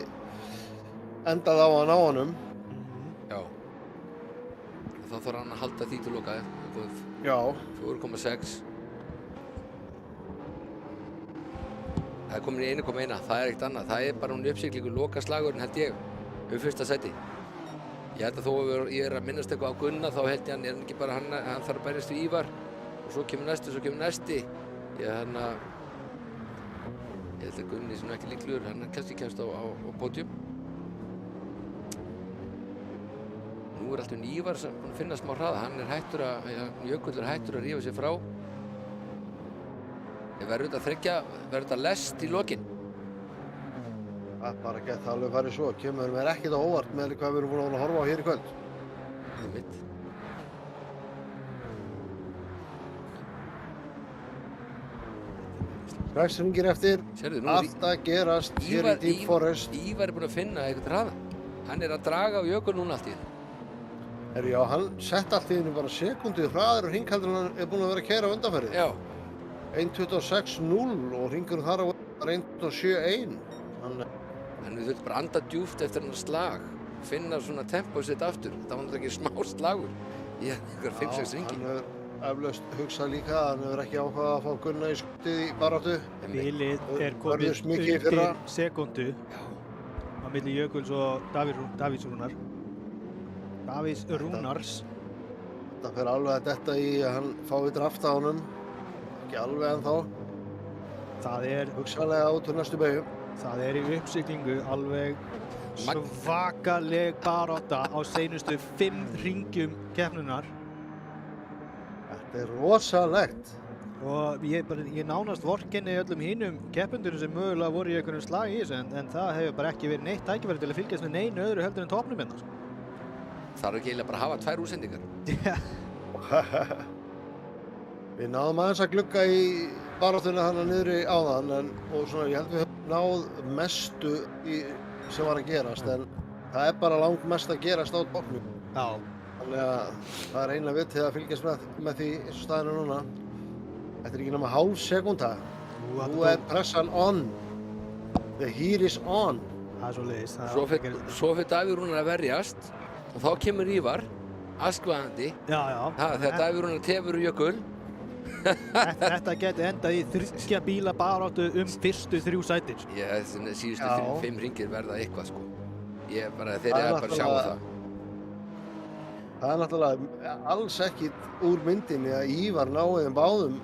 endað á að ná honum. Já. Þá þarf hann að halda því til loka. Já. 4,6. Það komin í 1,1, það ekkert annað. Það bara hún uppsiglingu lokaslagurinn held ég, fyrsta sæti. Ég held að þó að ég að minnast eitthvað á Gunna, þá held ég hann ekki bara hann þarf að berjast við Ívar og svo kemur næsti. Ég held að Gunni sem ekki líklegur, hann kannski kemst á pódium. Nú alltaf Ívar sem búinn að finna smá hraða, Jökull hættur að rífa sig frá. Ég verður þetta lest í lokin. Það bara gett alveg farið svo, kemur mér ekkert á óvart með hvað við erum búin að horfa á hér í kvöld. Einmitt. Strax hringir eftir, allt að gerast hér í Deep Forest. Ívar búinn að finna eitthvað hraða. Hann að draga á Jökull núna allt í einu. Já, hann sett allt í einu bara sekúndu hraðar og hringhaldur hann búinn að vera að keyra á undanferðið. Já. 1.26.0 og hringurinn þar á 1.71. En við þurfum bara að anda djúpt eftir hann slag, finna svona tempóið sitt aftur. Það var náttúrulega ekki smá slagur í einhver 5-6 hringi. Hann hefur eflaust hugsað líka að hann hefur ekki ákvað að fá Gunna í skottið í baráttu. Bilið komið undir sekúndu á milli Jökulls og Davíðs Rúnars. Það fer alveg að detta í að hann fái draft á honum. Ekki alveg ennþá. Það hugsanlega út úr næstu beygju. Það í uppsiglingu alveg svakaleg barátta á seinustu 5 hringjum keppninnar. Þetta rosalegt. Og ég nánast vorkenni öllum hinum keppendunum sem mögulega voru í einhverjum slag í þessu en það hefur bara ekki verið neitt tækifæri til að fylgjast með neinu öðru heldur en topnum hérna. Þarf ekki eiginlega bara að hafa 2 útsendingar. Við náðum aðeins að glugga í baráttuna þarna niðri áðan og svona ég held við höfum náð mestu sem var að gerast en það bara langmest að gerast á topnum. Já. Þannig að það eina vitið að fylgjast með því eins og staðinu núna. Þetta ekki nema hálf sekúnda. Nú pressan on. The heat is on. Það svoleiðis. Svo fyrir Davíð Rúnar að verjast og þá kemur Ívar, askvaðandi. Já. Þegar Davíð Rúnar tefur Jökull. Þetta geti endað í 3 bíla baráttu fyrstu 3 sætir. Síðustu 5 hringir verða eitthvað sko. Þeir bara sjá það. Það náttúrulega alls ekki úr myndinni að Ívar náði þeim báðum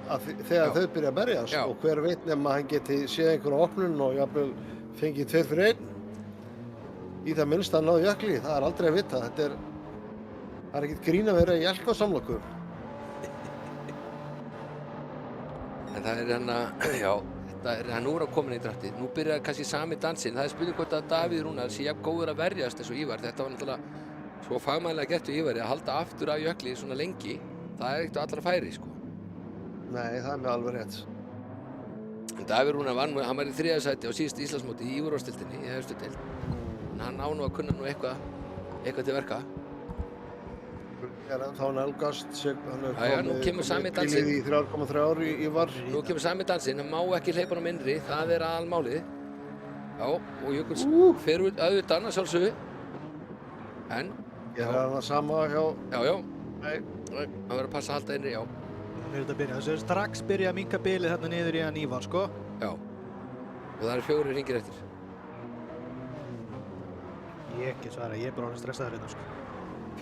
þegar þau byrja að berjast og hver veit nema hann geti séð einhverja opnun og jafnvel fengið 2 fyrir 1. Í það minnst að náðu Jökli, það aldrei að vita. Það ekkert grín að vera í elkasamloku. En það hann nú að komin í drætti. Nú byrjar kannski sami dansinn. Það spurning hvort að Davíð Rúnar sé jafn góður að verjast eins og Ívar. Þetta var náttúrulega svo fagmannlega gert við Ívari að halda aftur af Jökli svona lengi. Það ekkert allra færi, sko. Nei, það með alveg rétt. En Davíð Rúnar hann var í 3. sæti á síðustu Íslandsmóti í Úrvalsdeildinni, í efstu deild. En hann á nú að kunna nú eitthvað til verka. Þá nálgast, nú kemur sami dansinn. Í 3,3 ár Ívar. Nú kemur sami dansinn, hann má ekki hleypa hann innri, það aðalmálið. Já, og Jökull fer auðvitað að sjálfsögðu. En Ég það sama hjá... Já. Nei. Hann verður að passa að halda innri, já. Þessu strax byrja að minnka bilið þarna niður í hann Ívar, sko. Já. Og það 4 hringir eftir. Ég er bara orðinn stressaður hérna, sko.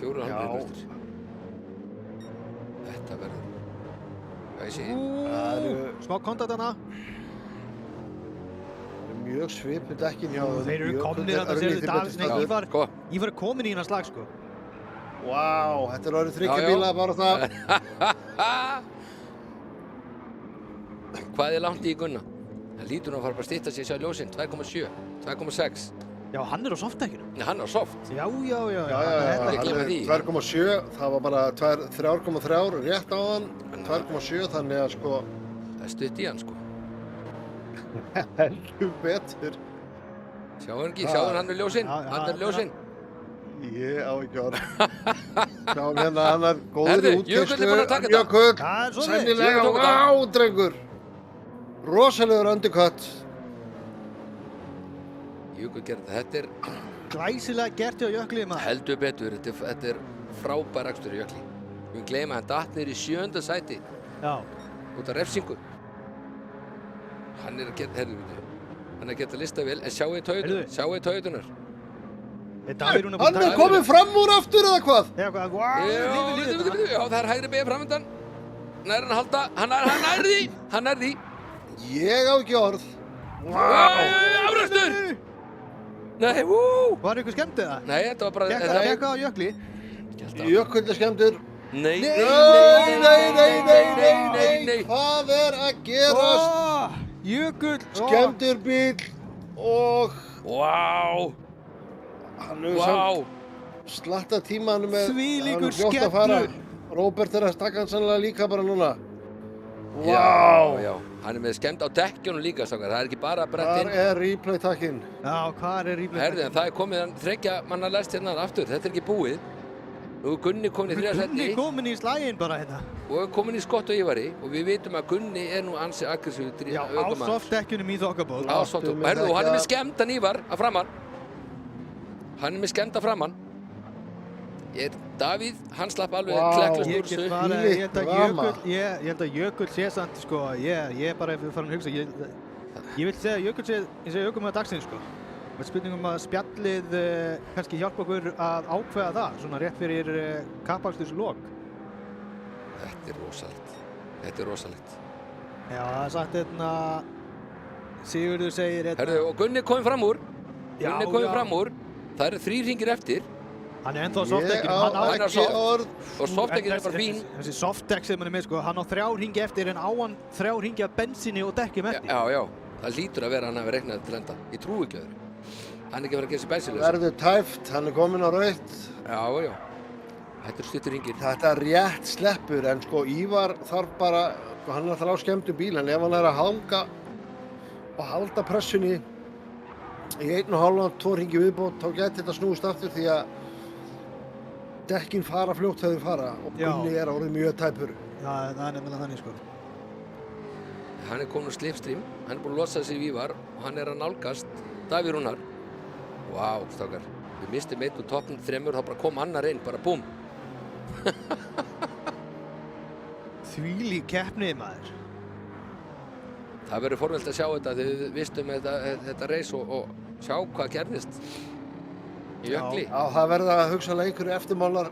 4,5 eftir. þetta verður. Hvað ég segi? Smá kontakt hana. Mjög svipuð dekkin hjá þeim. Þeir eru komnir að það séu Davíð, nei, Ívar er kominn í hennar slag, sko. Vá, þetta er orðið 3 bíla bara það. Hvað er langt í Gunna? Það lítur nú að fara bara að stytta sig sjá ljósinn, 2,7, 2,6. Já, hann er á softdekkinu. Nei, hann er á soft. Já. Ekki glemma því. 2,7, það var bara 3,3 rétt á hann. 2,7 þannig að sko. Það er stutt í hann sko. Heldur betur. Sjáðu hann er ljósinn, hann er ljósinn. Ég á ekki orð. Sjáum hérna, hann er góður í útkeyslu. Jökull er búinn að taka þetta. Jökull, sennilega, vá, drengur. Rosalegur undercut. Jökull gerði þetta er glæsilega gert hjá Jökli maður. Heldur betur, þetta er frábær akstur í Jökli. Við gleyma hann datt niður í 7. sæti. Já. Út af refsingu. Hann er að geta lista vel, en sjáu í tautunar. Hann er komið fram úr aftur eða hvað? Já, það er hægri beygja framöndan. Nær hann að halda, hann nær því. Ég á ekki orð. Árekstur! Nei, Var ykkur skemmt eða? Nei, þetta var bara... Gekka á Jökli. Jökull er skemmtur. Nei. Hvað er að gerast? Jökull. Skemmtur bíl og... Vá. Hann hefur slatta tímanum með... Þvílíkur skemmtur. Róbert er að stakka hann sannlega líka bara núna. Já. Hann er með skemmt á dekkjunum líka, strákar. Það er ekki bara brettinn. Hvar er replay-takkinn? Já, hvað er replay-takkinn? Herðu, en það er komið hann 3 manna lest hérna aftur. Þetta er ekki búið. Nú er Gunni komin í 3. sæti. Gunni komin í slaginn bara hérna. Og er komin í Skott og Ívari. Og við vitum að Gunni er nú ansi aggressífur Já, á softdekkjunum í þokkabót. Á softdekkjunum. Herðu, og hann er með skemmtan Ívar að framann. Hann er með skemmta framann. Davíð, hann slapp alveg klekklust úr þessu. Ég held að Jökull sé samt, sko, ég er bara farin að hugsa. Ég vil segja að Jökull sé eins og ökumaður dagsins, sko. Það er spurningum að spjallið kannski hjálpa okkur að ákveða það, svona rétt fyrir kappaksturslok. Þetta er rosalegt. Já, það er sagt hérna, Sigurður segir hérna. Herðu, og Gunni komið fram úr. Það eru 3 hringir eftir. Hann er ennþá á softdekkinu, hann á soft. Og softdekkin er bara fín. Þessi softdekk sem hann er með, sko, hann á 3 hringi eftir en á hann 3 hringi af bensíni og dekkjum eftir. Já. Það lítur að vera hann hafi reiknað til enda. Ég trúi ekki öðru. Hann er ekki að vera að gera sér bensinlaus. Verður tæft, hann er kominn á rautt. Já. Þetta eru stuttir hringir. Þetta er rétt sleppur, en sko Ívar þarf bara, hann er alltaf á skemmtum bíl, en ef hann er að hanga og halda pressunni í 1,5-2 hringi viðbót, þá geti þetta snúist aftur því að dekkin fara fljótt þegar þau fara og Gunni er orðið mjög tæpur. Já, það er nefnilega þannig, sko. Hann er komin á slipstream, hann er búinn að losa sig í Ívar og hann er að nálgast Davíð Rúnar. Vá, strákar, við mistum 1 úr toppnum 3, þá bara kom annar inn, bara búm. Þvílík keppni, maður. Það verður forvelt að sjá þetta þegar við vistum þetta reis og sjá hvað gerðist í Jökli. Já, það verða hugsanlega einhverju eftirmálar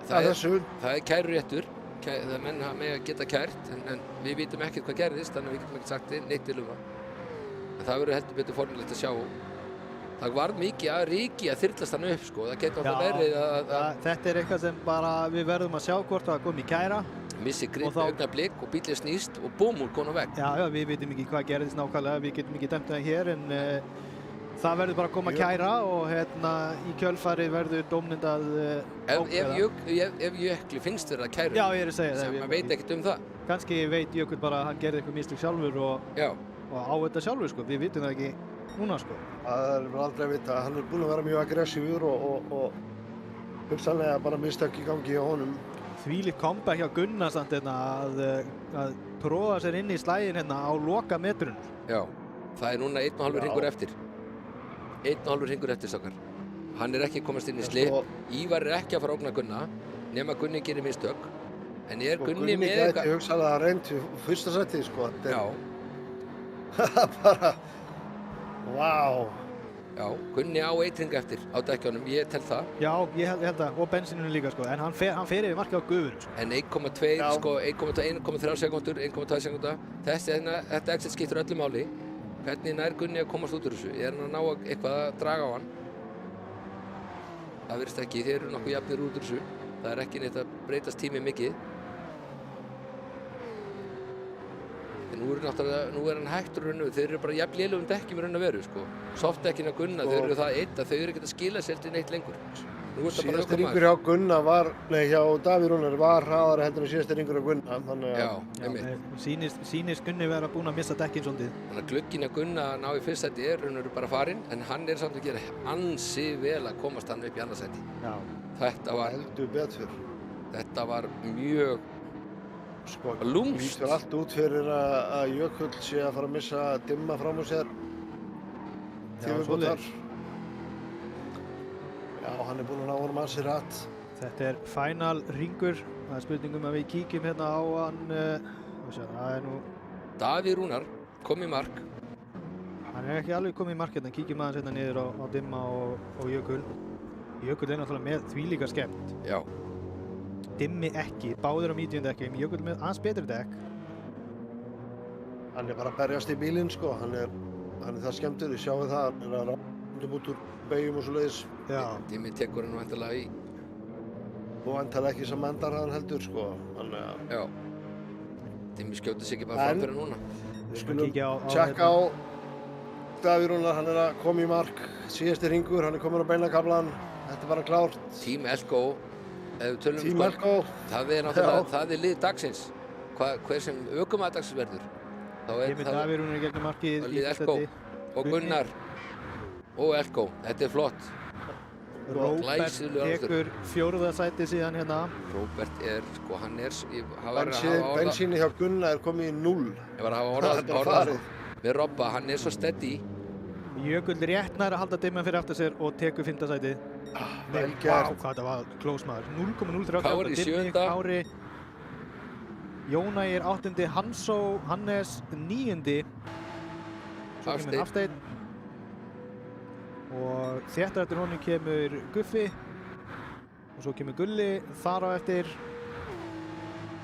að þessu. Það er kæruréttur, það menn með að geta kært, en við vitum ekkert hvað gerðist, þannig að við getum ekkert sagt neitt til það. En það verður heldur betur forvelt að sjá. Það var mikið að ryki að þyrlast hann upp, sko. Það getur alltaf verið að... Þetta er eitthvað sem bara við verðum að sjá hvort það kom í kæra. Missi grip augnablik og bíllinn snýst og búm, úr konu vegg. Já, við vitum ekki hvað gerðist nákvæmlega, við getum ekki dæmt það hér, en það verður bara að koma kæra og hérna í kjölfarið verður dómnefnd Ef Jökli finnst þér að kæru, já, ég er að segja það. Maður veit ekkert um það. Kannski veit Jökull bara að hann gerði eitthvað mistök sjálfur og á þetta sjálfur, sko. Við vitum það ekki núna, sko. Það er aldrei að vita. Hann er búinn að vera mjög aggressífur og hugsanlega bara mistök í gangi hjá honum. Þvílíkt comeback hjá Gunnar samt hérna að tróða sér inn í slaginn hérna á loka metrun. Já, það er núna 1,5 hringur eftir. 1,5 hringur eftir, strákar. Hann er ekki komast inn í slip. Ívar er ekki að fara að ógna Gunna, nema Gunni gerir mistök. En er Gunni með eitthvað... Gunni gæti hugsanlega reynt í fyrsta sæti, sko. Já. Bara... Vá. Já, Gunni á eitring eftir á dekkjunum, ég tel það. Já, ég held það, og bensíninu líka sko, en hann fer yfir markið á gufur sko. En 1,2 sko, 1,3 sekúndur, 1,2 sekúnda, þetta exit skiptir öllu máli. Hvernig nær Gunni að komast út úr þessu? Hann að ná eitthvað að draga á hann? Það virðist ekki, þeir eru nokkuð jafnir út úr þessu. Það ekki neitt að breytast tímið mikið. En nú hann hægtur raun og þeir eru bara jafn lélegum dekkjum raun að veru sko. Softdekkin að Gunna, þau eru það eitt að þau eru ekkert að skila sér til neitt lengur. Síðasti ringur hjá Gunna hjá Davíð Rúnar var hraðari heldur en síðasti ringur hjá Gunna. Já, einmitt. Sýnist Gunni vera búinn að missa dekkin svolítið. Þannig að glugginn að Gunna ná í fyrst sæti raun og bara farinn, en hann samt að gera ansi vel að komast hann upp í annað sæti. Já. Þetta var mjög lúmst. Lítur allt út fyrir að Jökull sé að fara að missa dimma fram úr sér. Já, hann búinn að ná honum ansi hratt. Þetta final ringur. Það spurningum að við kíkjum hérna á hann. Það nú... Davíð Rúnar kom í mark. Hann ekki alveg komið í mark hérna. Kíkjum aðeins hérna niður á dimma og Jökull. Jökull náttúrulega með þvílíka skemmt. Já. Dimmi ekki, báðir á medium dekkjum, Jökull með aðeins betri dekk. Hann bara að berjast í bílinn sko, hann það skemmtur, við sjáum það, hann að ráðum út úr beygjum og svoleiðis. Já. Dimmi tekur hann væntanlega í. Og væntanlega ekki sem endar hann heldur sko, Já. Dimmi skjóti sig ekki bara fram fyrir núna. Við skulum tjekka á Davíð Rúnar, hann að koma í mark, síðasti ringur, hann komin á beinakaflan, þetta bara klárt. Team Elko. Team Elko. Það lið dagsins. Hver sem ökumaður dagsins verður. Davíð Rúnar í gegnum markið. Lið Elko og Gunnar og Elko. Þetta flott. Róbert tekur 4. sæti síðan hérna. Róbert sko, hann bensíni hjá Gunnar komið í 0. Ég var að hafa orðað með Robba, hann svo steady. Jökull rétt nær að halda dimman fyrir aftur sér og tekur 5. sætið. Vel gert. Hvað þetta var close maður. 0,038. Kári í 7. Kári. Jónægir 8. Hannes 9. Svo kemur Hafsteinn. Og þéttar eftir honum kemur Guffi. Og svo kemur Gulli þar á eftir.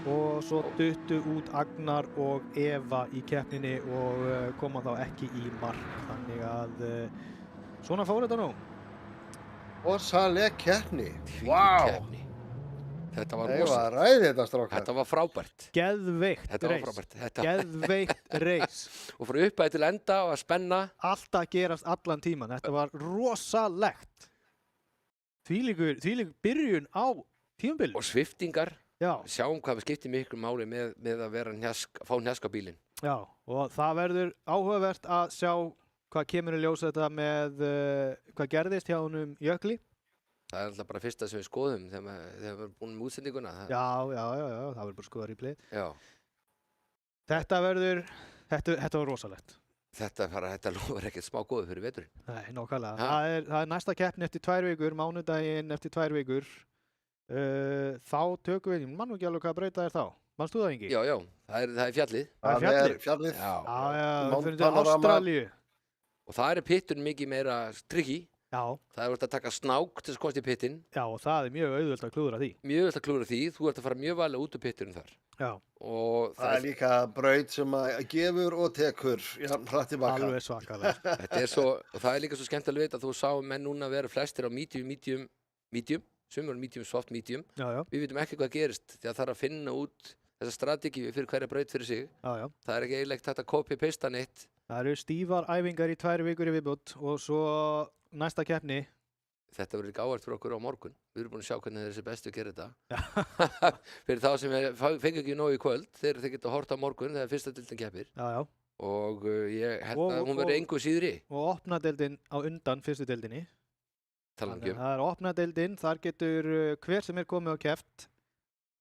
Og svo duttu út Agnar og Eva í keppninni og koma þá ekki í mark. Þannig að svona fór þetta nú. Rosaleg keppni. Vá! Þetta var Þetta var frábært. Geðveikt reis. Geðveikt reis. Og frá upphæði til enda og að spenna. Alltaf gerast allan tíman. Þetta var rosalegt. Þvílík byrjun á tímabilinu. Og sviftingar. Já. Sjáum hvað við skiptum miklu máli með að vera fá hnjask á bílinn. Já, og það verður áhugavert að sjá hvað kemur í ljós þetta með hvað gerðist hjá honum Jökli. Það alltaf bara fyrsta sem við skoðum þegar við erum búin með útsendinguna. Já, það verður bara skoða replayð. Já. Þetta var rosalegt. Þetta lofar ekkert smá góðu fyrir veturinn. Nei, nákvæmlega. Það er næsta keppni eftir 2 vikur, mánudaginn eftir 2 vikur. Þá tökum við, mann ekki alveg hvað að breyta þá. Manstu það ekki? Já, það er fjallið. Það er fjallið. Já, við fyrir til Ástralíu. Og það pitturinn mikið meira tricky. Já. Það er verið að taka snák til þess að komast í pittinn. Já, og það er mjög auðvelt að klúðra því. Þú ert að fara mjög varlega út úr pitturinn þar. Já. Og það er líka braut sem að gefur og tekur hratt tilbaka. Alveg svakalega. Og það er líka svo skemmtilega að vita að þú sá menn núna vera flestir á medium. Sumir eru medium, soft, medium. Já. Við vitum ekki hvað gerist því að það er að finna út þessa strategíu fyrir hverja braut fyrir sig. Já. Það er ekki eiginlegt hægt að copy-pasta neitt. Það eru stífar æfingar í 2 vikur í viðbót og svo næsta keppni. Þetta verður ekki áhært fyrir okkur á morgun. Við erum búin að sjá hvernig þeir eru bestu að gera þetta. Fyrir þá sem fengi ekki nóg í kvöld, þeir geta hort á morgun þegar fyrsta deildin keppir. Já. Og ég held að hún verður engu síðri. Og opnadeildin á undan fyrstu deildinni. Það er opnadeildin, þar getur hver sem komið og keppt.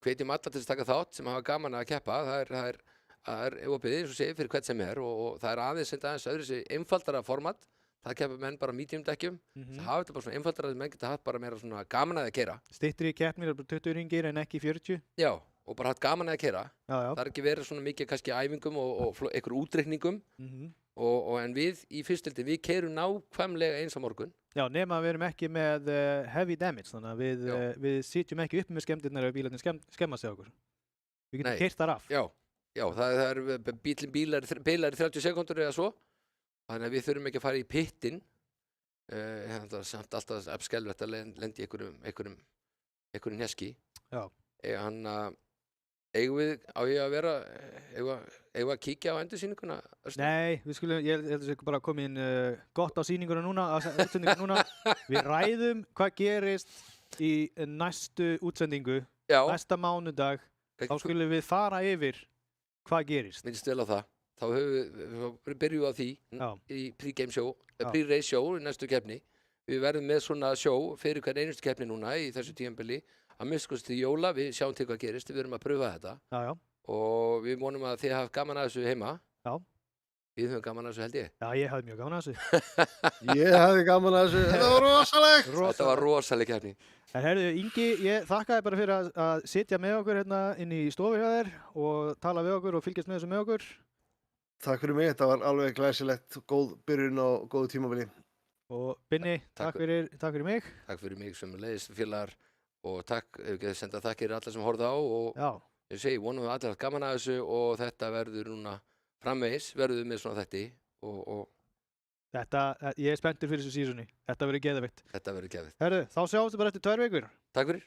Hvetjum alla til að taka þátt sem hafa gaman að keppa. Það er opið eins og segir fyrir hvert sem og það er aðeins öðru einfaldara format. Það keppa menn bara medium dekkjum. Það hafa þetta bara svona einfaldara að menn geta haft bara meira svona gaman að keyra. Styttri keppnir er bara 20 ringir en ekki 40. Já, og bara haft gaman að keyra. Já. Það er ekki verið svona mikið kannski æfingum og einhver útreikningum. en við í fyrstildin, við keyrum nákvæmlega eins á morgun. Já, nema við erum ekki með heavy damage, þannig að við sitjum ekki upp með skemmtirnar ef bílarnir skemma sig okkur. Við getum keyrt þar af. Já, bílar í 30 sekúndur eða svo, þannig að við þurfum ekki að fara í pittin. Það er samt alltaf skelfilegt að lendi í einhverjum hneski. Já. Eigum við að kíkja á endursýninguna? Nei, ég held að við bara komið inn gott á sýninguna núna. Við ræðum hvað gerist í næstu útsendingu, næsta mánudag. Þá skulum við fara yfir hvað gerist. Minnst vel á það. Þá byrjum við á því í pre-game show, pre-race show í næstu keppni. Við verðum með svona show fyrir hver einustu keppni núna í þessu tímabili. Að minnst til jóla, við sjáum til hvað gerist, við erum að pröfa þetta. Já. Og við vonum að þið hafa gaman að þessu heima. Já. Við höfum gaman að þessu, held ég. Já, ég hafði mjög gaman að þessu. Ég hafði gaman að þessu. Þetta var rosalegt. Þetta var rosaleg keppni. En herðu, Ingi, ég þakka þér bara fyrir að sitja með okkur hérna inn í stofu hjá þér og tala við okkur og fylgjast með þessu með okkur. Takk fyrir mig, þetta var alveg glæsilegt, góð byrjun og góð tímabili. Og Binni, takk fyrir mig. Takk fyrir mig sem leiðist félagar. Og takk, ef ekki senda þakkir allir sem horfðu á og ég segi, vonum við allir gaman að þessu og þetta verður núna framvegis, verður með svona og Þetta, ég er spenntur fyrir þessu sísoni. Þetta verður geðveikt. Þetta verður geðveikt. Herðu, þá sjáumst við bara eftir 2 vikur. Takk fyrir.